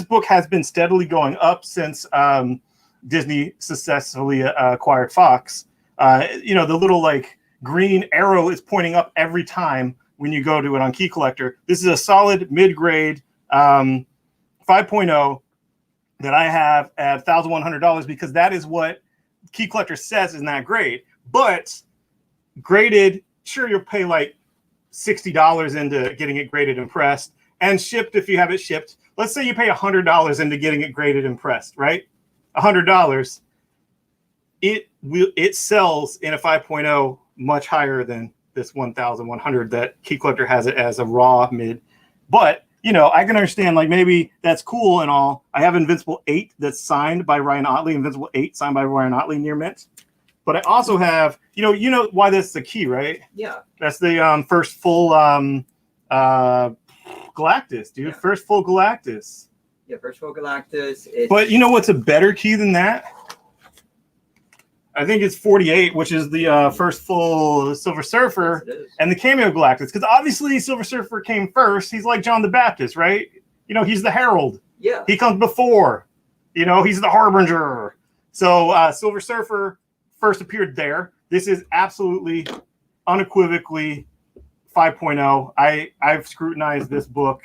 book has been steadily going up since Disney successfully acquired Fox. The little like green arrow is pointing up every time when you go to it on Key Collector. This is a solid mid-grade 5.0 that I have at $1,100 because that is what Key Collector says is not grade. But graded, sure, you'll pay like $60 into getting it graded and pressed, and shipped if you have it shipped. Let's say you pay $100 into getting it graded and pressed, right? $100. It sells in a 5.0 much higher than this 1,100 that Key Collector has it as a raw mid. But I can understand, like, maybe that's cool and all. I have Invincible 8 that's signed by Ryan Ottley, Invincible 8 signed by Ryan Ottley near mint. But I also have, you know why that's the key, right? Yeah. That's the first full Galactus, dude. Yeah. First full Galactus. Yeah, first full Galactus. But you know what's a better key than that? I think it's 48, which is the first full Silver Surfer and the cameo Galactus. Because obviously Silver Surfer came first. He's like John the Baptist, right? He's the herald. Yeah. He comes before. He's the harbinger. So Silver Surfer first appeared there. This is absolutely, unequivocally 5.0. I've scrutinized this book.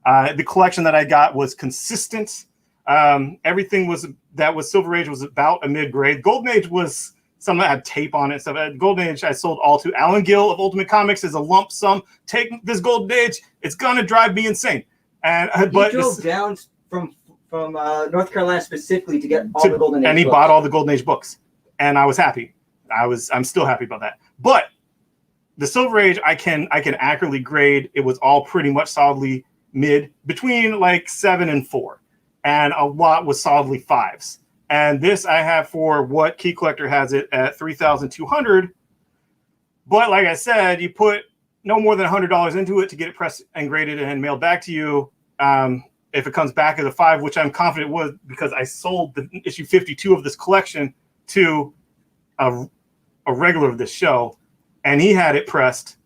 The collection that I got was consistent. Everything that was Silver Age was about a mid-grade. Golden Age was some that had tape on it. Stuff. Golden Age, I sold all to Alan Gill of Ultimate Comics as a lump sum. Take this Golden Age; it's gonna drive me insane. And He drove down from North Carolina specifically to get all the Golden Age. And he books. bought all the Golden Age books, and I was happy. I'm still happy about that. But the Silver Age, I can accurately grade. It was all pretty much solidly mid, between like 7 and 4, and a lot was solidly 5s. And this I have for what Key Collector has it at 3,200. But like I said, you put no more than $100 into it to get it pressed and graded and mailed back to you. If it comes back as a 5, which I'm confident it was, because I sold the issue 52 of this collection to a regular of this show, and he had it pressed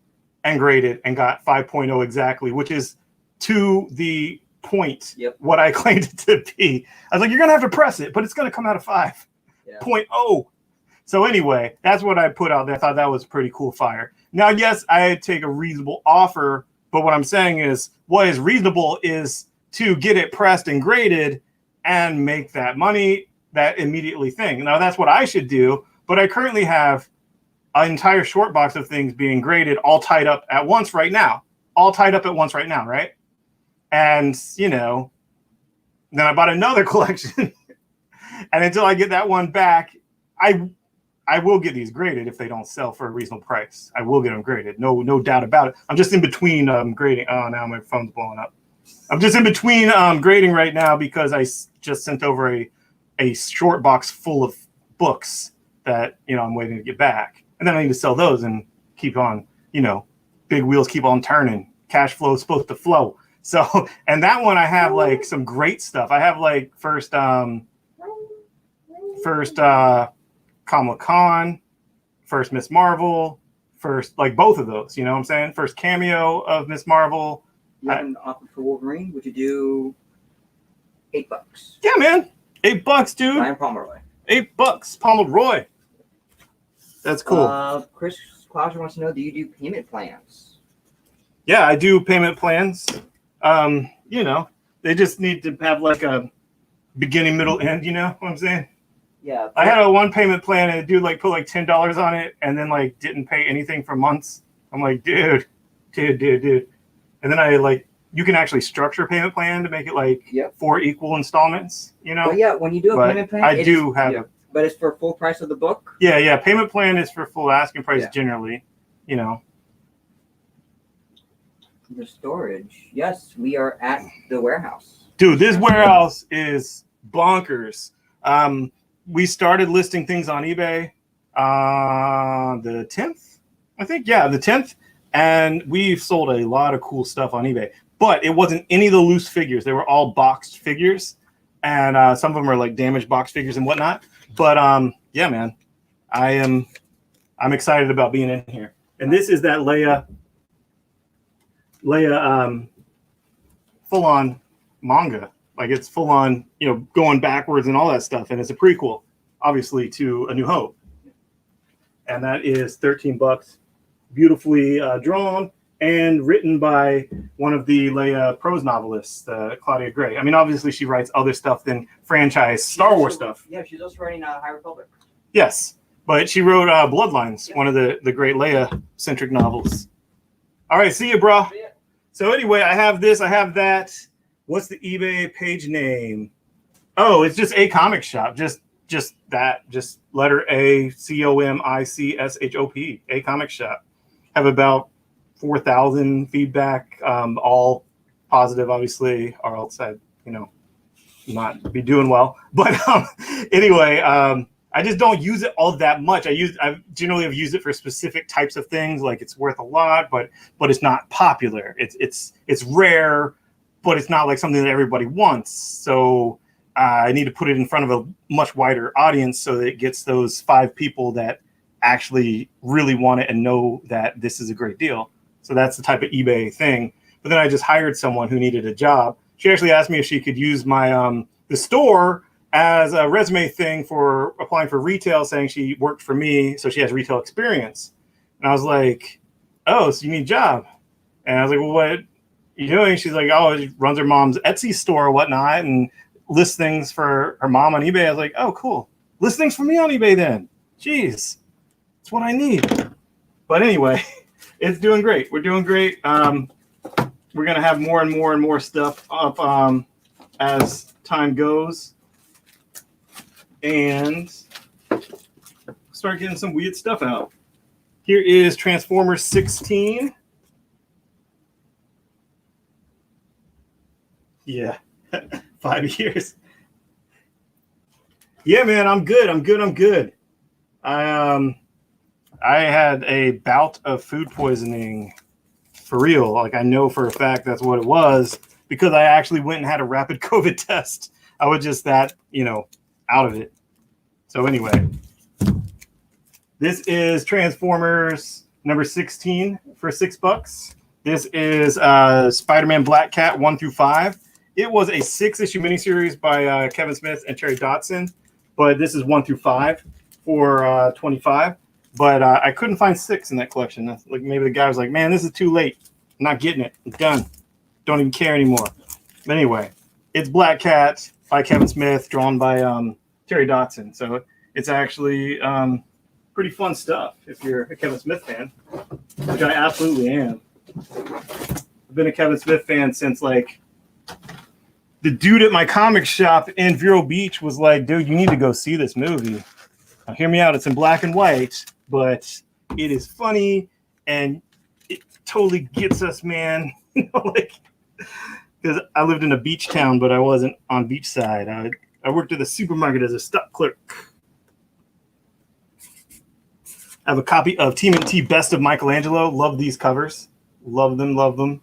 and graded and got 5.0 exactly, which is to the point what I claimed it to be. I was like, you're gonna have to press it, but it's gonna come out of 5.0. So anyway, that's what I put out there. I thought that was pretty cool fire. Now, yes, I take a reasonable offer, but what I'm saying is what is reasonable is to get it pressed and graded and make that money that immediately thing. Now that's what I should do, but I currently have an entire short box of things being graded all tied up at once right now. Right? And, you know, then I bought another collection. And until I get that one back, I will get these graded if they don't sell for a reasonable price. I will get them graded. No doubt about it. I'm just in between grading. Oh, now my phone's blowing up. I'm just in between grading right now because I just sent over a short box full of books that, you know, I'm waiting to get back. And then I need to sell those and keep on, you know, big wheels keep on turning. Cash flow is supposed to flow. So, and that one I have like some great stuff. I have like first Kamala Khan, first Miss Marvel, first like both of those, you know what I'm saying? First cameo of Miss Marvel. You have an offer for Wolverine. Would you do $8? Yeah, man. $8, dude. Ryan Pomeroy. $8, Pomeroy. That's cool. Chris Clauser wants to know, do you do payment plans? Yeah, I do payment plans. You know, they just need to have like a beginning, middle, end, you know what I'm saying? Yeah. I had a one payment plan and a dude like put like $10 on it and then like didn't pay anything for months. I'm like, dude. And then I like, you can actually structure a payment plan to make it like 4 equal installments, you know? But yeah, when you do a payment plan, but it's for full price of the book? Yeah. Payment plan is for full asking price generally, you know. The storage. Yes, we are at the warehouse. Dude, this warehouse is bonkers. We started listing things on eBay the 10th, I think. Yeah, the 10th. And we've sold a lot of cool stuff on eBay. But it wasn't any of the loose figures. They were all boxed figures. And some of them are like damaged box figures and whatnot. But yeah, man, I'm excited about being in here. And this is that Leia full-on manga. Like it's full-on, you know, going backwards and all that stuff. And it's a prequel, obviously, to A New Hope. And that is $13. Beautifully drawn and written by one of the Leia prose novelists, Claudia Gray. I mean, obviously, she writes other stuff than franchise Star Wars stuff. Yeah, she's also writing High Republic. Yes, but she wrote Bloodlines, one of the great Leia-centric novels. All right, see you, bro. So anyway, I have this, I have that. What's the eBay page name? Oh, it's just A Comic Shop. Just that. Just letter A, COMICSHOP. A Comic Shop. Have about 4,000 feedback, all positive, obviously, or else I'd, you know, not be doing well. But anyway, I just don't use it all that much. I generally have used it for specific types of things, like it's worth a lot, but it's not popular. It's rare, but it's not like something that everybody wants. So I need to put it in front of a much wider audience so that it gets those 5 people that actually really want it and know that this is a great deal. So that's the type of eBay thing. But then I just hired someone who needed a job. She actually asked me if she could use my the store as a resume thing for applying for retail, saying she worked for me, so she has retail experience. And I was like, oh, so you need a job? And I was like, well, what are you doing? She's like, oh, she runs her mom's Etsy store or whatnot and lists things for her mom on eBay. I was like, oh, cool. List things for me on eBay then. Jeez, it's what I need. But anyway, it's doing great. We're doing great. We're gonna have more and more and more stuff up as time goes, and start getting some weird stuff out. Here is Transformers 16. Yeah, 5 years. Yeah, man, I'm good. I'm good. I had a bout of food poisoning for real. Like, I know for a fact that's what it was because I actually went and had a rapid COVID test. I was just that, out of it. So anyway, this is Transformers number 16 for $6. This is Spider-Man Black Cat 1 through 5. It was a 6-issue miniseries by Kevin Smith and Terry Dodson, but this is 1 through 5 for $25. But I couldn't find 6 in that collection. Like, maybe the guy was like, "Man, this is too late. I'm not getting it. I'm done. Don't even care anymore." But anyway, it's Black Cat by Kevin Smith, drawn by Terry Dodson. So it's actually pretty fun stuff if you're a Kevin Smith fan, which I absolutely am. I've been a Kevin Smith fan since, like, the dude at my comic shop in Vero Beach was like, "Dude, you need to go see this movie." Now, hear me out. It's in black and white, but it is funny and it totally gets us, man. Because I lived in a beach town, but I wasn't on beachside. I worked at the supermarket as a stock clerk. I have a copy of TMNT Best of Michelangelo. Love these covers. Love them, love them.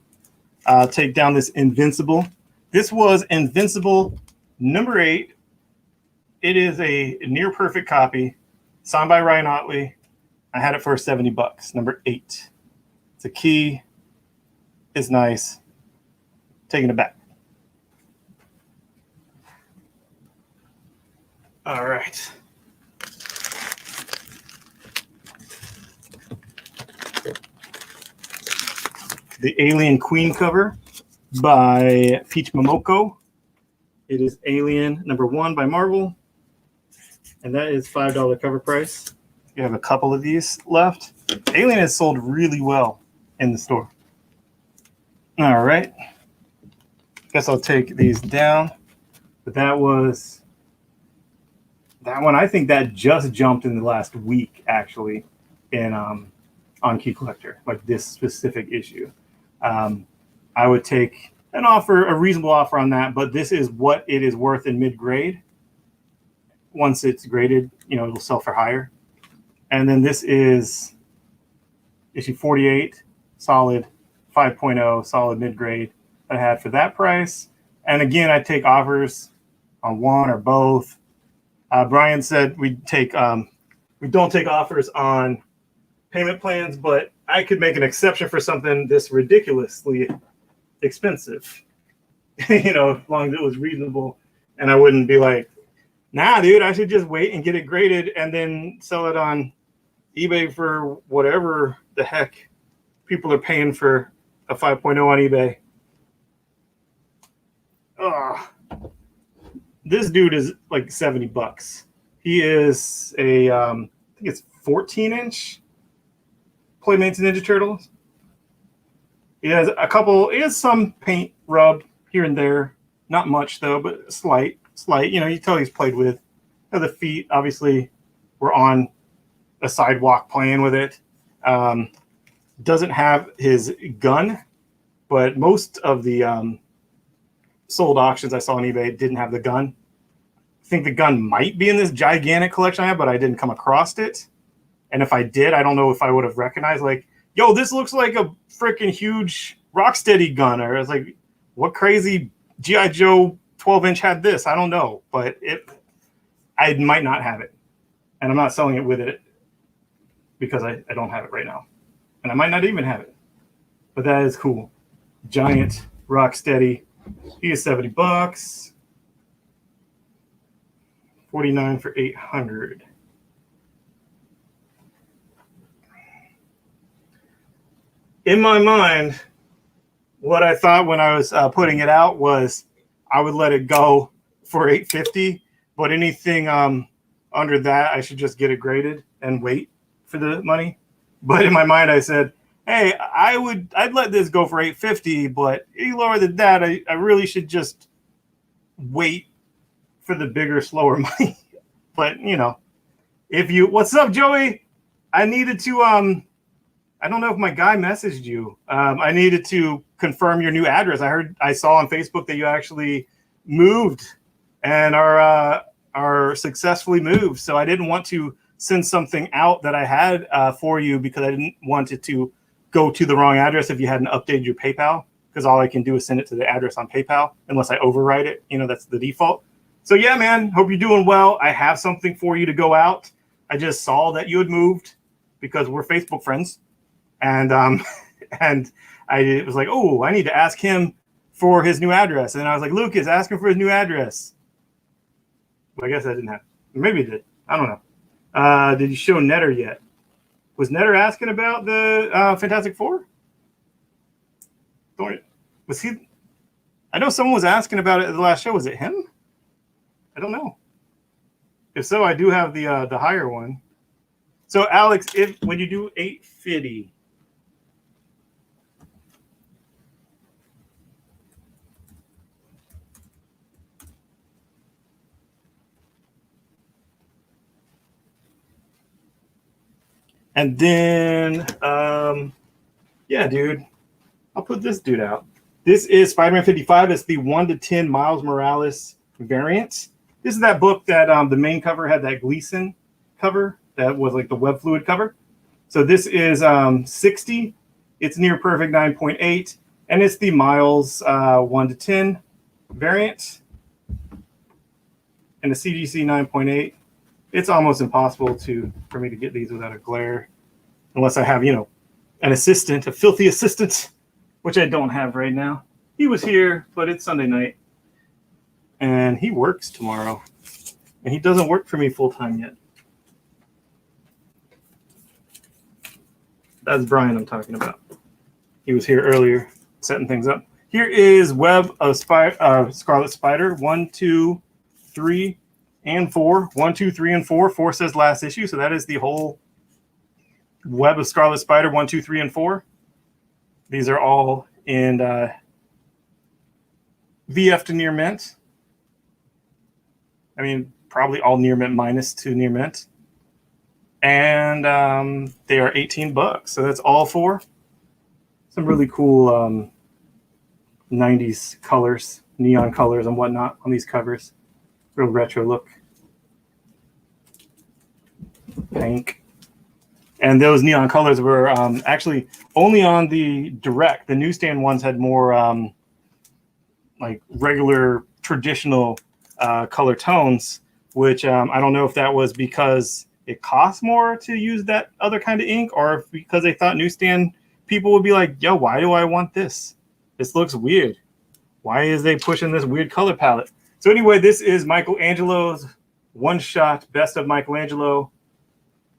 Take down this Invincible. This was Invincible number 8. It is a near perfect copy, signed by Ryan Otley. I had it for $70. Number 8. It's a key. It's nice. Taking it back. All right. The Alien Queen cover by Peach Momoko. It is Alien number 1 by Marvel. And that is $5 cover price. You have a couple of these left. Alien has sold really well in the store. All right. Guess I'll take these down. But that one, I think that just jumped in the last week, actually, in on Key Collector, like this specific issue. I would take a reasonable offer on that, but this is what it is worth in mid-grade. Once it's graded, it'll sell for higher. And then this is issue 48, solid 5.0, solid mid-grade that I had for that price. And again, I take offers on one or both. Brian said we don't take offers on payment plans, but I could make an exception for something this ridiculously expensive, as long as it was reasonable. And I wouldn't be like, "Nah, dude, I should just wait and get it graded and then sell it on eBay for whatever the heck people are paying for a 5.0 on eBay." This dude is like $70. He is a, I think it's 14-inch Playmates Ninja Turtles. He has some paint rub here and there. Not much though, but slight. You tell he's played with. The feet obviously were on a sidewalk playing with it. Doesn't have his gun, but most of the sold auctions I saw on eBay didn't have the gun. I think the gun might be in this gigantic collection I have, but I didn't come across it. And if I did, I don't know if I would have recognized, like, "Yo, this looks like a freaking huge Rocksteady gun." Or it's like, what crazy G.I. Joe 12-inch had this? I don't know, but I might not have it. And I'm not selling it with it because I don't have it right now. And I might not even have it. But that is cool. Giant Rocksteady. He is $70. 49 for 800. In my mind, what I thought when I was putting it out was I would let it go for $850, but anything under that, I should just get it graded. and wait for the money. But in my mind, I said, hey, I'd let this go for $850, but any lower than that, I really should just wait for the bigger, slower money. But what's up, Joey? I needed to I don't know if my guy messaged you. I needed to confirm your new address. I saw on Facebook that you actually moved and are successfully moved. So I didn't want to send something out that I had for you because I didn't want it to go to the wrong address if you hadn't updated your PayPal, because all I can do is send it to the address on PayPal unless I overwrite it. That's the default. So yeah, man, hope you're doing well. I have something for you to go out. I just saw that you had moved because we're Facebook friends. And and I was like, oh, I need to ask him for his new address. And I was like, Lucas, ask him for his new address. Well, I guess I didn't have. Maybe it did. I don't know. Did you show Netter yet? Was Netter asking about the Fantastic Four? Was he? I know someone was asking about it at the last show. Was it him? I don't know. If so, I do have the higher one. So Alex, when you do 850. And then, yeah, dude, I'll put this dude out. This is Spider-Man 55. It's the 1-10 Miles Morales variant. This is that book that the main cover had that Gleason cover that was like the web fluid cover. So this is 60. It's near perfect 9.8. And it's the Miles 1-10 variant. And the CGC 9.8. It's almost impossible for me to get these without a glare, unless I have, an assistant, a filthy assistant, which I don't have right now. He was here, but it's Sunday night, and he works tomorrow, and he doesn't work for me full time yet. That's Brian I'm talking about. He was here earlier, setting things up. Here is Web of Scarlet Spider 1, 2, 3. And 4. 1, 2, 3, and 4. 4 says last issue, so that is the whole Web of Scarlet Spider 1, 2, 3, and 4. These are all in VF to near mint. I mean, probably all near mint minus to near mint. And they are $18, so that's all 4. Some really cool 90s colors, neon colors, and whatnot on these covers. Real retro look. Pink. And those neon colors were actually only on the direct. The newsstand ones had more like regular traditional color tones, which I don't know if that was because it costs more to use that other kind of ink, or if because they thought newsstand people would be like, yo, why do I want this? This looks weird. Why is they pushing this weird color palette? So anyway, this is Michelangelo's one-shot Best of Michelangelo.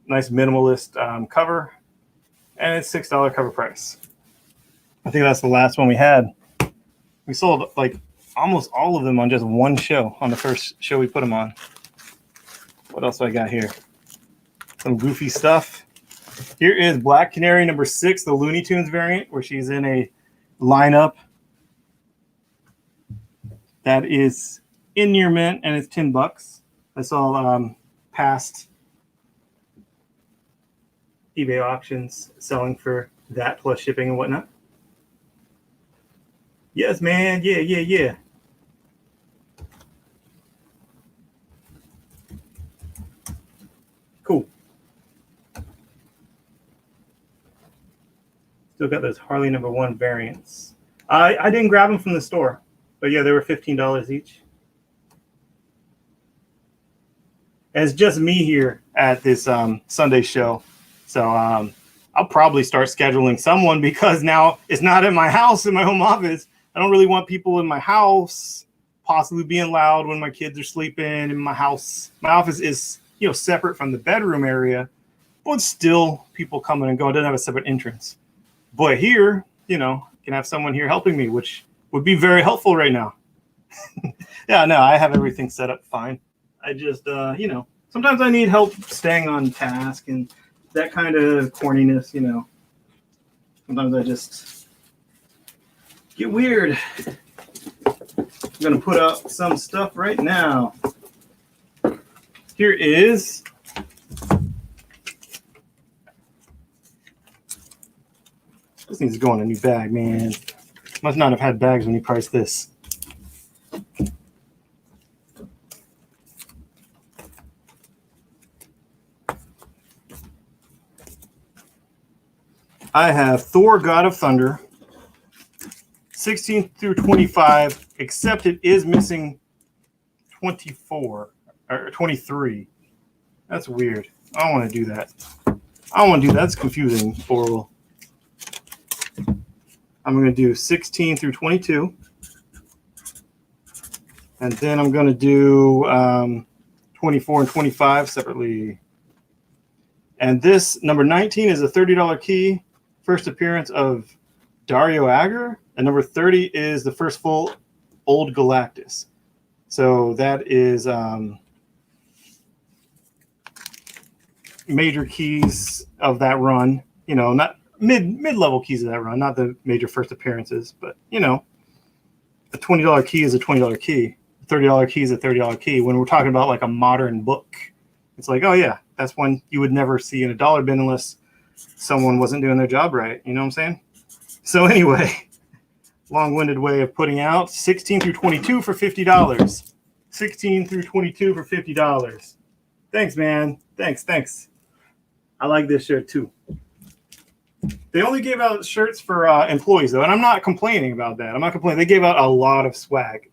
Nice minimalist cover. And it's $6 cover price. I think that's the last one we had. We sold like almost all of them on just one show, on the first show we put them on. What else do I got here? Some goofy stuff. Here is Black Canary number 6, the Looney Tunes variant, where she's in a lineup that is in near mint, and it's $10. I saw past eBay auctions selling for that plus shipping and whatnot. Yes, man. Yeah. Cool. Still got those Harley number 1 variants. I didn't grab them from the store, but yeah, they were $15 each. And it's just me here at this Sunday show. So I'll probably start scheduling someone, because now it's not at my house, in my home office. I don't really want people in my house possibly being loud when my kids are sleeping in my house. My office is, separate from the bedroom area, but still people coming and going. It doesn't have a separate entrance. But here, can have someone here helping me, which would be very helpful right now. Yeah, no, I have everything set up fine. I just, Sometimes I need help staying on task and that kind of corniness, you know. Sometimes I just get weird. I'm going to put up some stuff right now. Here is this needs to go in a new bag, man. Must not have had bags when you priced this. I have Thor, God of Thunder, 16 through 25, except it is missing 24 or 23. That's weird. I don't want to do that. I don't want to do that. That's confusing. Horrible. I'm going to do 16 through 22. And then I'm going to do 24 and 25 separately. And this number 19 is a $30 key. First appearance of Dario Agger. And number 30 is the first full Old Galactus. So that is major keys of that run. You know, not mid-level keys of that run, not the major first appearances. But, you know, a $20 key is a $20 key. A $30 key is a $30 key. When we're talking about like a modern book, it's like, oh, yeah, that's one you would never see in a dollar bin unless someone wasn't doing their job right. You know what I'm saying? So anyway, long-winded way of putting out 16 through 22 for $50. 16 through 22 for $50. Thanks, man. Thanks. I like this shirt too. They only gave out shirts for employees though, and I'm not complaining about that. I'm not complaining. They gave out a lot of swag.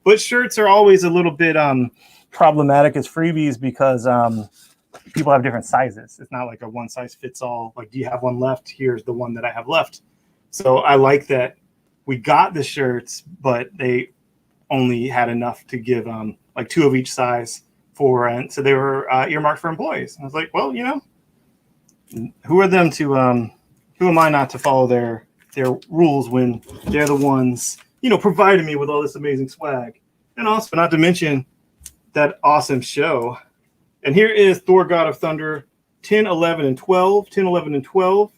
But shirts are always a little bit problematic as freebies because people have different sizes. It's not like a one size fits all. Like, do you have one left? Here's the one that I have left. So I like that we got the shirts, but they only had enough to give like 2 of each size for, and so they were earmarked for employees. And I was like, well, you know, who are them to who am I not to follow their rules when they're the ones, you know, providing me with all this amazing swag. And also, not to mention that awesome show. And here is Thor, God of Thunder, 10, 11, and 12. 10, 11, and 12.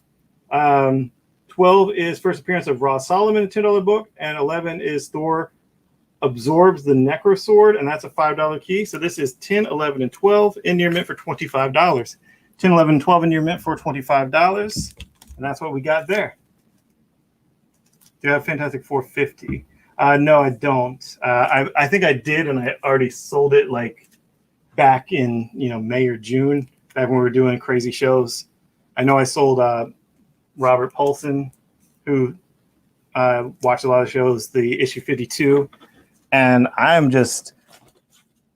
12 is first appearance of Ross Solomon, a $10 book, and 11 is Thor absorbs the Necrosword, and that's a $5 key. So this is 10, 11, and 12 in near mint for $25. 10, 11, and 12 in near mint for $25, and that's what we got there. Do you have Fantastic Four 50? No, I don't. I think I did, and I already sold it like back in May or June, back when we were doing crazy shows. I know I sold Robert Paulson, who watched a lot of shows, the issue 52, and I'm just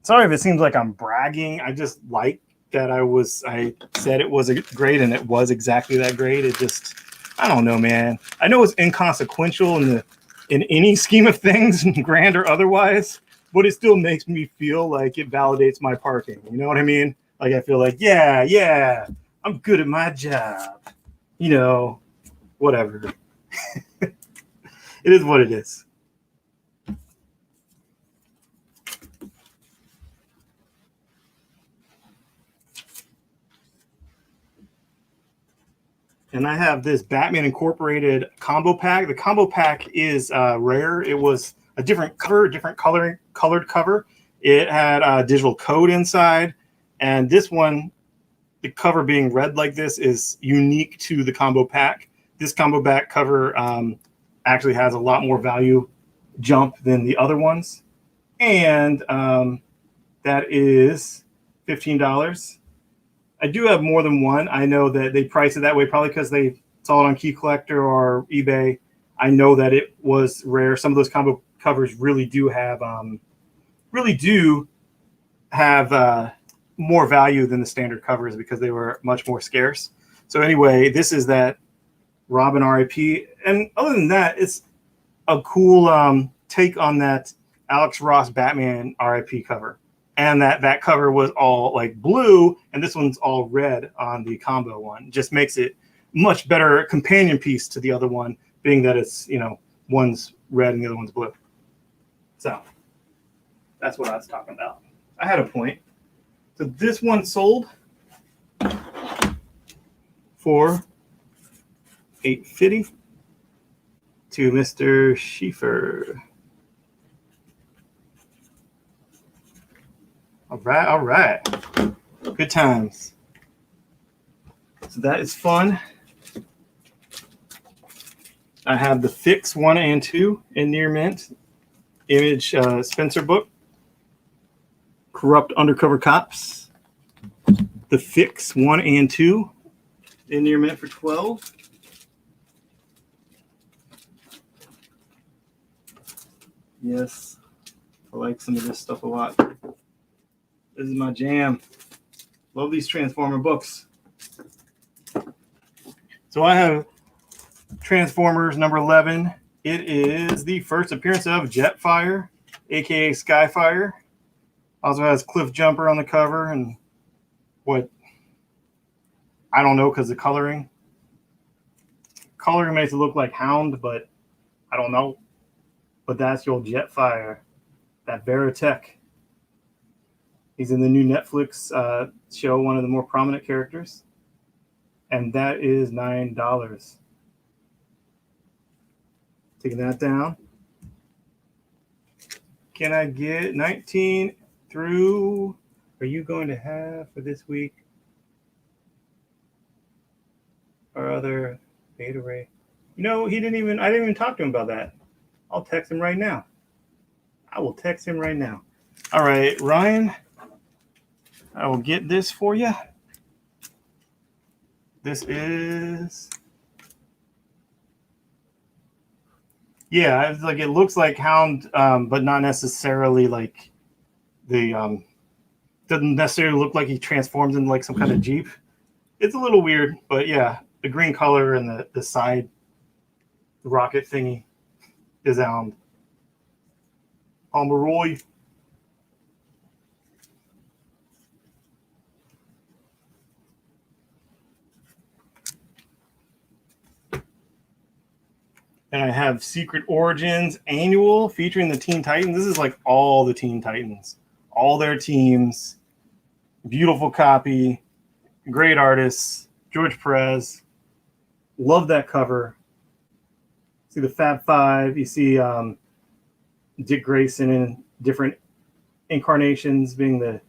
sorry if it seems like I'm bragging. I just like that I said it was great, and it was exactly that great. It just, I don't know, man. I know it's inconsequential in any scheme of things, grand or otherwise, but it still makes me feel like it validates my parking. You know what I mean? Like, I feel like, yeah, I'm good at my job. Whatever. It is what it is. And I have this Batman Incorporated combo pack. The combo pack is rare. It was a different cover, different colored cover. It had a digital code inside. And this one, the cover being red like this, is unique to the combo pack. This combo pack cover actually has a lot more value jump than the other ones. And that is $15. I do have more than one. I know that they price it that way probably because they saw it on Key Collector or eBay. I know that it was rare. Some of those combo covers really do have more value than the standard covers because they were much more scarce. So anyway, this is that Robin RIP. And other than that, it's a cool take on that Alex Ross Batman RIP cover. And that cover was all like blue, and this one's all red on the combo one. Just makes it much better companion piece to the other one, being that it's, one's red and the other one's blue. So that's what I was talking about. I had a point. So this one sold for $8.50 to Mr. Schiefer. All right. Good times. So that is fun. I have the Fix 1 and 2 in near mint. Image Spencer book. Corrupt Undercover Cops. The Fix 1 and 2 in near mint for $12. Yes, I like some of this stuff a lot. This is my jam. Love these Transformer books. So I have Transformers number 11. It is the first appearance of Jetfire, aka Skyfire. Also has Cliff Jumper on the cover and what I don't know because the coloring. Coloring makes it look like Hound, but I don't know. But that's your Jetfire, that Veritech. He's in the new Netflix show, one of the more prominent characters. And that is $9. Taking that down. Can I get 19 through? Are you going to have for this week? Our other Beta Ray. You know, I didn't even talk to him about that. I'll text him right now. I will text him right now. All right, Ryan, I will get this for you. This is, yeah, it's like it looks like Hound, but not necessarily like the doesn't necessarily look like he transforms into like some kind of Jeep. It's a little weird, but yeah, the green color and the side rocket thingy is Hound. Pomeroy. And I have Secret Origins Annual featuring the Teen Titans. This is like all the Teen Titans, all their teams. Beautiful copy, great artists. George Perez. Love that cover. See the Fab Five. You see Dick Grayson in different incarnations being the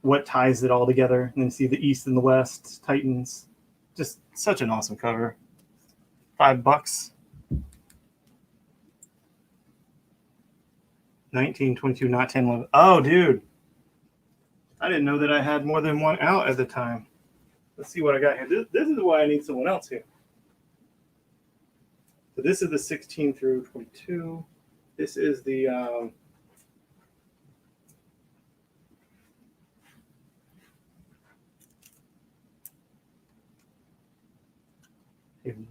what ties it all together. And then you see the East and the West Titans. Just such an awesome cover. $5. 19, 22, not 10, 11. Oh, dude. I didn't know that I had more than one out at the time. Let's see what I got here. This is why I need someone else here. So this is the 16 through 22. This is the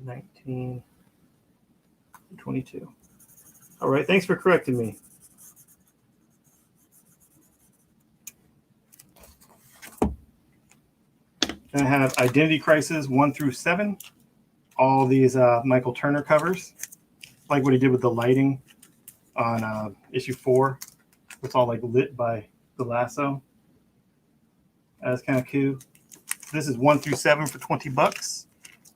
19, 22. All right, thanks for correcting me. I have Identity Crisis 1 through 7. All these Michael Turner covers, like what he did with the lighting on issue 4. It's all like lit by the lasso. That's kind of cool. This is 1 through 7 for $20.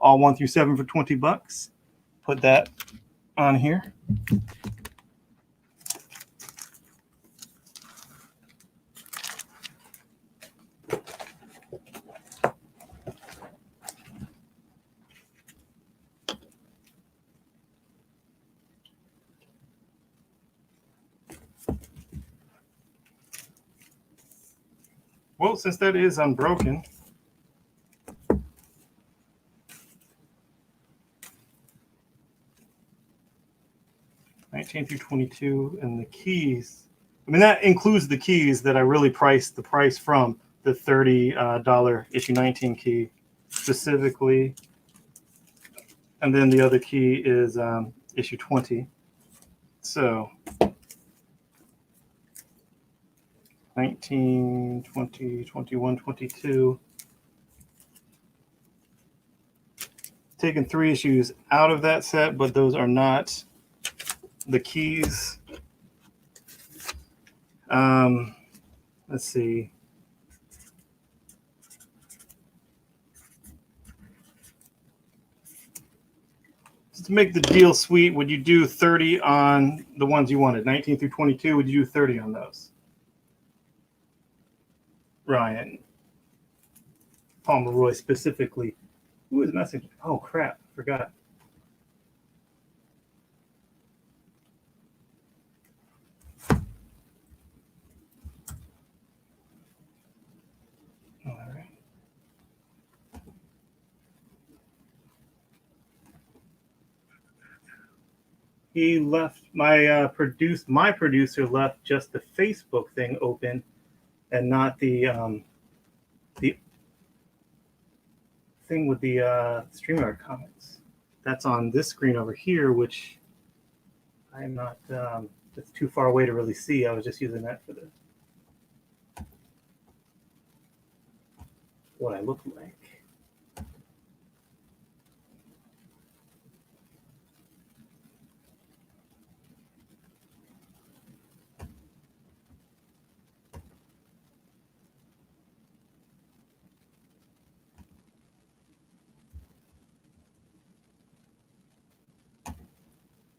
All 1 through 7 for $20. Put that on here. Well, since that is unbroken, through 22, and the keys. I mean, that includes the keys that I really priced the price from the $30 issue 19 key specifically, and then the other key is issue 20. So 19, 20, 21, 22. Taking 3 issues out of that set, but those are not the keys. Let's see. to make the deal sweet, would you do 30 on the ones you wanted, 19 through 22? Would you do 30 on those? Ryan. Pomeroy specifically. Who is messaging? Oh, crap. Forgot. All right. He left my producer left just the Facebook thing open and not the thing with the StreamYard comments. That's on this screen over here, which I'm not. It's too far away to really see. I was just using that for the what I look like.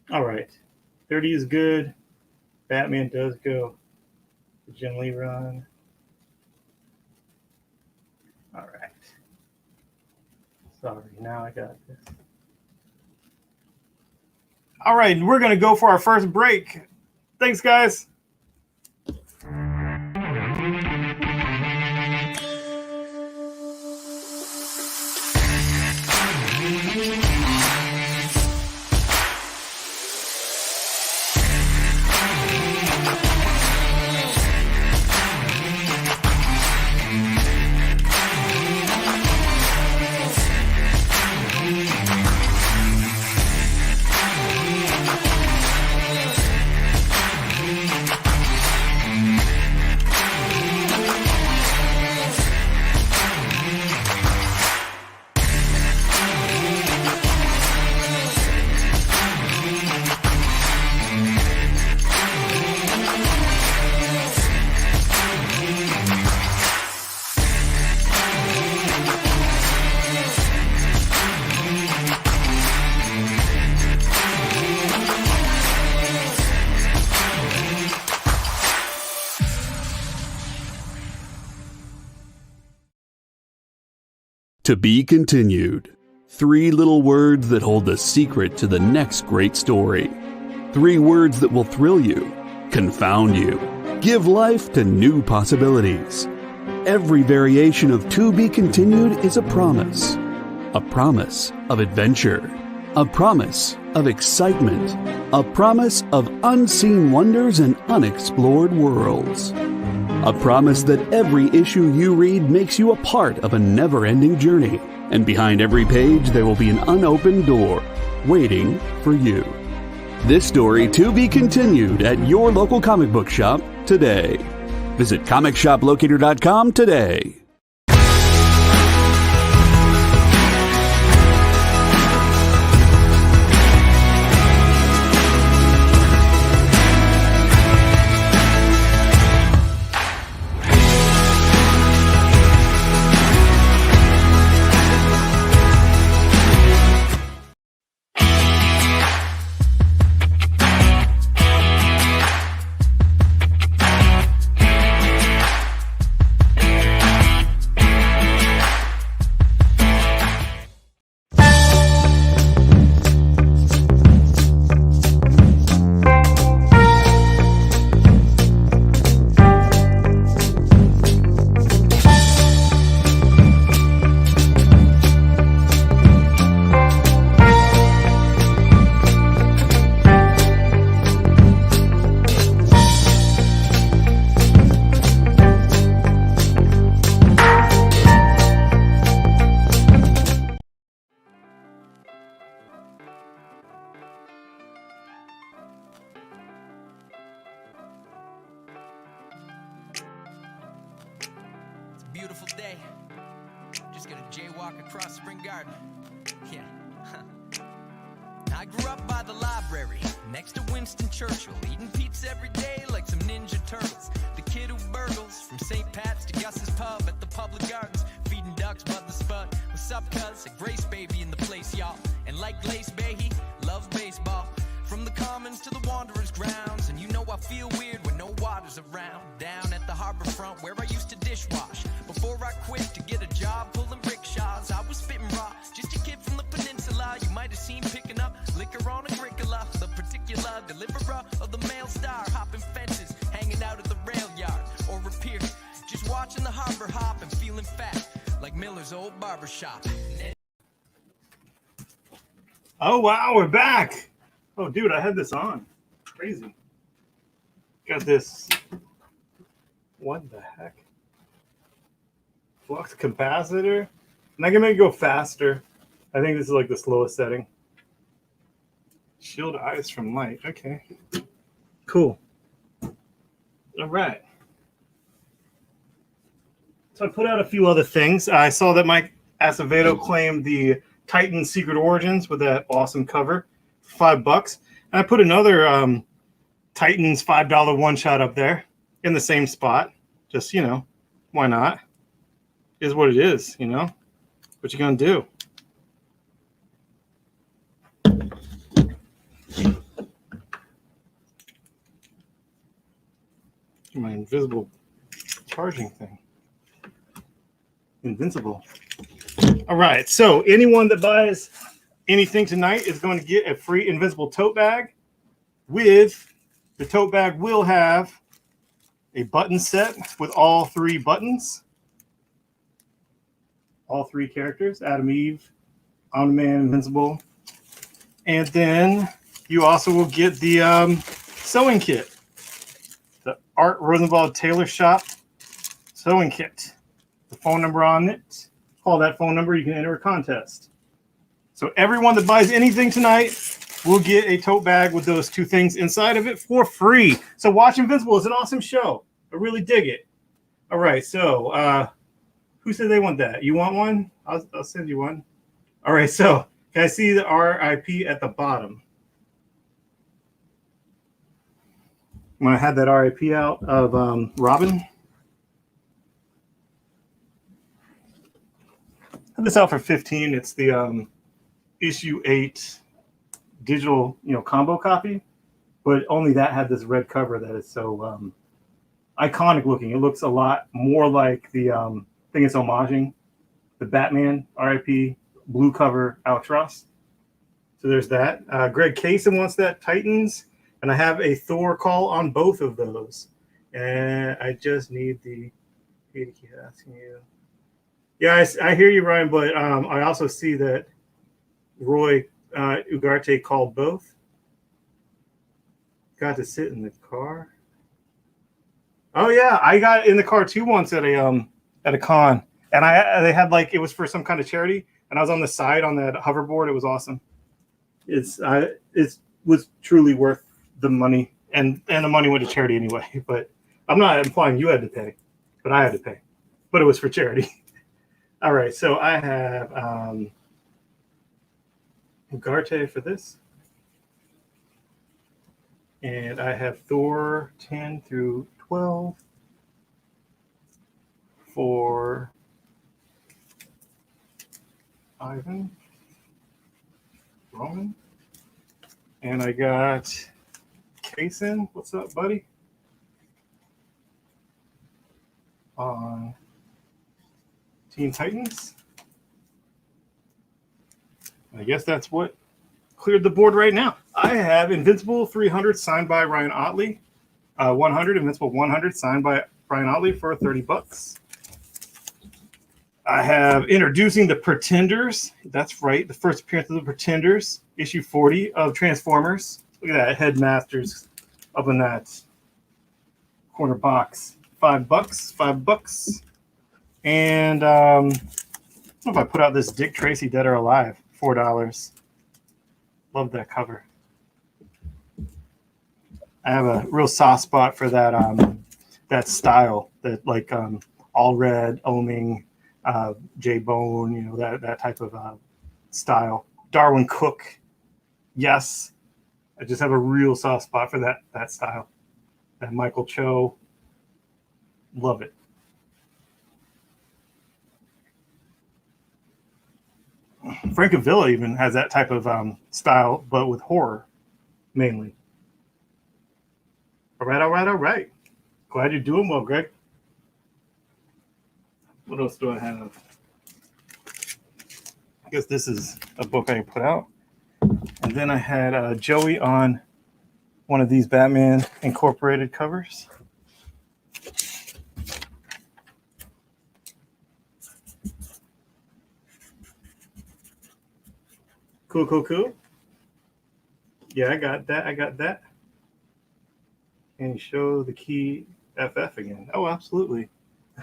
All right. 30 is good. Batman does go. Jim Lee run. All right. Sorry, now I got this. All right, we're going to go for our first break. Thanks, guys. To be continued. 3 little words that hold the secret to the next great story. 3 words that will thrill you, confound you, give life to new possibilities. Every variation of To Be Continued is a promise of adventure, a promise of excitement, a promise of unseen wonders and unexplored worlds. A promise that every issue you read makes you a part of a never-ending journey. And behind every page, there will be an unopened door waiting for you. This story to be continued at your local comic book shop today. Visit comicshoplocator.com today. Beautiful day. Just gonna jaywalk across Spring Garden. Yeah. I I grew up by the library, next to Winston Churchill, eating pizza every day like some Ninja Turtles. The kid who burgles from St. Pat's to Gus's Pub at the Public Gardens, feeding ducks by the spud. What's up, cuz? A Grace baby in the place, y'all. And like Glace Bay, he loves baseball. From the Commons to the Wanderers grounds, and you know I feel weird when no water's around. Down at the harbor front where I used to dishwash. Before I quit to get a job pulling rickshaws, I was spitting raw, just a kid from the peninsula. You might have seen picking up liquor on Agricola. The particular deliverer of the Mail Star, hopping fences, hanging out at the rail yard or a pier, just watching the harbor hop and feeling fat like Miller's old barbershop. Oh wow, we're back. Oh dude, I had this on. Crazy. Got this. What the heck? Flux capacitor. And I can make it go faster. I think this is like the slowest setting. Shield eyes from light. Okay. Cool. All right. So I put out a few other things. I saw that Mike Acevedo claimed the Titan Secret Origins with that awesome cover for $5. And I put another Titans $5 one shot up there in the same spot. Just, you know, why not? Is what it is, you know? What you gonna do? My invisible charging thing. Invincible. All right, so anyone that buys anything tonight is going to get a free Invincible tote bag. With the tote bag will have a button set with all 3 buttons. All 3 characters, Adam, Eve, Omni-Man, Invincible. And then you also will get the sewing kit. The Art Rosenwald Tailor Shop sewing kit. The phone number on it. Call that phone number. You can enter a contest. So everyone that buys anything tonight will get a tote bag with those 2 things inside of it for free. So watch Invincible. It's an awesome show. I really dig it. All right. So who said they want that? You want one? I'll send you one. All right. So can I see the RIP at the bottom? When I had that RIP out of Robin. I had this out for $15. It's the issue 8 digital, combo copy, but only that had this red cover that is so iconic looking. It looks a lot more like the thing it's homaging, the Batman RIP blue cover Alex Ross. So there's that. Greg Kaysen wants that Titans, and I have a Thor call on both of those. And I just need the. Keep asking you. Yeah, I hear you, Ryan, but I also see that Roy Ugarte called both. Got to sit in the car. Oh yeah, I got in the car too once at a con, and they had it was for some kind of charity, and I was on the side on that hoverboard. It was awesome. It was truly worth the money, and the money went to charity anyway. But I'm not implying you had to pay, but I had to pay, but it was for charity. All right, so I have Ugarte for this. And I have Thor 10 through 12 for Ivan, Roman. And I got Kaysen. What's up, buddy? On Teen Titans. I guess that's what cleared the board right now. I have Invincible 300 signed by Ryan Otley. 100 Invincible 100 signed by Ryan Otley for $30. I have Introducing the Pretenders. That's right, the first appearance of the Pretenders, issue 40 of Transformers. Look at that, Headmasters up in that corner box. $5. And I don't know if I put out this Dick Tracy Dead or Alive. $4. Love that cover. I have a real soft spot for that style, that all red, Oming, J Bone, that type of style. Darwin Cook, Yes, I just have a real soft spot for that style. That Michael Cho, love it. Francavilla even has that type of style, but with horror mainly. All right. Glad you're doing well, Greg. What else do I have? I guess this is a book I put out. And then I had Joey on one of these Batman Incorporated covers. Cool. Yeah, I got that. Can you show the key FF again? Oh, absolutely.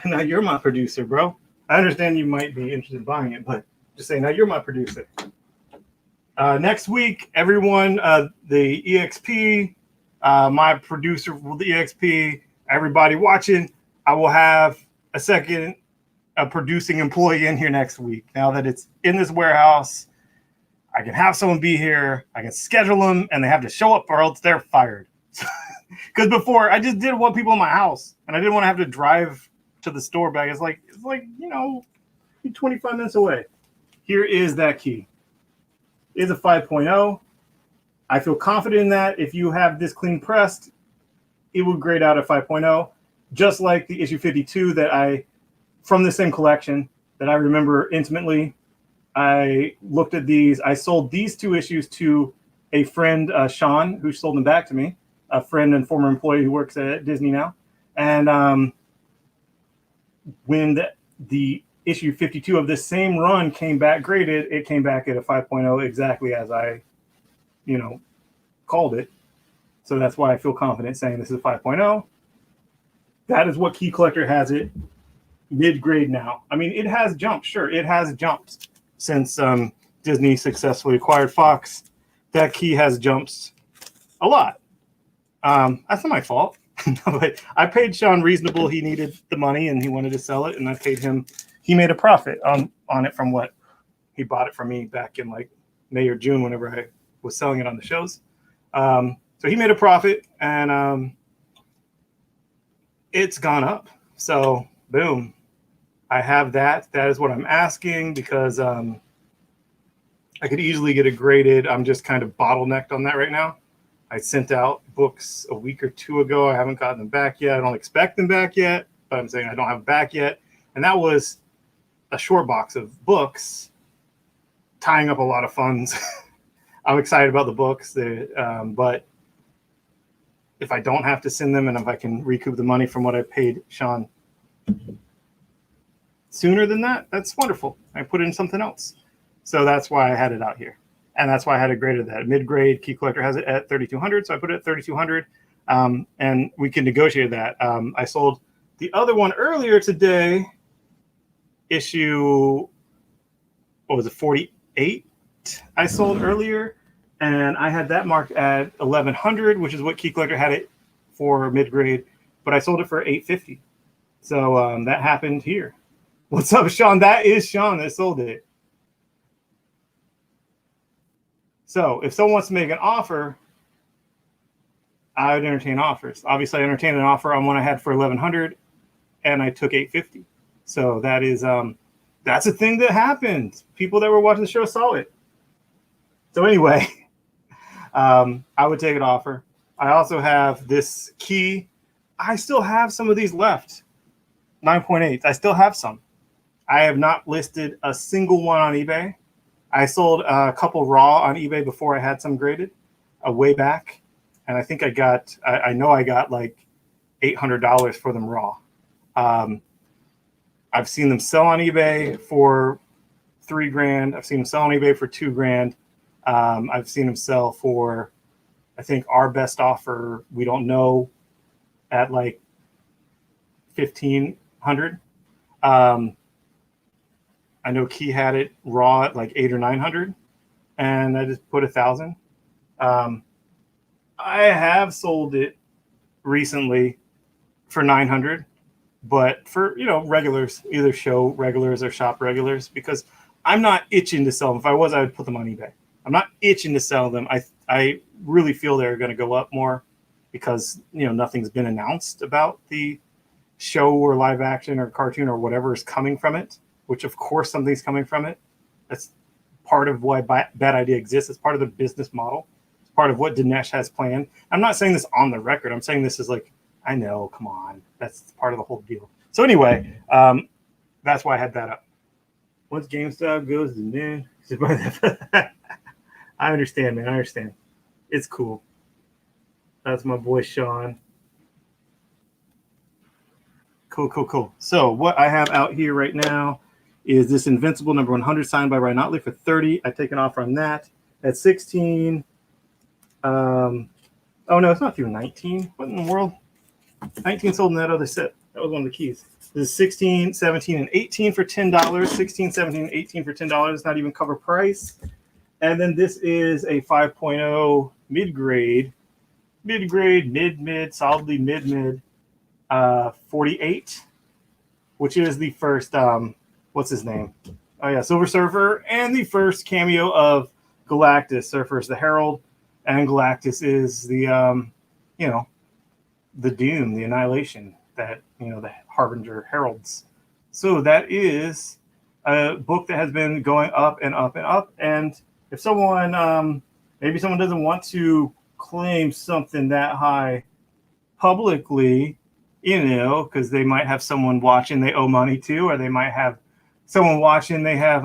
Now you're my producer, bro. I understand you might be interested in buying it, but just say now you're my producer. Next week, everyone, the EXP, my producer for the EXP, everybody watching, I will have a producing employee in here next week. Now that it's in this warehouse, I can have someone be here. I can schedule them, and they have to show up or else they're fired. Because before, I just didn't want people in my house, and I didn't want to have to drive to the store back. It's like 25 minutes away. Here is that key. It's a 5.0. I feel confident in that. If you have this clean pressed, it will grade out at 5.0, just like the issue 52 from the same collection that I remember intimately. I looked at these. I sold these 2 issues to a friend, Sean, who sold them back to me, a friend and former employee who works at Disney now. And when the issue 52 of this same run came back graded, it came back at a 5.0 exactly as I, called it. So that's why I feel confident saying this is a 5.0. That is what Key Collector has it mid-grade now. I mean, it has jumped. Sure, it has jumped since Disney successfully acquired Fox. That key has jumped a lot. That's not my fault. But I paid Sean reasonable. He needed the money and he wanted to sell it, and I paid him. He made a profit on it from what he bought it from me back in like May or June, whenever I was selling it on the shows. So he made a profit, and it's gone up. So boom, I have that. That is what I'm asking, because I could easily get it graded. I'm just kind of bottlenecked on that right now. I sent out books a week or 2 ago. I haven't gotten them back yet. I don't expect them back yet, but I'm saying I don't have them back yet. And that was a short box of books, tying up a lot of funds. I'm excited about the books, but if I don't have to send them and if I can recoup the money from what I paid Sean sooner than that, that's wonderful. I put it in something else. So that's why I had it out here. And that's why I had it graded that. Mid-grade Key Collector has it at 3,200, so I put it at 3,200, and we can negotiate that. I sold the other one earlier today, issue, 48? I sold earlier, and I had that marked at 1,100, which is what Key Collector had it for mid-grade, but I sold it for 850. So that happened here. What's up, Sean? That is Sean that sold it. So if someone wants to make an offer, I would entertain offers. Obviously, I entertained an offer on one I had for 1,100, and I took 850. So that is that's a thing that happened. People that were watching the show saw it. So anyway, I would take an offer. I also have this key. I still have some of these left. 9.8. I still have some. I have not listed a single one on eBay. I sold a couple raw on eBay before I had some graded, way back, and I think I got like $800 for them raw. I've seen them sell on eBay for $3,000. I've seen them sell on eBay for $2,000. I've seen them sell for, I think our best offer, we don't know, at like $1,500. I know Key had it raw at like 800 or 900, and I just put 1,000. I have sold it recently for 900, but for regulars, either show regulars or shop regulars, because I'm not itching to sell them. If I was, I would put them on eBay. I'm not itching to sell them. I really feel they're going to go up more because, you know, nothing's been announced about the show or live action or cartoon or whatever is coming from it, which of course something's coming from it. That's part of why Bad Idea exists. It's part of the business model. It's part of what Dinesh has planned. I'm not saying this on the record. I'm saying this is like, I know, come on. That's part of the whole deal. So anyway, that's why I had that up. Once GameStop goes to noon, I understand, man. I understand. It's cool. That's my boy Sean. Cool. So what I have out here right now is this Invincible number 100 signed by Ryan Otley for $30. I take an offer on that at 16. Oh no, it's not through 19. What in the world? 19 sold in that other set. That was one of the keys. This is 16, 17, and 18 for $10. 16, 17, and 18 for $10. Not even cover price. And then this is a 5.0 mid-grade, solidly mid, 48, which is the first, what's his name? Oh yeah, Silver Surfer, and the first cameo of Galactus. Surfer is the Herald, and Galactus is the, you know, the doom, the annihilation that, you know, the Harbinger heralds. So that is a book that has been going up and up and up. And if someone, maybe someone doesn't want to claim something that high publicly, you know, because they might have someone watching they owe money to, or they might have someone watching they have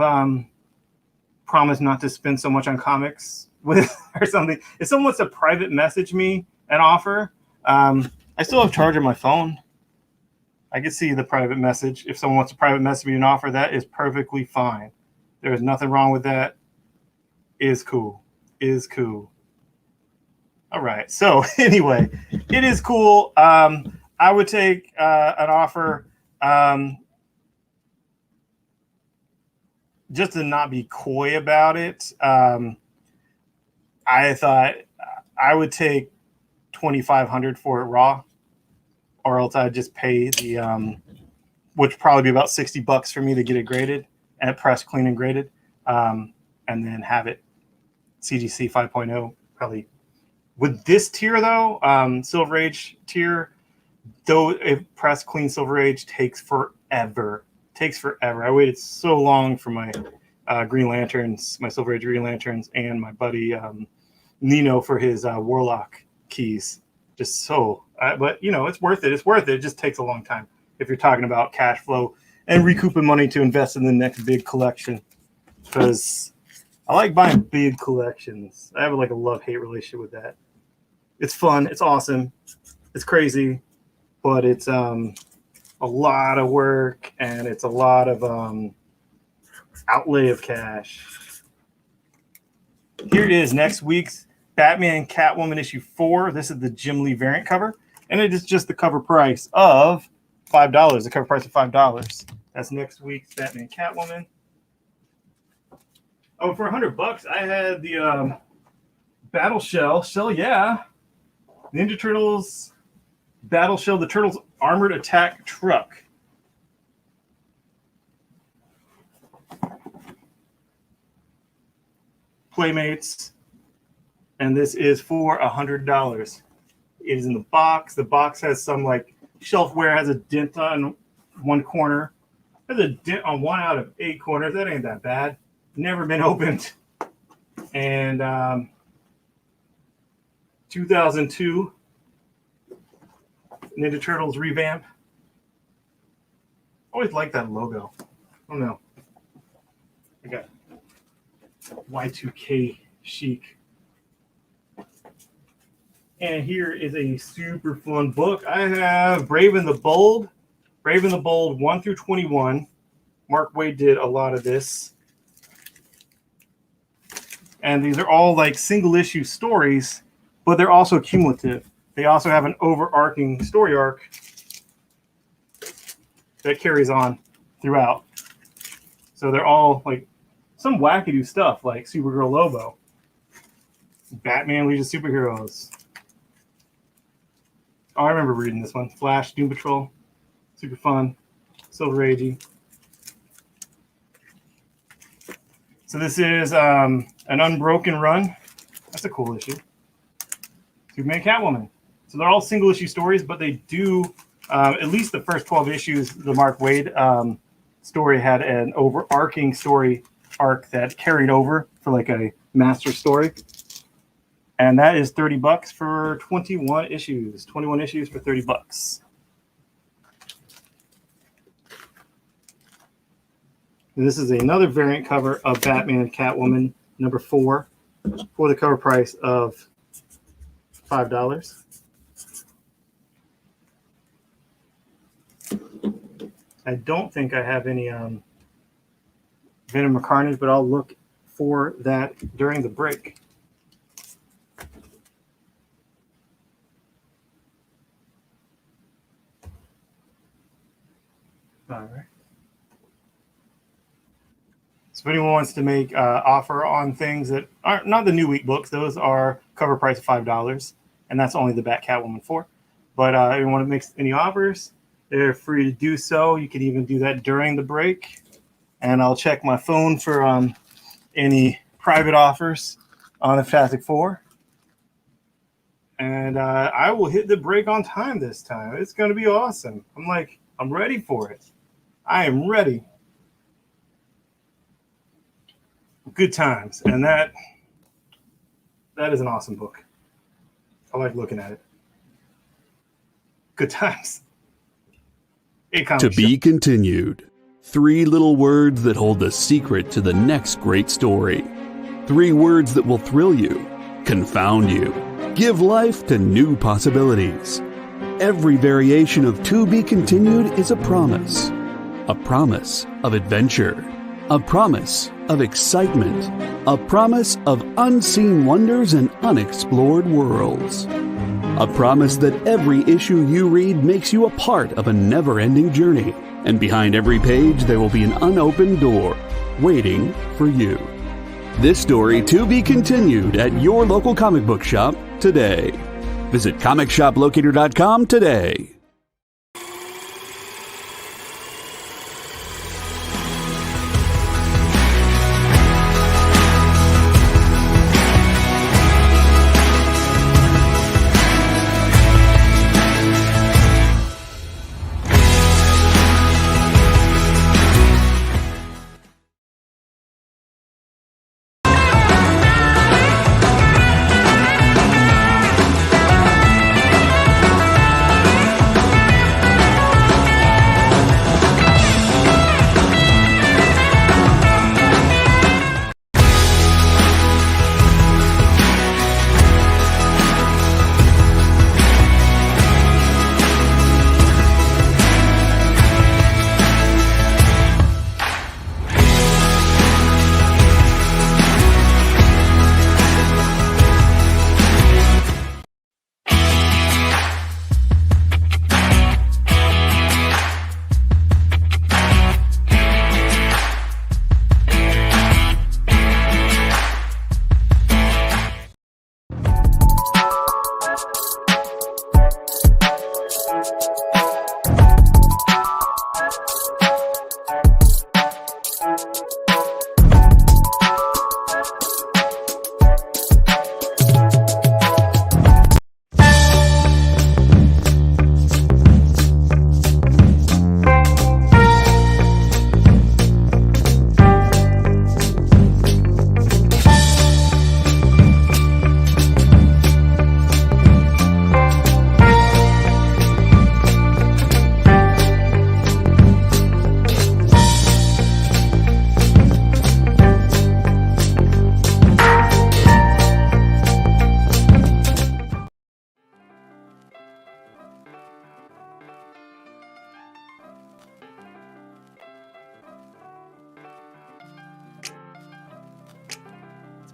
promised not to spend so much on comics with or something. If someone wants to private message me an offer, I still have charge on my phone. I can see the private message. If someone wants to private message me an offer, that is perfectly fine. There is nothing wrong with that. Is cool. All right. So anyway, it is cool. I would take an offer just to not be coy about it. I thought I would take $2,500 for it raw, or else I'd just pay the which probably be about $60 for me to get it graded and pressed, clean, and graded, and then have it CGC 5.0 probably. With this tier though, Silver Age tier, though, if pressed clean Silver Age takes forever. I waited so long for my Green Lanterns, my Silver Age Green Lanterns, and my buddy Nino for his Warlock keys. Just so, but you know, it's worth it. It just takes a long time if you're talking about cash flow and recouping money to invest in the next big collection. Because I like buying big collections. I have like a love-hate relationship with that. It's fun. It's awesome. It's crazy, but it's a lot of work and it's a lot of outlay of cash. Here it is, next week's Batman Catwoman issue 4. This is the Jim Lee variant cover, and it is just the cover price of $5. The cover price of $5. That's next week's Batman Catwoman. Oh, for $100, I had the Battle Shell. Yeah. Ninja Turtles Battle Shell, the Turtles Armored Attack Truck. Playmates. And this is for $100. It is in the box. The box has some like shelfware, has a dent on one corner. There's a dent on 1 out of 8 corners. That ain't that bad. Never been opened. And 2002 Ninja Turtles revamp. Always like that logo. I don't know. I got Y2K chic. And here is a super fun book. I have Brave and the Bold 1 through 21. Mark Waid did a lot of this. And these are all like single issue stories, but they're also cumulative. They also have an overarching story arc that carries on throughout. So they're all like some wackadoo stuff like Supergirl Lobo, Batman Legion of Superheroes. Oh, I remember reading this one. Flash, Doom Patrol, super fun. Silver Agey. So this is an Unbroken Run. That's a cool issue. Superman, Catwoman. So they're all single issue stories, but they do, at least the first 12 issues, the Mark Waid story had an overarching story arc that carried over for like a master story. And that is $30 for 21 issues. 21 issues for $30. And this is another variant cover of Batman and Catwoman, number 4, for the cover price of $5. I don't think I have any Venom or Carnage, but I'll look for that during the break. All right. So if anyone wants to make offer on things that aren't not the New Week books, those are cover price of $5, and that's only the Bat Catwoman 4. But if anyone makes any offers, they're free to do so. You can even do that during the break, and I'll check my phone for any private offers on the Fantastic Four. And I will hit the break on time this time. It's going to be awesome. I'm ready for it. I am ready. Good times. And that is an awesome book. I like looking at it. Good times. To be continued. 3 little words that hold the secret to the next great story. 3 words that will thrill you, confound you, give life to new possibilities. Every variation of To Be Continued is a promise of adventure, a promise of excitement, a promise of unseen wonders and unexplored worlds. A promise that every issue you read makes you a part of a never-ending journey, and behind every page there will be an unopened door waiting for you. This story to be continued at your local comic book shop today. Visit comicshoplocator.com today.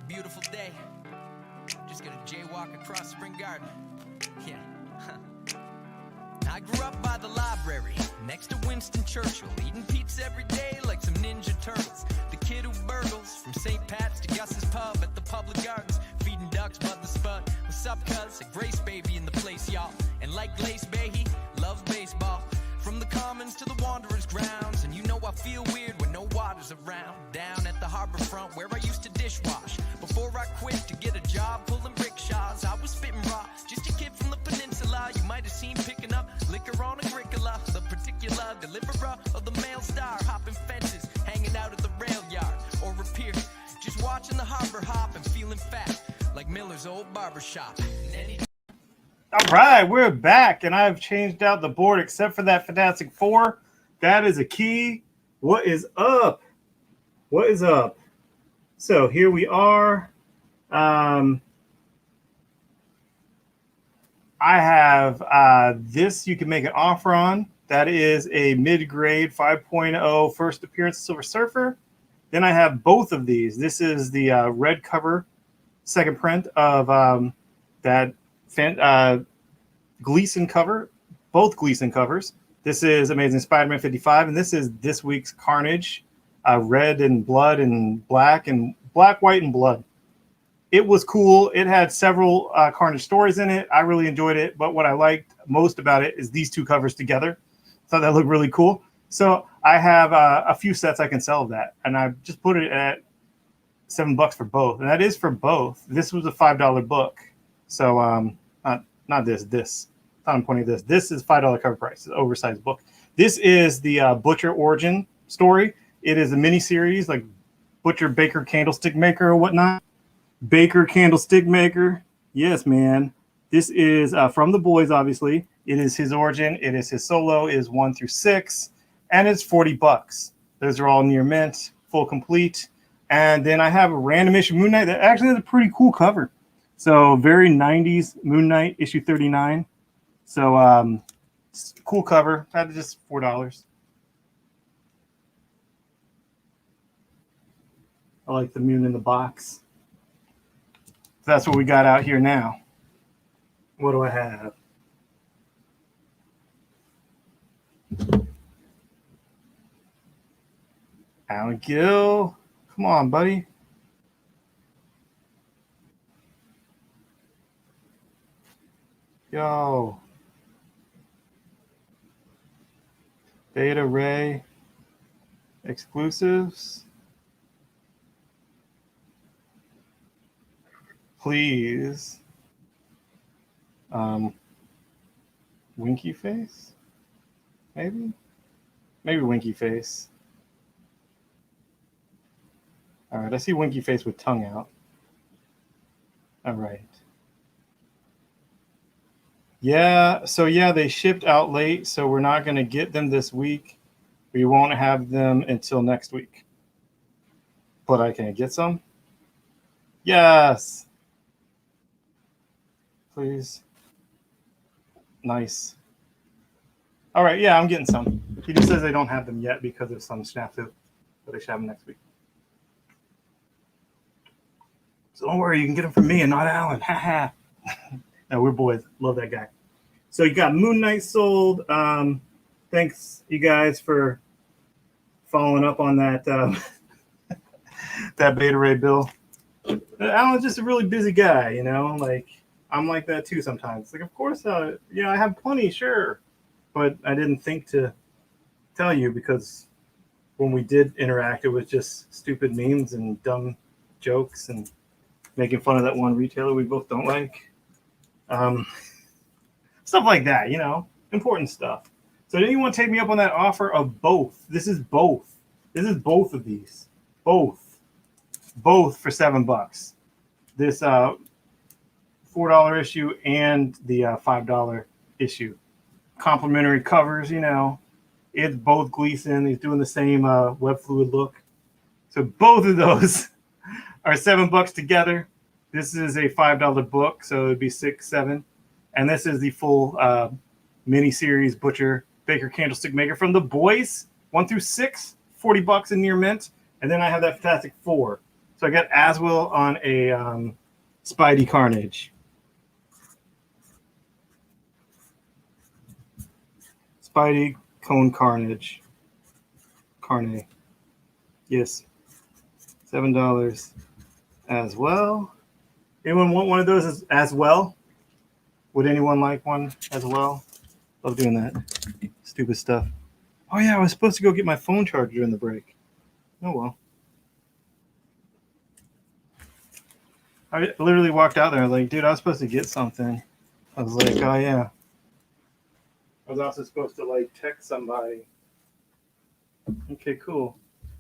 Beautiful day. Just gonna jaywalk across Spring Garden. Yeah. I grew up by the library, next to Winston Churchill, eating pizza every day like some Ninja Turtles. The kid who burgles from St. Pat's to Gus's Pub at the public gardens, feeding ducks by the spud. What's up, cuz? A Grace baby in the place, y'all. And like Glace Behe, loves baseball. From the Commons to the Wanderers grounds, and you know I feel weird when no water's around. Down at the harbor harbor front where I used to dishwash. Before I quit to get a job pulling rickshaws, I was spitting raw, just a kid from the peninsula. You might have seen picking up liquor on Agricola, the particular deliverer of the mail star, hopping fences, hanging out at the rail yard, or a pier, just watching the harbor hop and feeling fat like Miller's old barber shop. All right, we're back, and I've changed out the board except for that Fantastic Four. That is a key. What is up? What is up? So here we are. I have this you can make an offer on. That is a mid-grade 5.0 first appearance Silver Surfer. Then I have both of these. This is the red cover, second print of that Gleason cover, both Gleason covers. This is Amazing Spider-Man 55, and this is this week's Carnage, red and blood and black, white, and blood. It was cool. It had several Carnage stories in it. I really enjoyed it, but what I liked most about it is these two covers together. Thought that looked really cool. So I have a few sets I can sell of that, and I just put it at $7 for both, and that is for both. This was a $5 book, so not this. I'm pointing this. This is $5 cover price. It's an oversized book. This is the Butcher origin story. It is a mini series like Butcher Baker Candlestick Maker or whatnot. Baker Candlestick Maker. Yes, man. This is from the boys, obviously. It is his origin. It is his solo. It is 1 through 6, and it's $40. Those are all near mint, full complete. And then I have a random issue Moon Knight that actually has a pretty cool cover. So very 90s Moon Knight issue 39. So cool cover. That's just $4. I like the moon in the box. That's what we got out here now. What do I have? Alan Gill. Come on, buddy. Yo. Beta Ray exclusives. Please. Winky face? Maybe Winky face. All right, I see Winky face with tongue out. All right. Yeah, so yeah, they shipped out late, so we're not going to get them this week. We won't have them until next week. But I can get some? Yes. Please. Nice. All right, yeah, I'm getting some. He just says they don't have them yet because of some snafu, but they should have them next week. So don't worry, you can get them from me and not Alan. Ha ha. No, we're boys. Love that guy. So you got Moon Knight sold. Thanks, you guys, for following up on that that Beta Ray bill. Alan's just a really busy guy, you know. Like I'm like that too sometimes. Like, of course, I have plenty, sure, but I didn't think to tell you because when we did interact, it was just stupid memes and dumb jokes and making fun of that one retailer we both don't like. Stuff like that, you know, important stuff. So did anyone take me up on that offer of both? This is both. This is both of these. Both for $7. This $4 issue and the $5 issue. Complimentary covers, you know. It's both Gleason. He's doing the same web fluid look. So both of those are $7 together. This is a $5 book, so it'd be $6, $7. And this is the full mini-series Butcher Baker Candlestick Maker from the boys, 1 through 6, $40 in near mint. And then I have that Fantastic Four. So I got Aswell on a Spidey Carnage. Spidey Cone Carnage. Carne. Yes. $7 as well. Anyone want one of those as well? Would anyone like one as well? Love doing that. Stupid stuff. Oh, yeah, I was supposed to go get my phone charger during the break. Oh, well. I literally walked out there. I was like, dude, I was supposed to get something. I was like, oh yeah. I was also supposed to like text somebody. Okay, cool.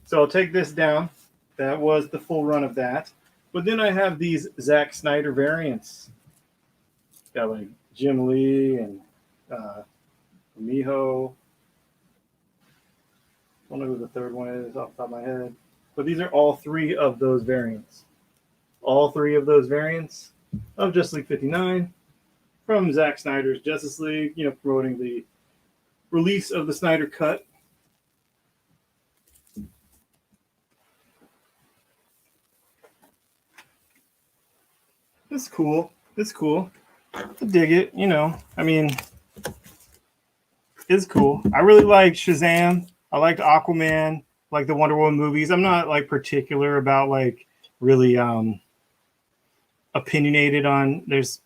So I'll take this down. That was the full run of that. But then I have these Zack Snyder variants. Got like Jim Lee and Miho. I don't know who the third one is off the top of my head. But these are all three of those variants. All three of those variants of Justice League 59 from Zack Snyder's Justice League, you know, promoting the release of the Snyder Cut. It's cool. It's cool. I dig it, you know. I mean, it's cool. I really like Shazam. I like Aquaman, like the Wonder Woman movies. I'm not like particular about like really opinionated on. There's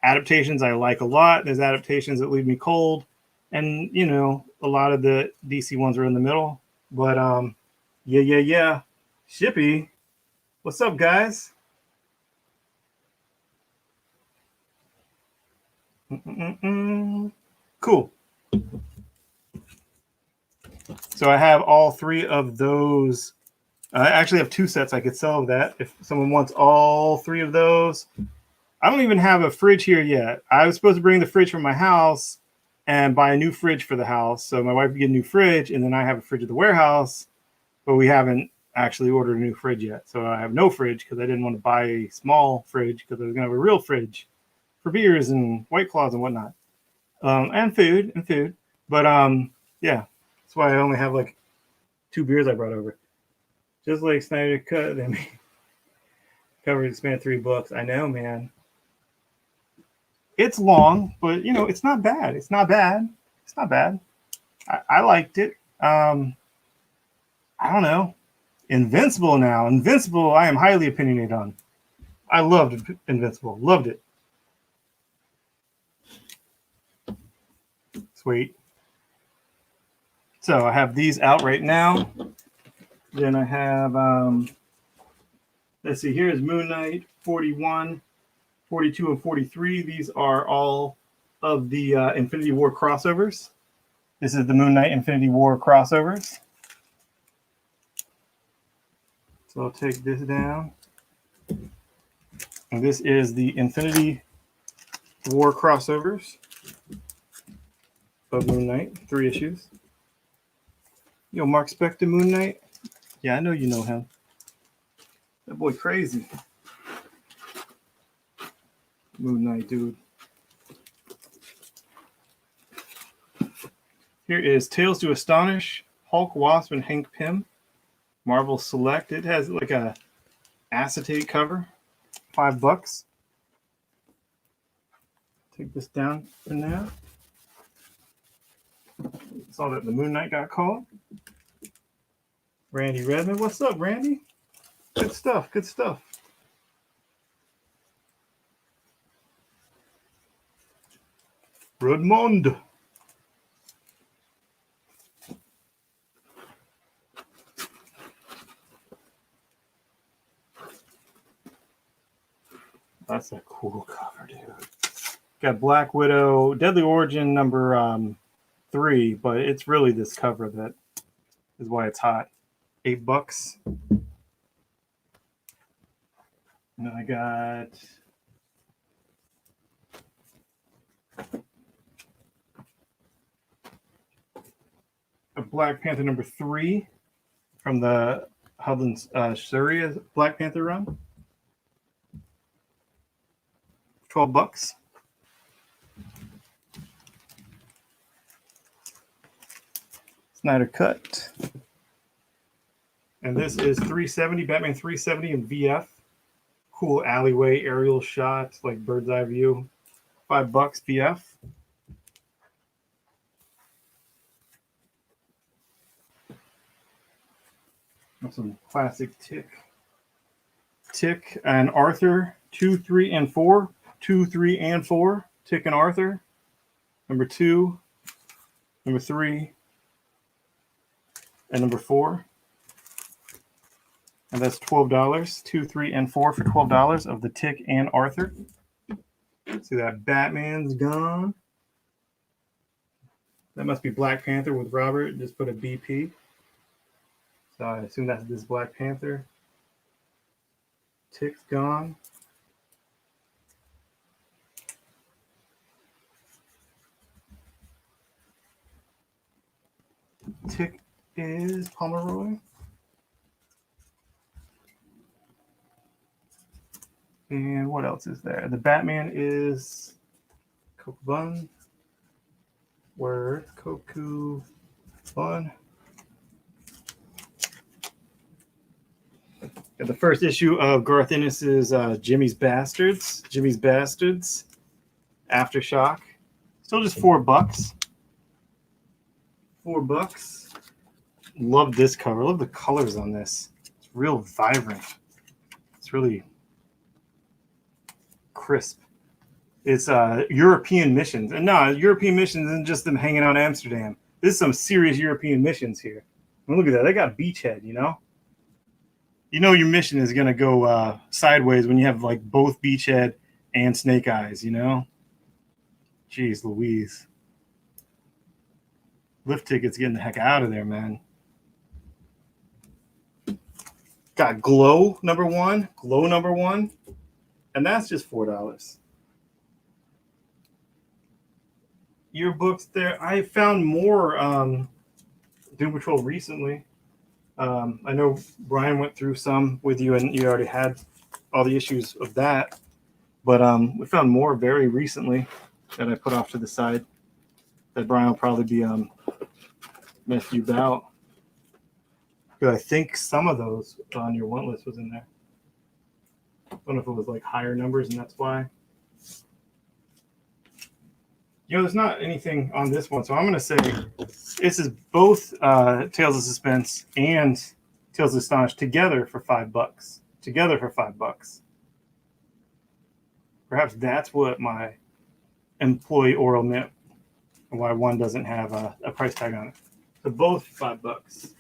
adaptations I like a lot. There's adaptations that leave me cold. And, you know, a lot of the DC ones are in the middle. But yeah. Shippy. What's up, guys? Cool. So I have all three of those. I actually have two sets I could sell of that if someone wants all three of those. I don't even have a fridge here yet. I was supposed to bring the fridge from my house and buy a new fridge for the house. So my wife would get a new fridge, and then I have a fridge at the warehouse, but we haven't actually ordered a new fridge yet. So I have no fridge because I didn't want to buy a small fridge because I was going to have a real fridge for beers and White Claws and whatnot. And food. But yeah, that's why I only have like 2 beers I brought over. Just like Snyder Cut, I mean, covered to span 3 books. I know, man. It's long, but you know, it's not bad. It's not bad. I liked it. I don't know. Invincible now. Invincible, I am highly opinionated on. I loved Invincible. Loved it. Sweet. So I have these out right now. Then I have, let's see, here's Moon Knight 41, 42, and 43. These are all of the Infinity War crossovers. This is the Moon Knight Infinity War crossovers. So I'll take this down. And this is the Infinity War crossovers of Moon Knight, 3 issues. Yo, Mark Spector, Moon Knight. Yeah, I know you know him. That boy crazy. Moon Knight, dude. Here is Tales to Astonish, Hulk, Wasp, and Hank Pym. Marvel Select. It has like a acetate cover. $5. Take this down for now. Saw that the Moon Knight got called. Randy Redmond. What's up, Randy? Good stuff. Redmond. That's a cool cover, dude. Got Black Widow, Deadly Origin number 3, but it's really this cover that is why it's hot. $8. And then I got a Black Panther number 3 from the Hudlin Surrey Black Panther run. $12. Snyder Cut. And this is 370, Batman 370 in VF. Cool alleyway aerial shot, like bird's eye view. $5 VF. Got some classic Tick and Arthur 2, 3, and 4. 2, 3, and 4. Tick and Arthur. Number 2, number 3, and number 4. And that's $12. 2, 3, and 4 for $12 of the Tick and Arthur. See that Batman's gone. That must be Black Panther with Robert. Just put a BP. So I assume that's this Black Panther. Tick's gone. Tick is Pomeroy. And what else is there? The Batman is Coco Bun. Word. Coco Bun. Got the first issue of Garth Ennis's Jimmy's Bastards. Jimmy's Bastards. Aftershock. Still just $4. $4. Love this cover. Love the colors on this. It's real vibrant. It's really crisp. It's European missions. And no, European missions isn't just them hanging out in Amsterdam. This is some serious European missions here. I mean, look at that. They got beachhead, you know? You know your mission is going to go sideways when you have like both beachhead and snake eyes, you know? Jeez Louise. Lift tickets getting the heck out of there, man. Got Glow #1. Glow #1. And that's just $4. Yearbooks there. I found more Doom Patrol recently. I know Brian went through some with you, and you already had all the issues of that. But we found more very recently that I put off to the side that Brian will probably be messing you about. Because I think some of those on your want list was in there. I don't know if it was like higher numbers, and that's why. You know, there's not anything on this one, so I'm going to say this is both Tales of Suspense and Tales of Astonish together for $5. Together for $5. Perhaps that's what my employee oral meant, and why one doesn't have a price tag on it. So both $5.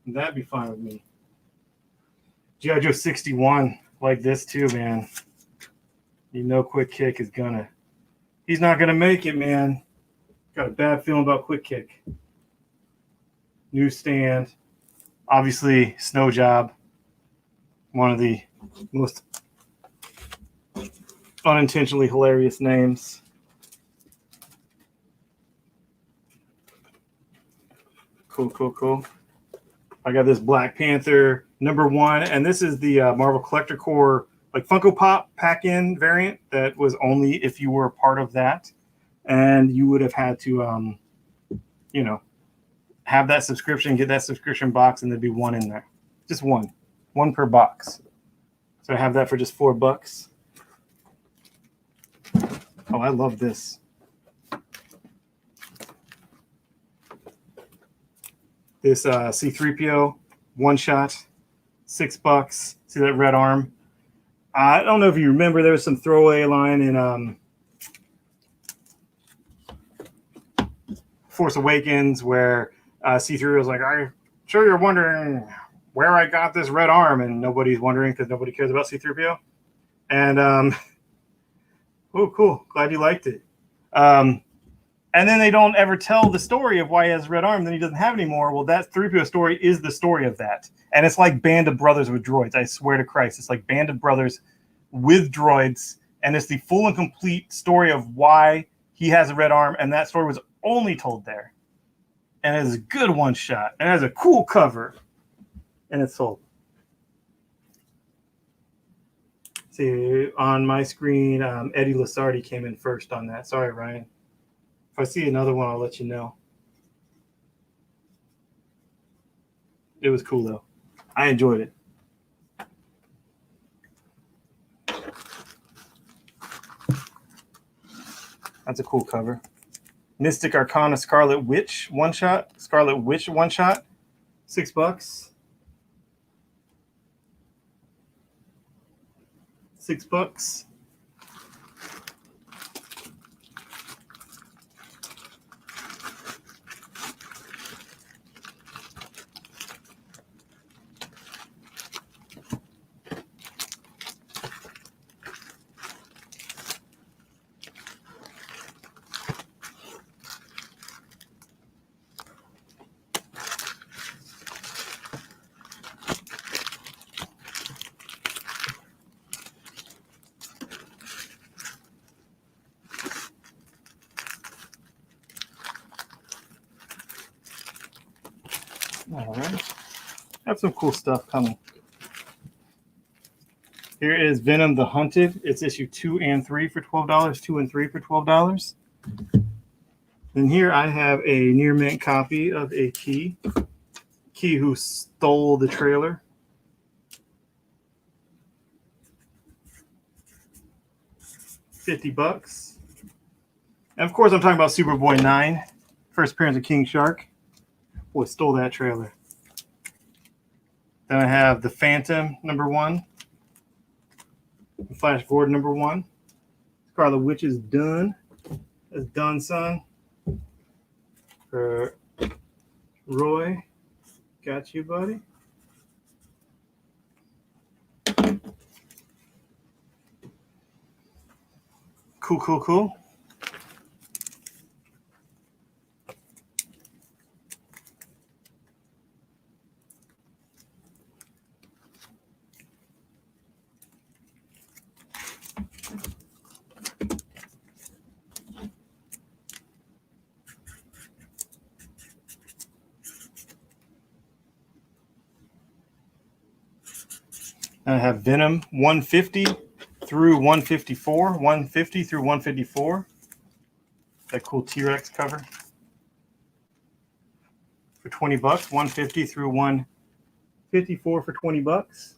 That'd be fine with me. G.I. Joe 61, like this too, man. You know Quick Kick is gonna... He's not going to make it, man. Got a bad feeling about Quick Kick. Newsstand. Obviously, Snow Job. One of the most unintentionally hilarious names. Cool, cool, cool. I got this Black Panther #1, and this is the Marvel Collector Corps like Funko Pop pack-in variant that was only if you were a part of that, and you would have had to, you know, have that subscription, get that subscription box, and there'd be one in there, just one per box. So I have that for just $4. Oh, I love this. This C-3PO one-shot, $6. See that red arm? I don't know if you remember, there was some throwaway line in Force Awakens where C-3PO was like, I'm sure you're wondering where I got this red arm, and nobody's wondering because nobody cares about C-3PO. And, oh, cool. Glad you liked it. And then they don't ever tell the story of why he has a red arm, then he doesn't have it anymore. Well, that 3PO story is the story of that. And it's like Band of Brothers with droids. I swear to Christ. It's like Band of Brothers with droids. And it's the full and complete story of why he has a red arm. And that story was only told there. And it's a good one shot. And it has a cool cover. And it's sold. See, on my screen, Eddie Lasardi came in first on that. Sorry, Ryan. If I see another one, I'll let you know. It was cool, though. I enjoyed it. That's a cool cover. Mystic Arcana Scarlet Witch one-shot. Scarlet Witch one-shot. $6. $6. Have some cool stuff coming. Here is Venom the Hunted. It's issue 2 and 3 for $12. 2 and 3 for $12. And here I have a near mint copy of a Key who stole the trailer. $50. And of course, I'm talking about Superboy 9, first appearance of King Shark. Boy, stole that trailer. Then I have The Phantom #1, Flash Gordon #1, Scarlet Witch is done. That's Dunn's son. For Roy, got you, buddy. Cool. I have Venom 150 through 154. 150 through 154. That cool T-Rex cover. For $20. 150 through 154 for $20.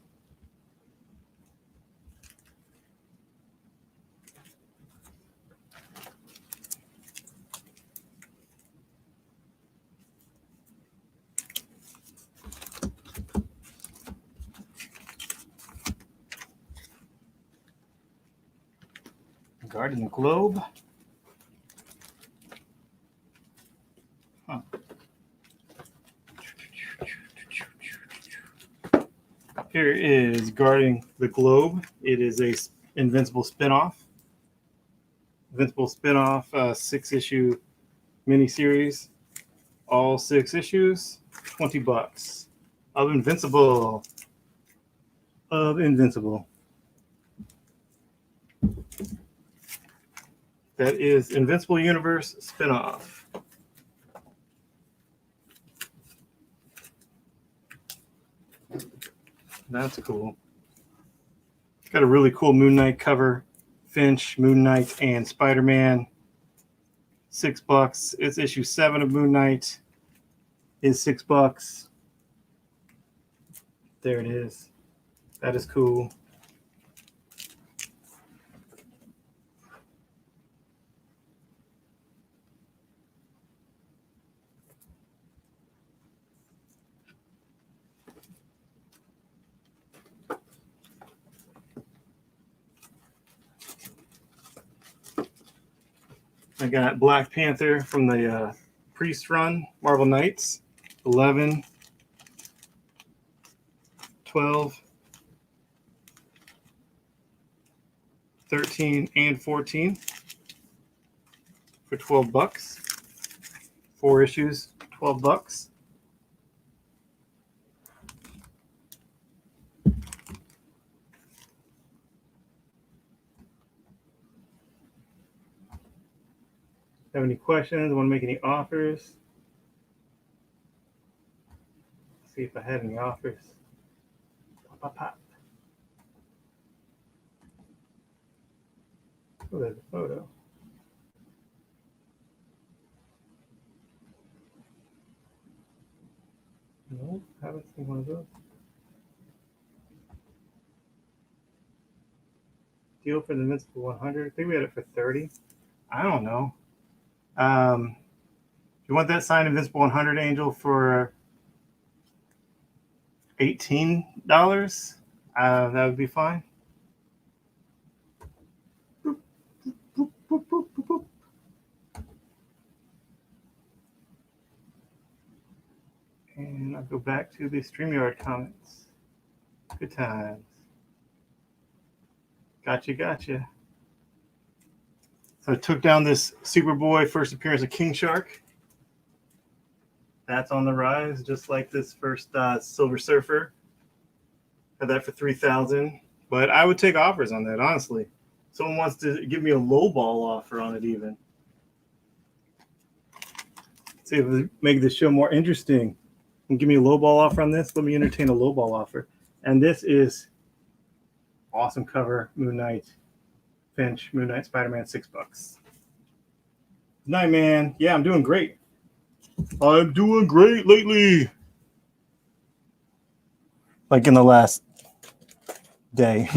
Guarding the Globe. Huh. Here is Guarding the Globe. It is a Invincible spinoff. Invincible spinoff, 6-issue miniseries. All 6 issues, $20. Of Invincible. That is Invincible Universe spinoff. That's cool. It's got a really cool Moon Knight cover. Finch, Moon Knight, and Spider-Man. $6. It's issue 7 of Moon Knight. Is $6. There it is. That is cool. I got Black Panther from the Priest run, Marvel Knights, 11, 12, 13, and 14 for $12. 4 issues, $12. Have any questions? Want to make any offers? See if I had any offers. Pop. Oh, there's a photo. No, haven't seen one of those. Deal for the Invincible 100. I think we had it for 30. I don't know. You want that signed Invincible 100 Angel for $18? That would be fine. Boop. And I'll go back to the StreamYard comments. Good times. Gotcha. So I took down this Superboy first appearance of King Shark. That's on the rise, just like this first Silver Surfer. Had that for $3,000, but I would take offers on that, honestly. Someone wants to give me a lowball offer on it, even. See if we make the show more interesting. And give me a low ball offer on this. Let me entertain a low ball offer. And this is awesome cover, Moon Knight, Finch, Moon Knight, Spider-Man, $6. Nightman, yeah, I'm doing great. I'm doing great lately. Like in the last day.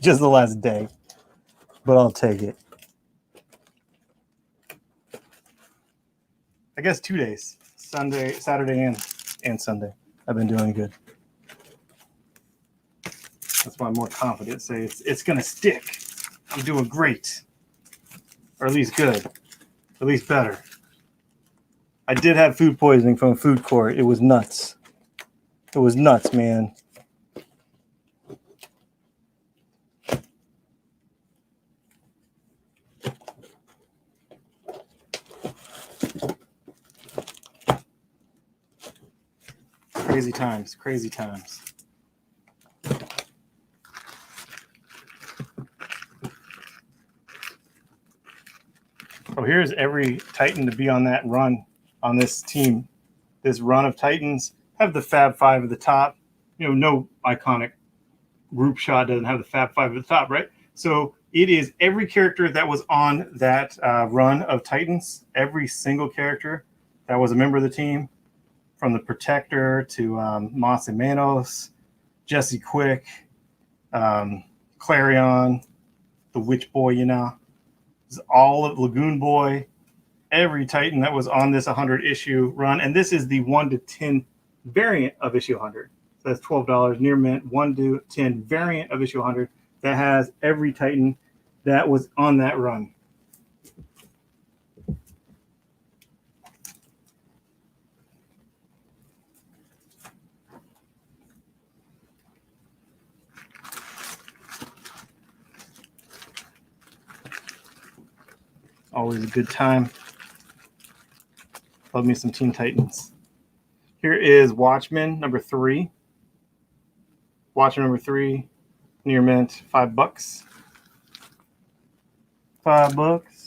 Just the last day. But I'll take it. I guess 2 days. Sunday, Saturday, and Sunday. I've been doing good. That's why I'm more confident. Say it's gonna stick. I'm doing great. Or at least good. At least better. I did have food poisoning from a food court. It was nuts. It was nuts, man. Crazy times, crazy times. Oh, here's every Titan to be on that run on this team. This run of Titans have the Fab Five at the top. You know, no iconic group shot doesn't have the Fab Five at the top, right? So it is every character that was on that run of Titans, every single character that was a member of the team, from the Protector to Moss and Manos, Jesse Quick, Clarion, the Witch Boy, you know. All of Lagoon Boy, every Titan that was on this 100 issue run. And this is the 1 to 10 variant of issue 100. So that's $12 near mint, 1 to 10 variant of issue 100 that has every Titan that was on that run. Always a good time. Love me some Teen Titans. Here is Watchmen number 3. Watchmen number 3, near mint, $5. $5.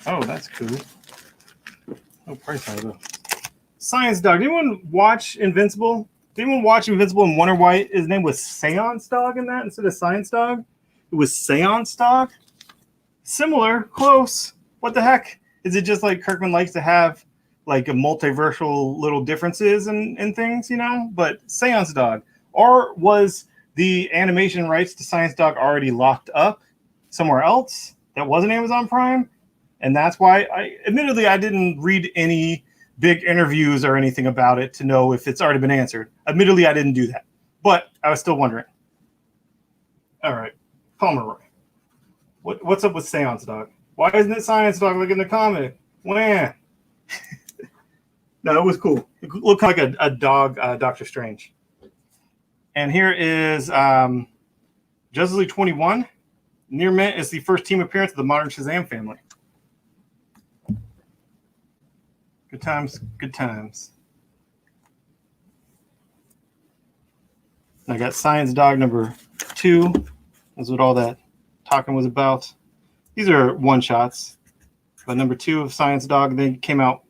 Oh, that's cool. No price tag though. Science Dog. Did anyone watch Invincible? Did anyone watch Invincible and wonder why his name was Seance Dog in that instead of Science Dog? It was Seance Dog? Similar, close. What the heck? Is it just like Kirkman likes to have like a multiversal little differences and things, you know? But Seance Dog. Or was the animation rights to Science Dog already locked up somewhere else that wasn't Amazon Prime? And that's why admittedly, I didn't read any big interviews or anything about it to know if it's already been answered. Admittedly, I didn't do that, but I was still wondering. All right, Pomeroy. What's up with Seance Dog? Why isn't it Science Dog like in the comic? Wah. No, it was cool. It looked like a dog, Doctor Strange. And here is Justice League 21. Near mint is the first team appearance of the modern Shazam family. Good times, good times. I got Science Dog number 2. That's what all that talking was about. These are one-shots. But number 2 of Science Dog, they came out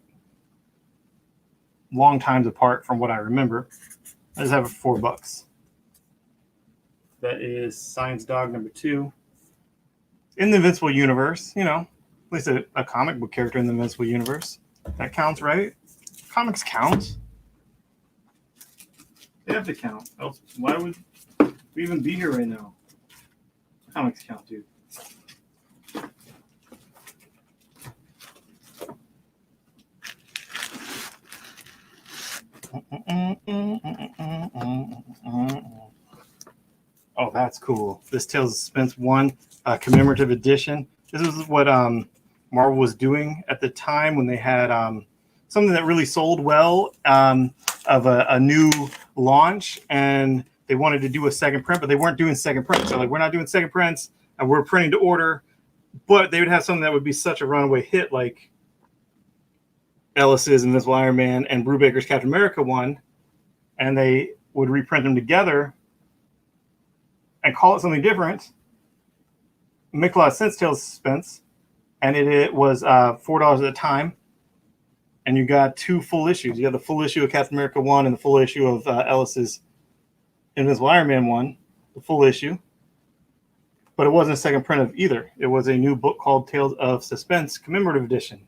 long times apart from what I remember. I just have it for $4. That is Science Dog number 2. In the Invincible universe, you know, at least a comic book character in the Invincible universe. That counts, right? Comics count. They have to count. Else, why would we even be here right now? Comics count, dude. Oh, that's cool. This Tales of Suspense 1 commemorative edition. This is what Marvel was doing at the time when they had something that really sold well of a new launch, and they wanted to do a second print, but they weren't doing second prints. So like, we're not doing second prints, and we're printing to order, but they would have something that would be such a runaway hit, like Ellis's Invincible Iron Man and Brubaker's Captain America one, and they would reprint them together and call it something different. It makes a lot of sense, Tales of Suspense. And it was $4 at the time. And you got 2 full issues. You got the full issue of Captain America 1 and the full issue of Ellis's Invincible Iron Man 1, the full issue. But it wasn't a second print of either. It was a new book called Tales of Suspense Commemorative Edition.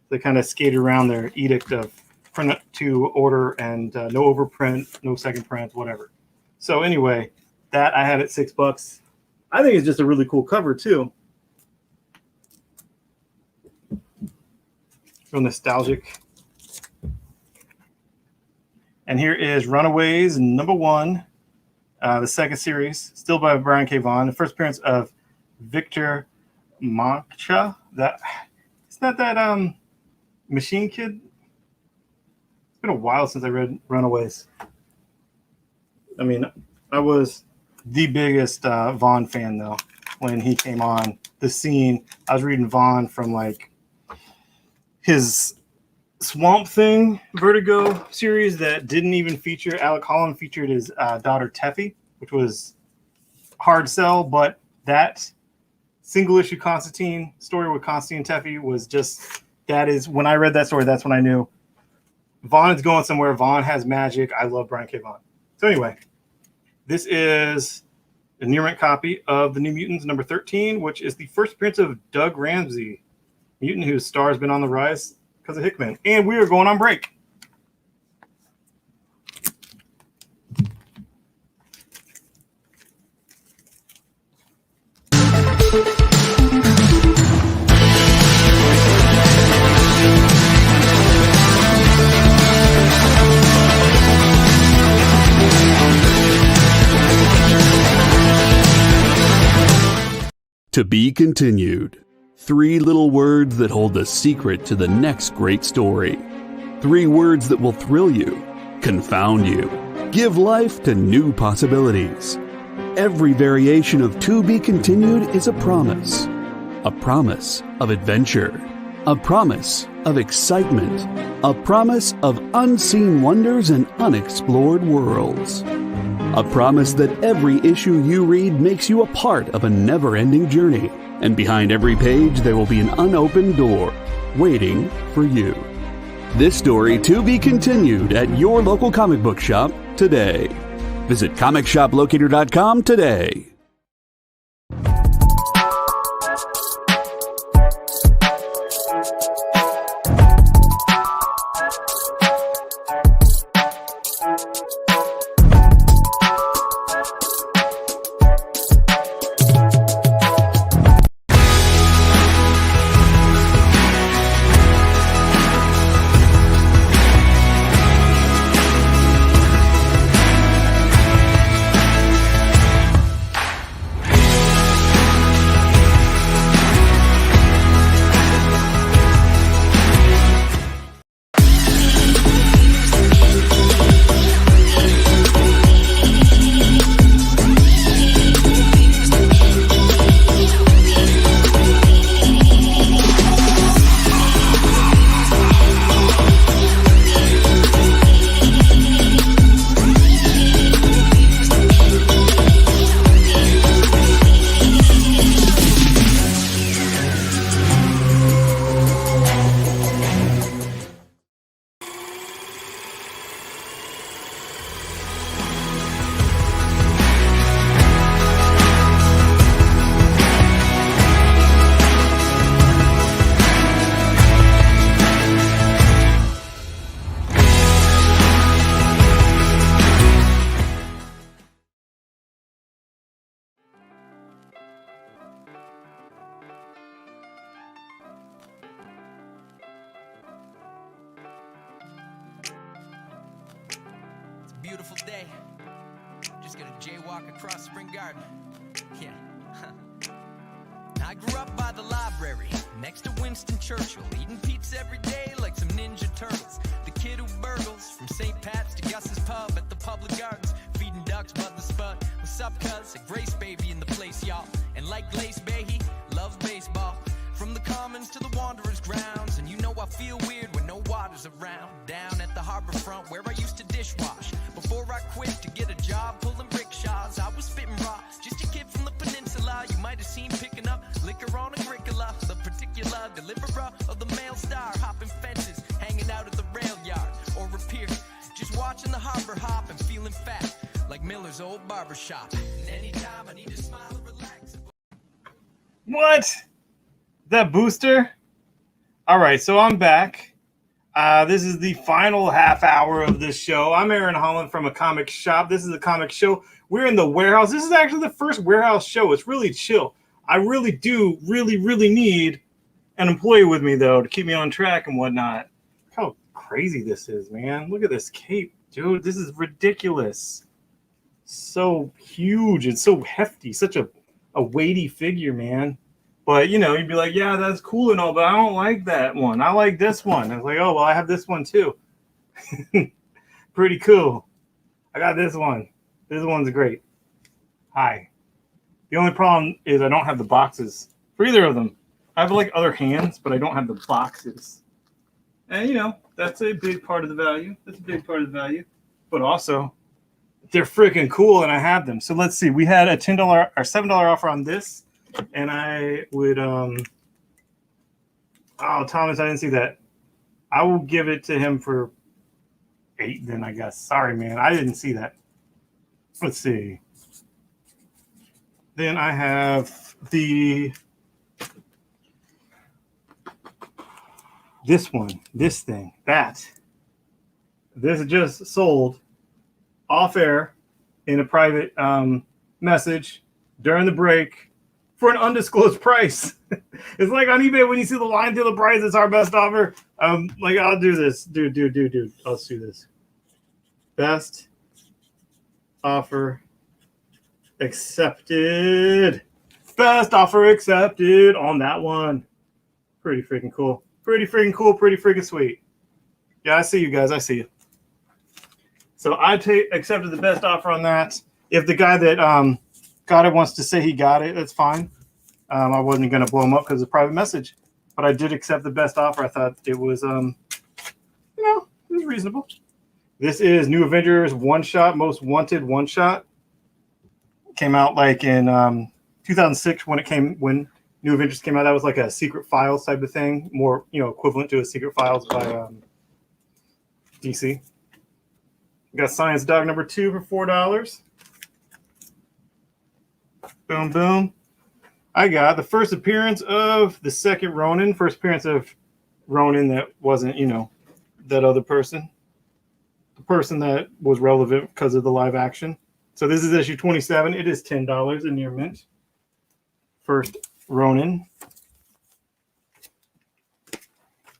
They kind of skated around their edict of print to order and no overprint, no second print, whatever. So anyway, that I had at $6. I think it's just a really cool cover too. Real nostalgic. And here is Runaways #1, the second series, still by Brian K. Vaughan. The first appearance of Victor Mancha. Isn't that Machine Kid? It's been a while since I read Runaways. I mean, I was the biggest Vaughan fan though when he came on the scene. I was reading Vaughan from like his Swamp Thing Vertigo series that didn't even feature Alec Holland, featured his daughter Teffy, which was hard sell, but that single issue Constantine story with Constantine and Teffy was just, that is, when I read that story, that's when I knew Vaughan is going somewhere. Vaughan has magic. I love Brian K. Vaughan. So anyway, this is a near mint copy of The New Mutants #13, which is the first appearance of Doug Ramsey, mutant whose star has been on the rise because of Hickman. And we are going on break. To be continued. 3 little words that hold the secret to the next great story. 3 words that will thrill you, confound you, give life to new possibilities. Every variation of To Be Continued is a promise of adventure, a promise of excitement, a promise of unseen wonders and unexplored worlds. A promise that every issue you read makes you a part of a never-ending journey. And behind every page, there will be an unopened door waiting for you. This story to be continued at your local comic book shop today. Visit comicshoplocator.com today. Beautiful day. Just gonna jaywalk across Spring Garden. Yeah. I grew up by the library, next to Winston Churchill, eating pizza every day like some Ninja Turtles. The kid who burgles from St. Pat's to Gus's Pub at the Public Gardens, feeding ducks by the spot. What's up, cuz? A Grace baby in the place, y'all. And like Glace Behe, loves baseball. From the commons to the wanderers' grounds. And you know I feel weird when no water's around. Down at the harbor front where I used to dishwash. Before I quit to get a job pulling rickshaws, I was spitting raw, just a kid from the peninsula. You might have seen picking up liquor on Agricola. The particular deliverer of the mail star, hopping fences, hanging out at the rail yard or a pier. Just watching the harbor hop and feeling fat like Miller's old barber shop. And anytime I need to smile or relax. What? That booster? All right, so I'm back. This is the final half hour of this show. I'm Aaron Holland from A Comic Shop. This is a comic show. We're in the warehouse. This is actually the first warehouse show. It's really chill. I really do really need an employee with me, though, to keep me on track and whatnot. Look how crazy this is, man. Look at this cape, dude. This is ridiculous. So huge and so hefty. Such a weighty figure, man. But, you know, you'd be like, yeah, that's cool and all, but I don't like that one. I like this one. I was like, oh, well, I have this one too. Pretty cool. I got this one. This one's great. Hi. The only problem is I don't have the boxes for either of them. I have, like, other hands, but I don't have the boxes. And, you know, that's a big part of the value. That's a big part of the value. But also, they're freaking cool, and I have them. So let's see. We had a $10 or $7 offer on this. And I would, oh, Thomas, I didn't see that. I will give it to him for 8 then, I guess. Sorry, man. I didn't see that. Let's see. Then I have this one, this thing, that. This is just sold off air in a private message during the break. For an undisclosed price. It's like on eBay when you see the line to the price, it's our best offer. Like, I'll do this. Dude. Let's do this. Best offer accepted. Best offer accepted on that one. Pretty freaking cool. Pretty freaking cool. Pretty freaking sweet. Yeah, I see you guys. I see you. So I accepted the best offer on that. If the guy that got it wants to say he got it, that's fine. I wasn't going to blow him up because it's a private message, but I did accept the best offer. I thought it was, it was reasonable. This is New Avengers one shot, Most Wanted one shot. Came out like in 2006 when New Avengers came out. That was like a Secret Files type of thing, more equivalent to a Secret Files by DC. We got Science Dog number 2 for $4. Boom, boom. I got the first appearance of the second Ronin. First appearance of Ronin that wasn't, that other person. The person that was relevant because of the live action. So this is issue 27. It is $10 in near mint. First Ronin.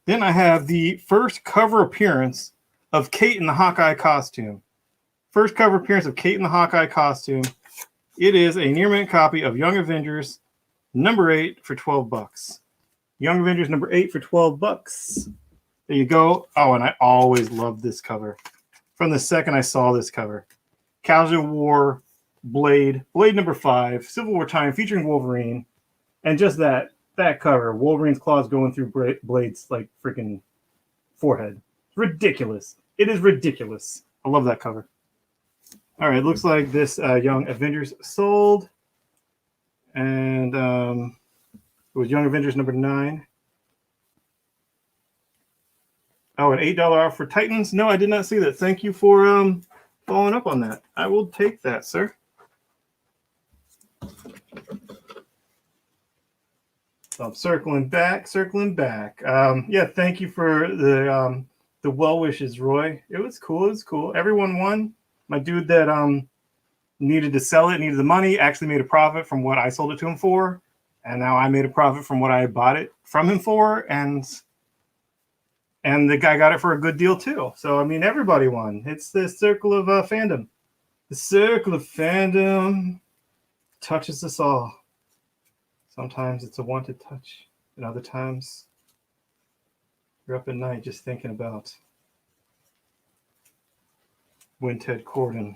Then I have the first cover appearance of Kate in the Hawkeye costume. First cover appearance of Kate in the Hawkeye costume. It is a near mint copy of Young Avengers number 8 for $12. Young Avengers number 8 for $12. There you go. Oh, and I always loved this cover. From the second I saw this cover. Casual War Blade number 5, Civil War time featuring Wolverine. And just that cover, Wolverine's claws going through Blade's like freaking forehead. Ridiculous. It is ridiculous. I love that cover. All right, looks like this Young Avengers sold. And it was Young Avengers number 9. Oh, an $8 off for Titans. No, I did not see that. Thank you for following up on that. I will take that, sir. So I'm circling back. Yeah, thank you for the well wishes, Roy. It was cool. Everyone won. My dude that needed to sell it, needed the money, actually made a profit from what I sold it to him for. And now I made a profit from what I bought it from him for. And the guy got it for a good deal too. So, I mean, everybody won. It's the circle of fandom. The circle of fandom touches us all. Sometimes it's a wanted touch. And other times you're up at night just thinking about when Ted Corden,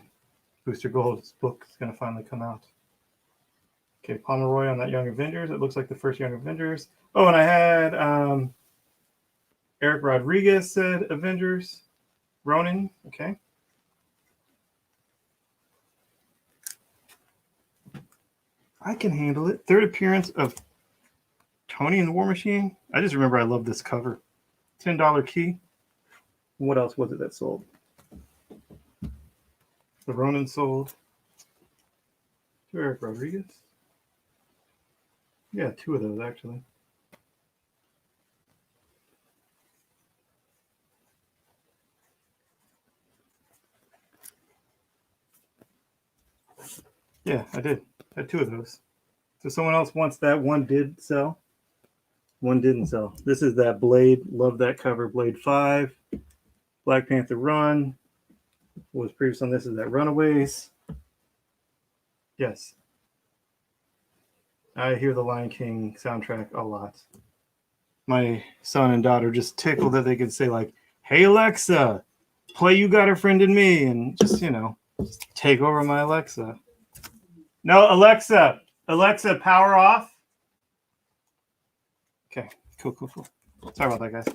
Booster Gold's book is going to finally come out. Okay, Pomeroy on that Young Avengers. It looks like the first Young Avengers. Oh, and I had Eric Rodriguez said Avengers. Ronin. Okay. I can handle it. Third appearance of Tony and the War Machine. I just remember I love this cover. $10 key. What else was it that sold? The Ronin sold. To Eric Rodriguez. Yeah, 2 of those actually. Yeah, I did. I had 2 of those. So someone else wants that. One did sell. One didn't sell. This is that Blade. Love that cover. Blade 5. Black Panther Run. What was previous on this is that Runaways. Yes. I hear the Lion King soundtrack a lot. My son and daughter just tickle that they can say like, "Hey Alexa, play You Got a Friend in Me," and just, just take over my Alexa. No, Alexa, power off. Okay, cool. Sorry about that, guys.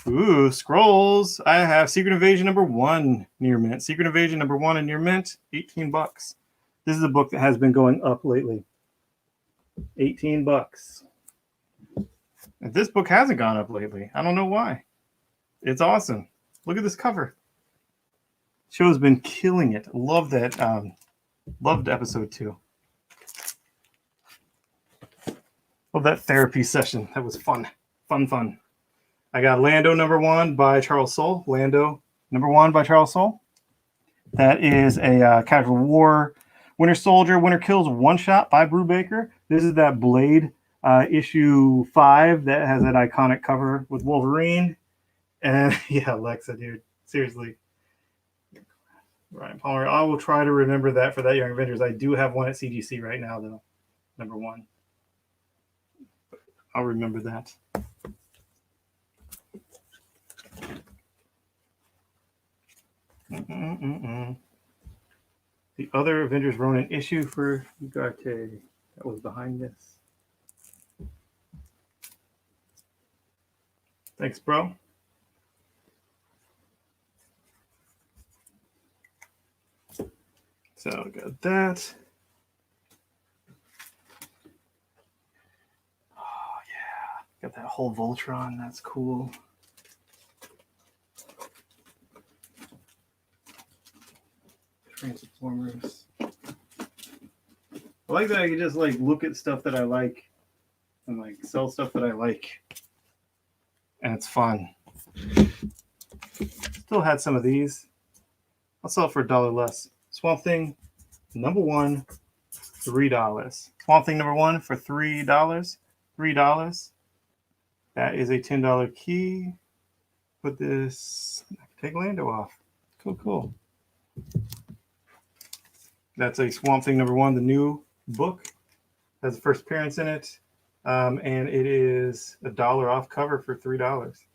Ooh, scrolls. I have Secret Invasion #1 near mint. Secret Invasion #1 and near mint, $18. This is a book that has been going up lately. $18. And this book hasn't gone up lately. I don't know why. It's awesome. Look at this cover. Show's been killing it. Love that. Loved episode 2. Love that therapy session. That was fun. Fun. I got Lando #1 by Charles Soule. Lando #1 by Charles Soule. That is a casual war Winter Soldier, Winter Kills one-shot by Brubaker. This is that Blade issue 5 that has that iconic cover with Wolverine. And yeah, Alexa, dude. Seriously. Ryan Palmer. I will try to remember that for that Young Avengers. I do have one at CGC right now, though. #1. I'll remember that. The other Avengers Ronin issue for Ugarte that was behind this. Thanks, bro. So got that. Oh yeah, got that whole Voltron. That's cool. Transformers. I like that I can just like look at stuff that I like and like sell stuff that I like, and it's fun. Still had some of these. I'll sell it for $1 less. Swamp Thing #1, $3. Swamp Thing #1 for $3. $3. That is a $10 key. Put this. Take Lando off. Cool. That's a Swamp Thing #1, the new book. Has the first appearance in it. And it is $1 off cover for $3.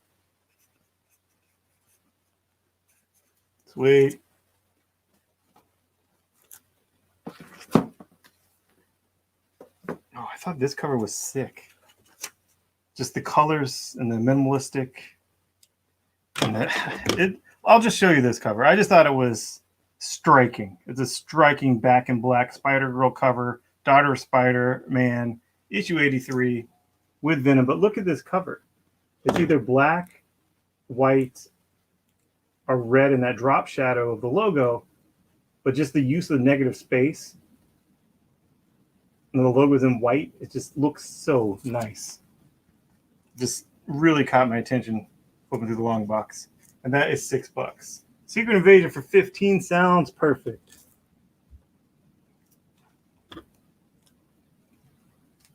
Sweet. Oh, I thought this cover was sick. Just the colors and the minimalistic. And I'll just show you this cover. I just thought it was striking. It's a striking back in black Spider-Girl cover, Daughter of Spider-Man, issue 83 with Venom. But look at this cover. It's either black, white, or red in that drop shadow of the logo, but just the use of the negative space. And the logo's in white. It just looks so nice. Just really caught my attention flipping through the long box. And that is $6. Secret Invasion for 15 sounds perfect.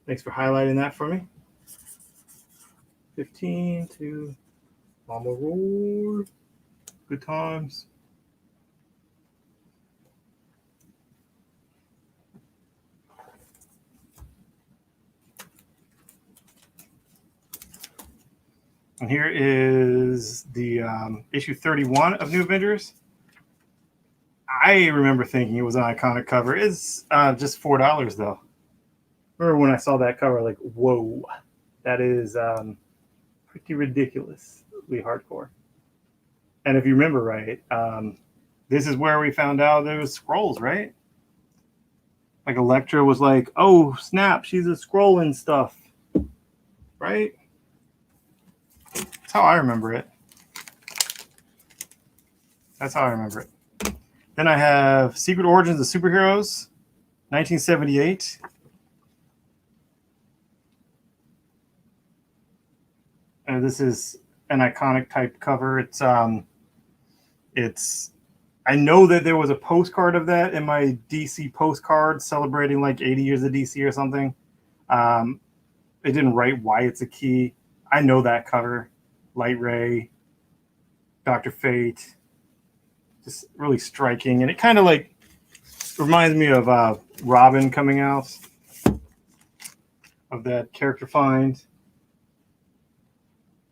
Thanks for highlighting that for me. 15 to Mama Roll. Good times. And here is the issue 31 of New Avengers. I remember thinking it was an iconic cover. It's just $4 though. remember when I saw that cover, like, whoa, that is pretty ridiculously hardcore. And if you remember right, this is where we found out there was scrolls, right? Like Elektra was like, oh, snap, she's a scroll and stuff, right? That's how I remember it. That's how I remember it. Then I have Secret Origins of Superheroes, 1978. And this is an iconic type cover. It's I know that there was a postcard of that in my DC postcard celebrating like 80 years of DC or something. It didn't write why it's a key. I know that cover. Light Ray, Dr. Fate, just really striking. And it kind of like reminds me of Robin coming out, of that character find,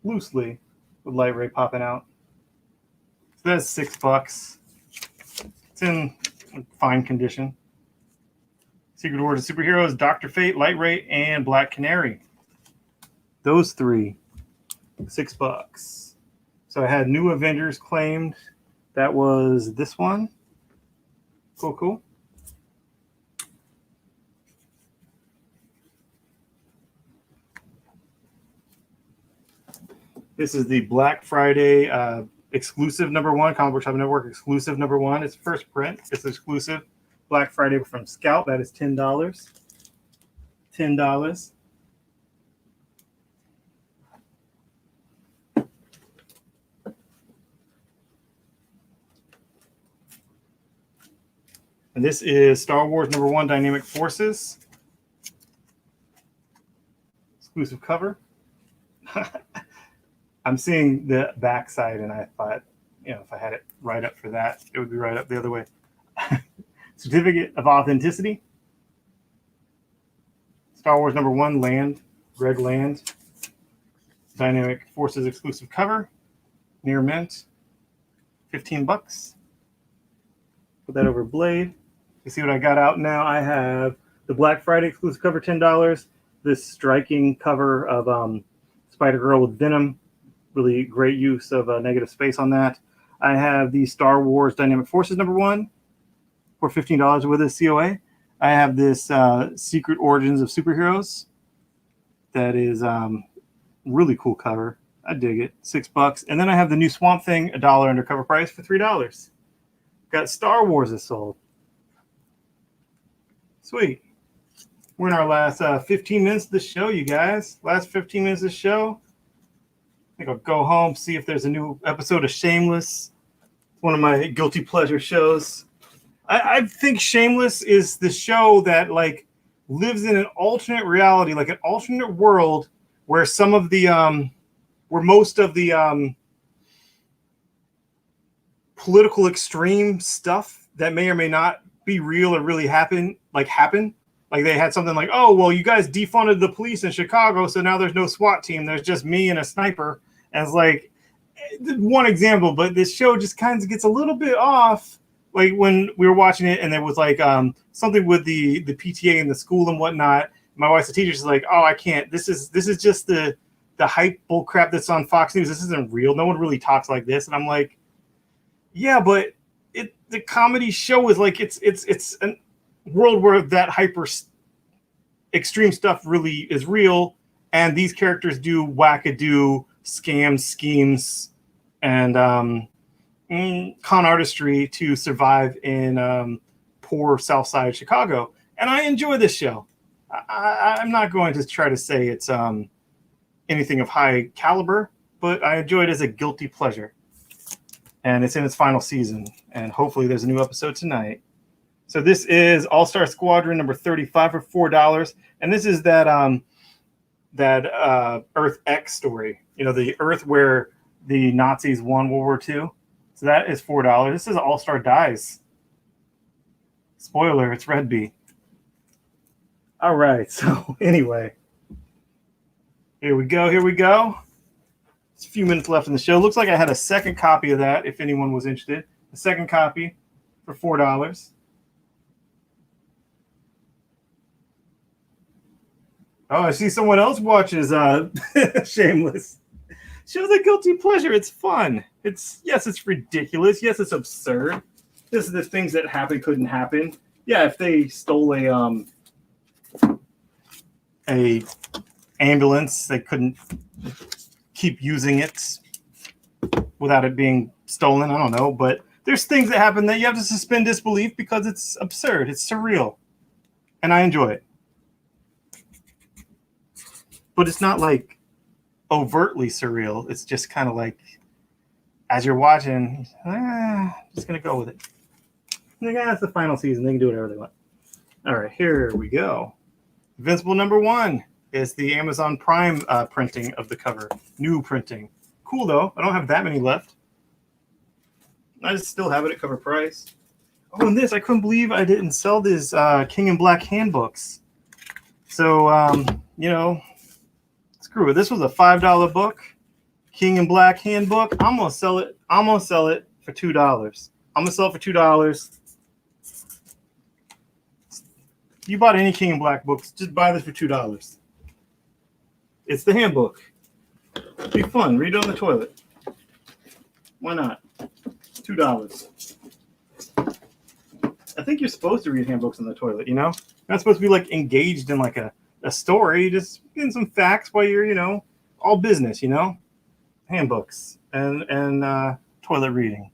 loosely with Light Ray popping out. So that's $6. It's in fine condition. Secret Origins of Superheroes, Dr. Fate, Light Ray, and Black Canary. Those three, $6. So I had New Avengers claimed. That was this one. Cool. This is the Black Friday exclusive #1, Comic Book Shop Network exclusive #1. It's first print. It's exclusive. Black Friday from Scout. That is $10. $10. And this is Star Wars #1 Dynamic Forces. Exclusive cover. I'm seeing the backside, and I thought, if I had it right up for that, it would be right up the other way. Certificate of Authenticity. Star Wars #1 Land, Greg Land. Dynamic Forces exclusive cover. Near mint. $15. Put that over Blade. You see what I got out now? I have the Black Friday exclusive cover, $10. This striking cover of Spider-Girl with Venom. Really great use of negative space on that. I have the Star Wars Dynamic Forces #1 for $15 with a COA. I have this Secret Origins of Superheroes. That is really cool cover. I dig it. $6. And then I have the new Swamp Thing, $1 under cover price for $3. Got Star Wars is sold. Sweet. We're in our last 15 minutes of the show, you guys. Last 15 minutes of the show. I think I'll go home, see if there's a new episode of Shameless. One of my guilty pleasure shows. I think Shameless is the show that like lives in an alternate reality, like an alternate world where some of the where most of the political extreme stuff that may or may not be real or really happen. Like they had something like, oh, well, you guys defunded the police in Chicago, so now there's no SWAT team. There's just me and a sniper. And it's like one example, but this show just kind of gets a little bit off. Like when we were watching it and there was like something with the PTA and the school and whatnot. My wife's a teacher. She's like, oh, I can't. This is just the hype bull crap that's on Fox News. This isn't real. No one really talks like this. And I'm like, yeah, but the comedy show is like it's a world where that hyper extreme stuff really is real, and these characters do wackadoo scams, schemes, and con artistry to survive in poor South Side Chicago. And I enjoy this show. I'm not going to try to say it's anything of high caliber, but I enjoy it as a guilty pleasure. And it's in its final season, and hopefully there's a new episode tonight. So this is All-Star Squadron number 35 for $4, and this is that Earth X story. The Earth where the Nazis won World War II. So that is $4. This is All-Star Dies. Spoiler, it's Red Bee. All right, so anyway. Here we go. It's a few minutes left in the show. Looks like I had a second copy of that, if anyone was interested. A second copy for $4. Oh, I see someone else watches Shameless. Shows a guilty pleasure. It's fun. It's ridiculous. Yes, it's absurd. This is the things that couldn't happen. Yeah, if they stole a ambulance, they couldn't keep using it without it being stolen. I don't know, but there's things that happen that you have to suspend disbelief because it's absurd. It's surreal, and I enjoy it. But it's not like overtly surreal. It's just kind of like, as you're watching, just gonna go with it. It's the final season. They can do whatever they want. All right, here we go. Invincible #1 is the Amazon Prime printing of the cover. New printing. Cool, though. I don't have that many left. I just still have it at cover price. Oh, and this, I couldn't believe I didn't sell these King in Black handbooks. So, screw it. This was a $5 book. King in Black handbook. I'm gonna sell it for $2. I'm gonna sell it for $2. You bought any King in Black books, just buy this for $2. It's the handbook. It'll be fun. Read it on the toilet. Why not? $2. I think you're supposed to read handbooks on the toilet, you know? You're not supposed to be like engaged in like a story, just getting some facts while you're, all business, handbooks and toilet reading.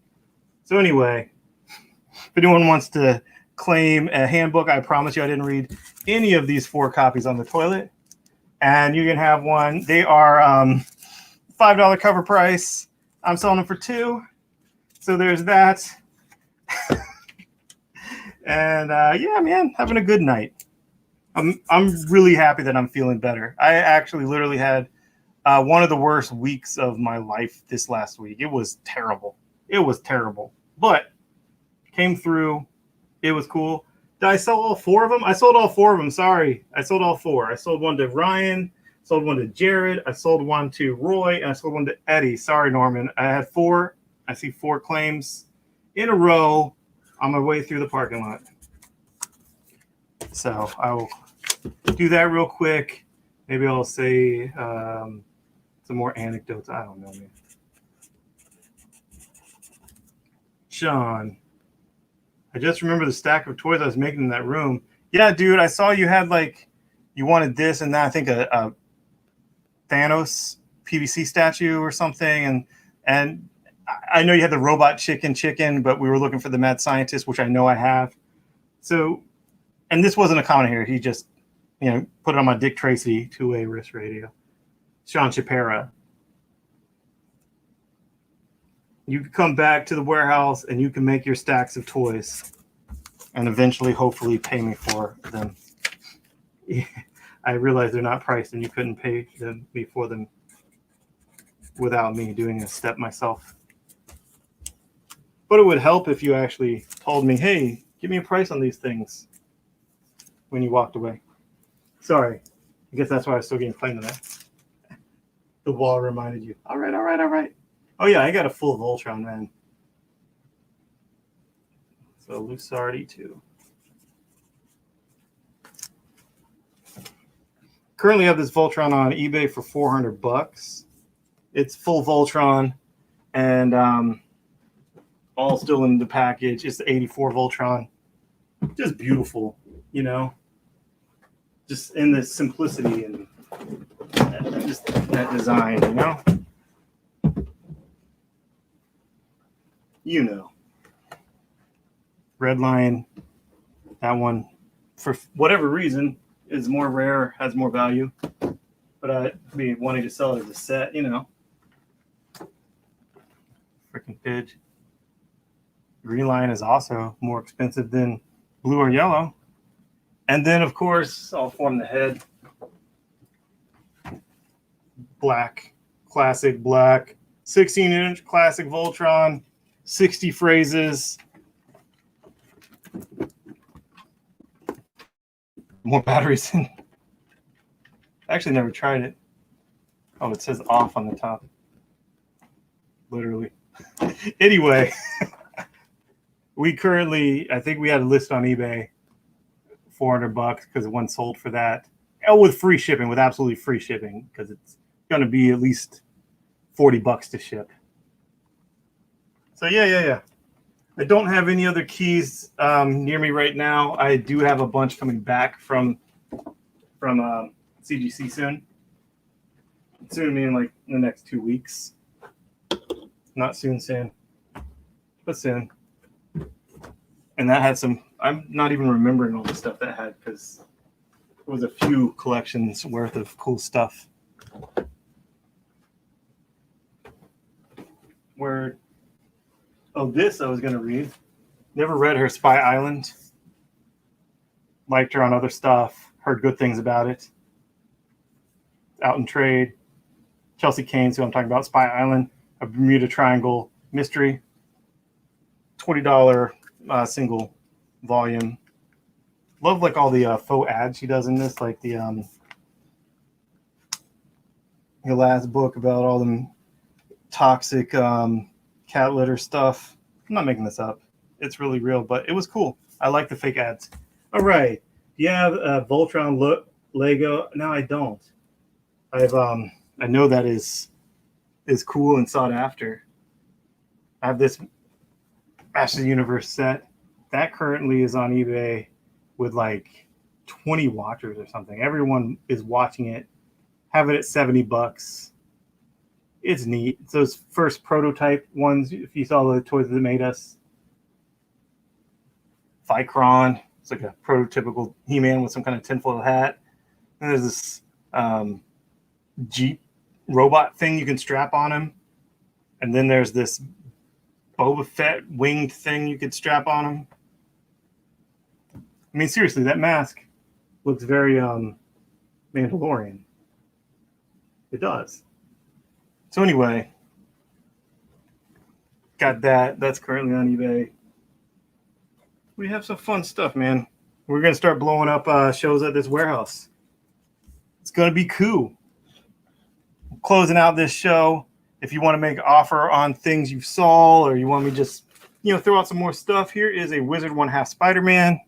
So anyway, if anyone wants to claim a handbook, I promise you I didn't read any of these 4 copies on the toilet, and you can have one. They are $5 cover price. I'm selling them for $2, so there's that. And yeah, man, having a good night. I'm really happy that I'm feeling better. I actually literally had one of the worst weeks of my life this last week. It was terrible. But came through. It was cool. Did I sell all 4 of them? I sold all 4 of them. Sorry. I sold all 4. I sold one to Ryan, sold one to Jared, I sold one to Roy, and I sold one to Eddie. Sorry, Norman. I had 4. I see 4 claims in a row on my way through the parking lot. So I will do that real quick. Maybe I'll say some more anecdotes. I don't know, man. Sean, I just remember the stack of toys I was making in that room. Yeah, dude, I saw you had you wanted this and that. I think a Thanos PVC statue or something, and I know you had the robot chicken, but we were looking for the mad scientist, which I know I have. So, and this wasn't a comment here. He just, put it on my Dick Tracy 2-way wrist radio. Sean Shapira. You can come back to the warehouse and you can make your stacks of toys and eventually, hopefully, pay me for them. I realize they're not priced and you couldn't pay me for them without me doing a step myself. But it would help if you actually told me, hey, give me a price on these things when you walked away. Sorry. I guess that's why I was still getting claimed to that. The wall reminded you. All right. Oh, yeah, I got a full Voltron, man. So Luxardi, too. Currently have this Voltron on eBay for $400. It's full Voltron and all still in the package. It's the 84 Voltron. Just beautiful, just in the simplicity and just that design, Red Lion, that one, for whatever reason, is more rare, has more value. But I'd be wanting to sell it as a set, Freaking Pidge. Green Lion is also more expensive than blue or yellow. And then, of course, I'll form the head. Black, classic black, 16-inch classic Voltron, 60 phrases. More batteries in. I actually never tried it. Oh, it says off on the top. Literally. Anyway, I think we had a list on eBay, $400 because one sold for that. with free shipping, with absolutely free shipping, because it's going to be at least $40 to ship. So yeah. I don't have any other keys near me right now. I do have a bunch coming back from CGC soon. Soon meaning like in the next 2 weeks. Not soon, but soon. And that had some. I'm not even remembering all the stuff that had, because it was a few collections worth of cool stuff. This I was going to read. Never read her Spy Island. Liked her on other stuff. Heard good things about it. Out in trade. Chelsea Canes, who I'm talking about. Spy Island, a Bermuda Triangle mystery. $20 single volume. Love like all the faux ads she does in this, like the last book about all them toxic cat litter stuff. I'm not making this up. It's really real, but it was cool. I like the fake ads. All right. Do you have a Voltron Lego? No, I don't. I know that is cool and sought after. I have this Masters of the Universe set that currently is on eBay with like 20 watchers or something. Everyone is watching it. Have it at $70. It's neat. It's those first prototype ones. If you saw the toys that made us, Vicron. It's like a prototypical He-Man with some kind of tinfoil hat. And there's this Jeep robot thing you can strap on him. And then there's this Boba Fett winged thing you could strap on him. I mean, seriously, that mask looks very Mandalorian. It does. So anyway, got that. That's currently on eBay. We have some fun stuff, man. We're going to start blowing up shows at this warehouse. It's going to be cool. Closing out this show. If you want to make an offer on things you saw, or you want me to just, throw out some more stuff, here is a Wizard 1/2 Spider-Man.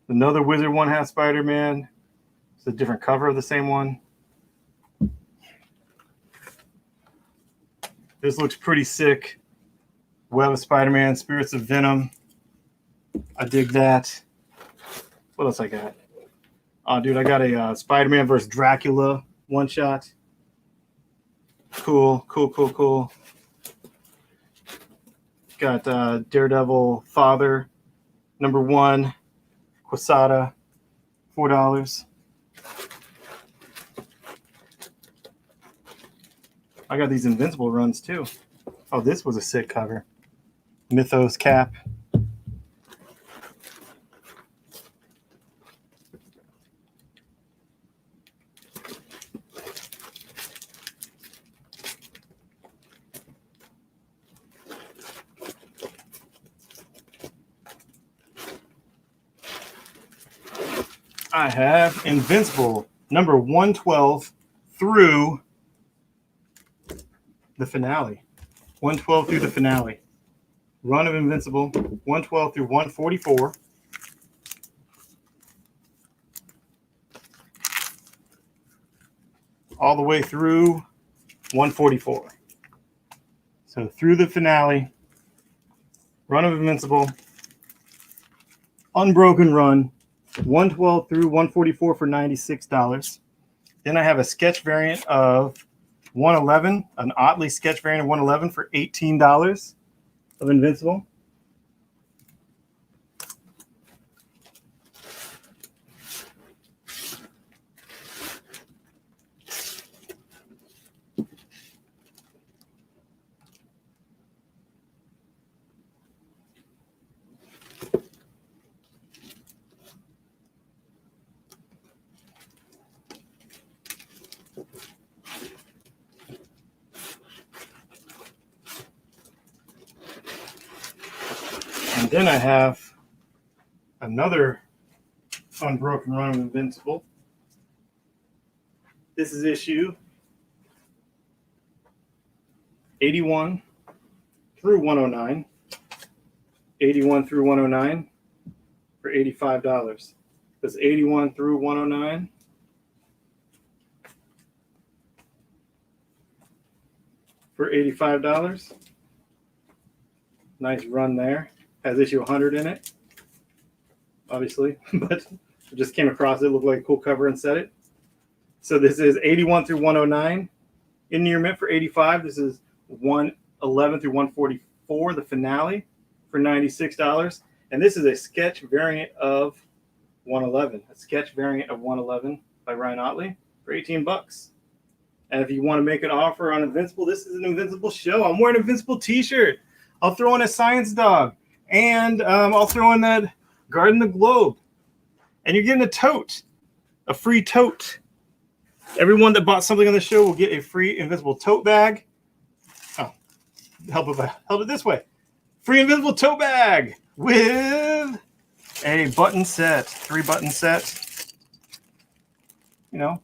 Another Wizard 1/2 Spider-Man. It's a different cover of the same one. This looks pretty sick. Web of Spider-Man, Spirits of Venom. I dig that. What else I got? Oh, dude, I got a Spider-Man vs. Dracula one-shot. Cool. Got Daredevil Father, #1, Quesada, $4. I got these Invincible runs too. Oh, this was a sick cover. Mythos Cap. I have Invincible #112 through the finale. 112 through the finale. Run of Invincible, 112 through 144. All the way through 144. So through the finale, Run of Invincible, Unbroken Run, 112 through 144 for $96. Then I have a sketch variant of 111, an oddly sketch variant of 111 for $18 of Invincible. And then I have another Unbroken Run of Invincible. This is issue 81 through 109. 81 through 109 for $85. That's 81 through 109. For $85. Nice run there. Has issue 100 in it, obviously, but I just came across it. Looked like a cool cover and set it. So this is 81 through 109. In near mint for 85. This is 111 through 144, the finale, for $96. And this is a sketch variant of 111. A sketch variant of 111 by Ryan Otley for $18. And if you want to make an offer on Invincible, this is an Invincible show. I'm wearing an Invincible t-shirt. I'll throw in a science dog. And I'll throw in that Garden the Globe. And you're getting a tote. A free tote. Everyone that bought something on the show will get a free Invincible tote bag. Oh, help it this way. Free Invincible tote bag with a button set. 3-button set. You know,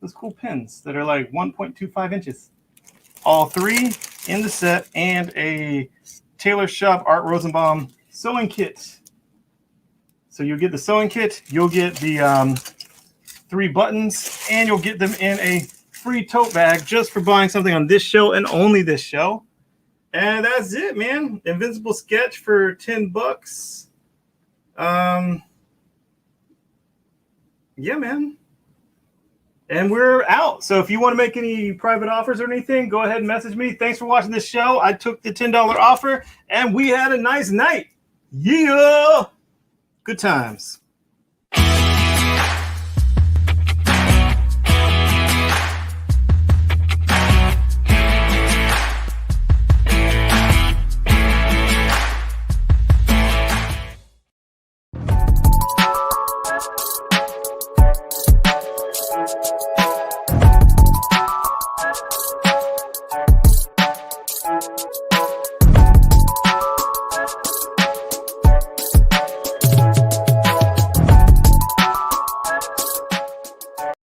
those cool pins that are like 1.25 inches. All 3 in the set, and a Taylor Shop Art Rosenbaum sewing kit. So you'll get the sewing kit, you'll get the 3 buttons, and you'll get them in a free tote bag just for buying something on this show and only this show. And that's it, man. Invincible sketch for $10. Yeah, man. And we're out. So if you want to make any private offers or anything, go ahead and message me. Thanks for watching this show. I took the $10 offer, and we had a nice night. Yeah. Good times.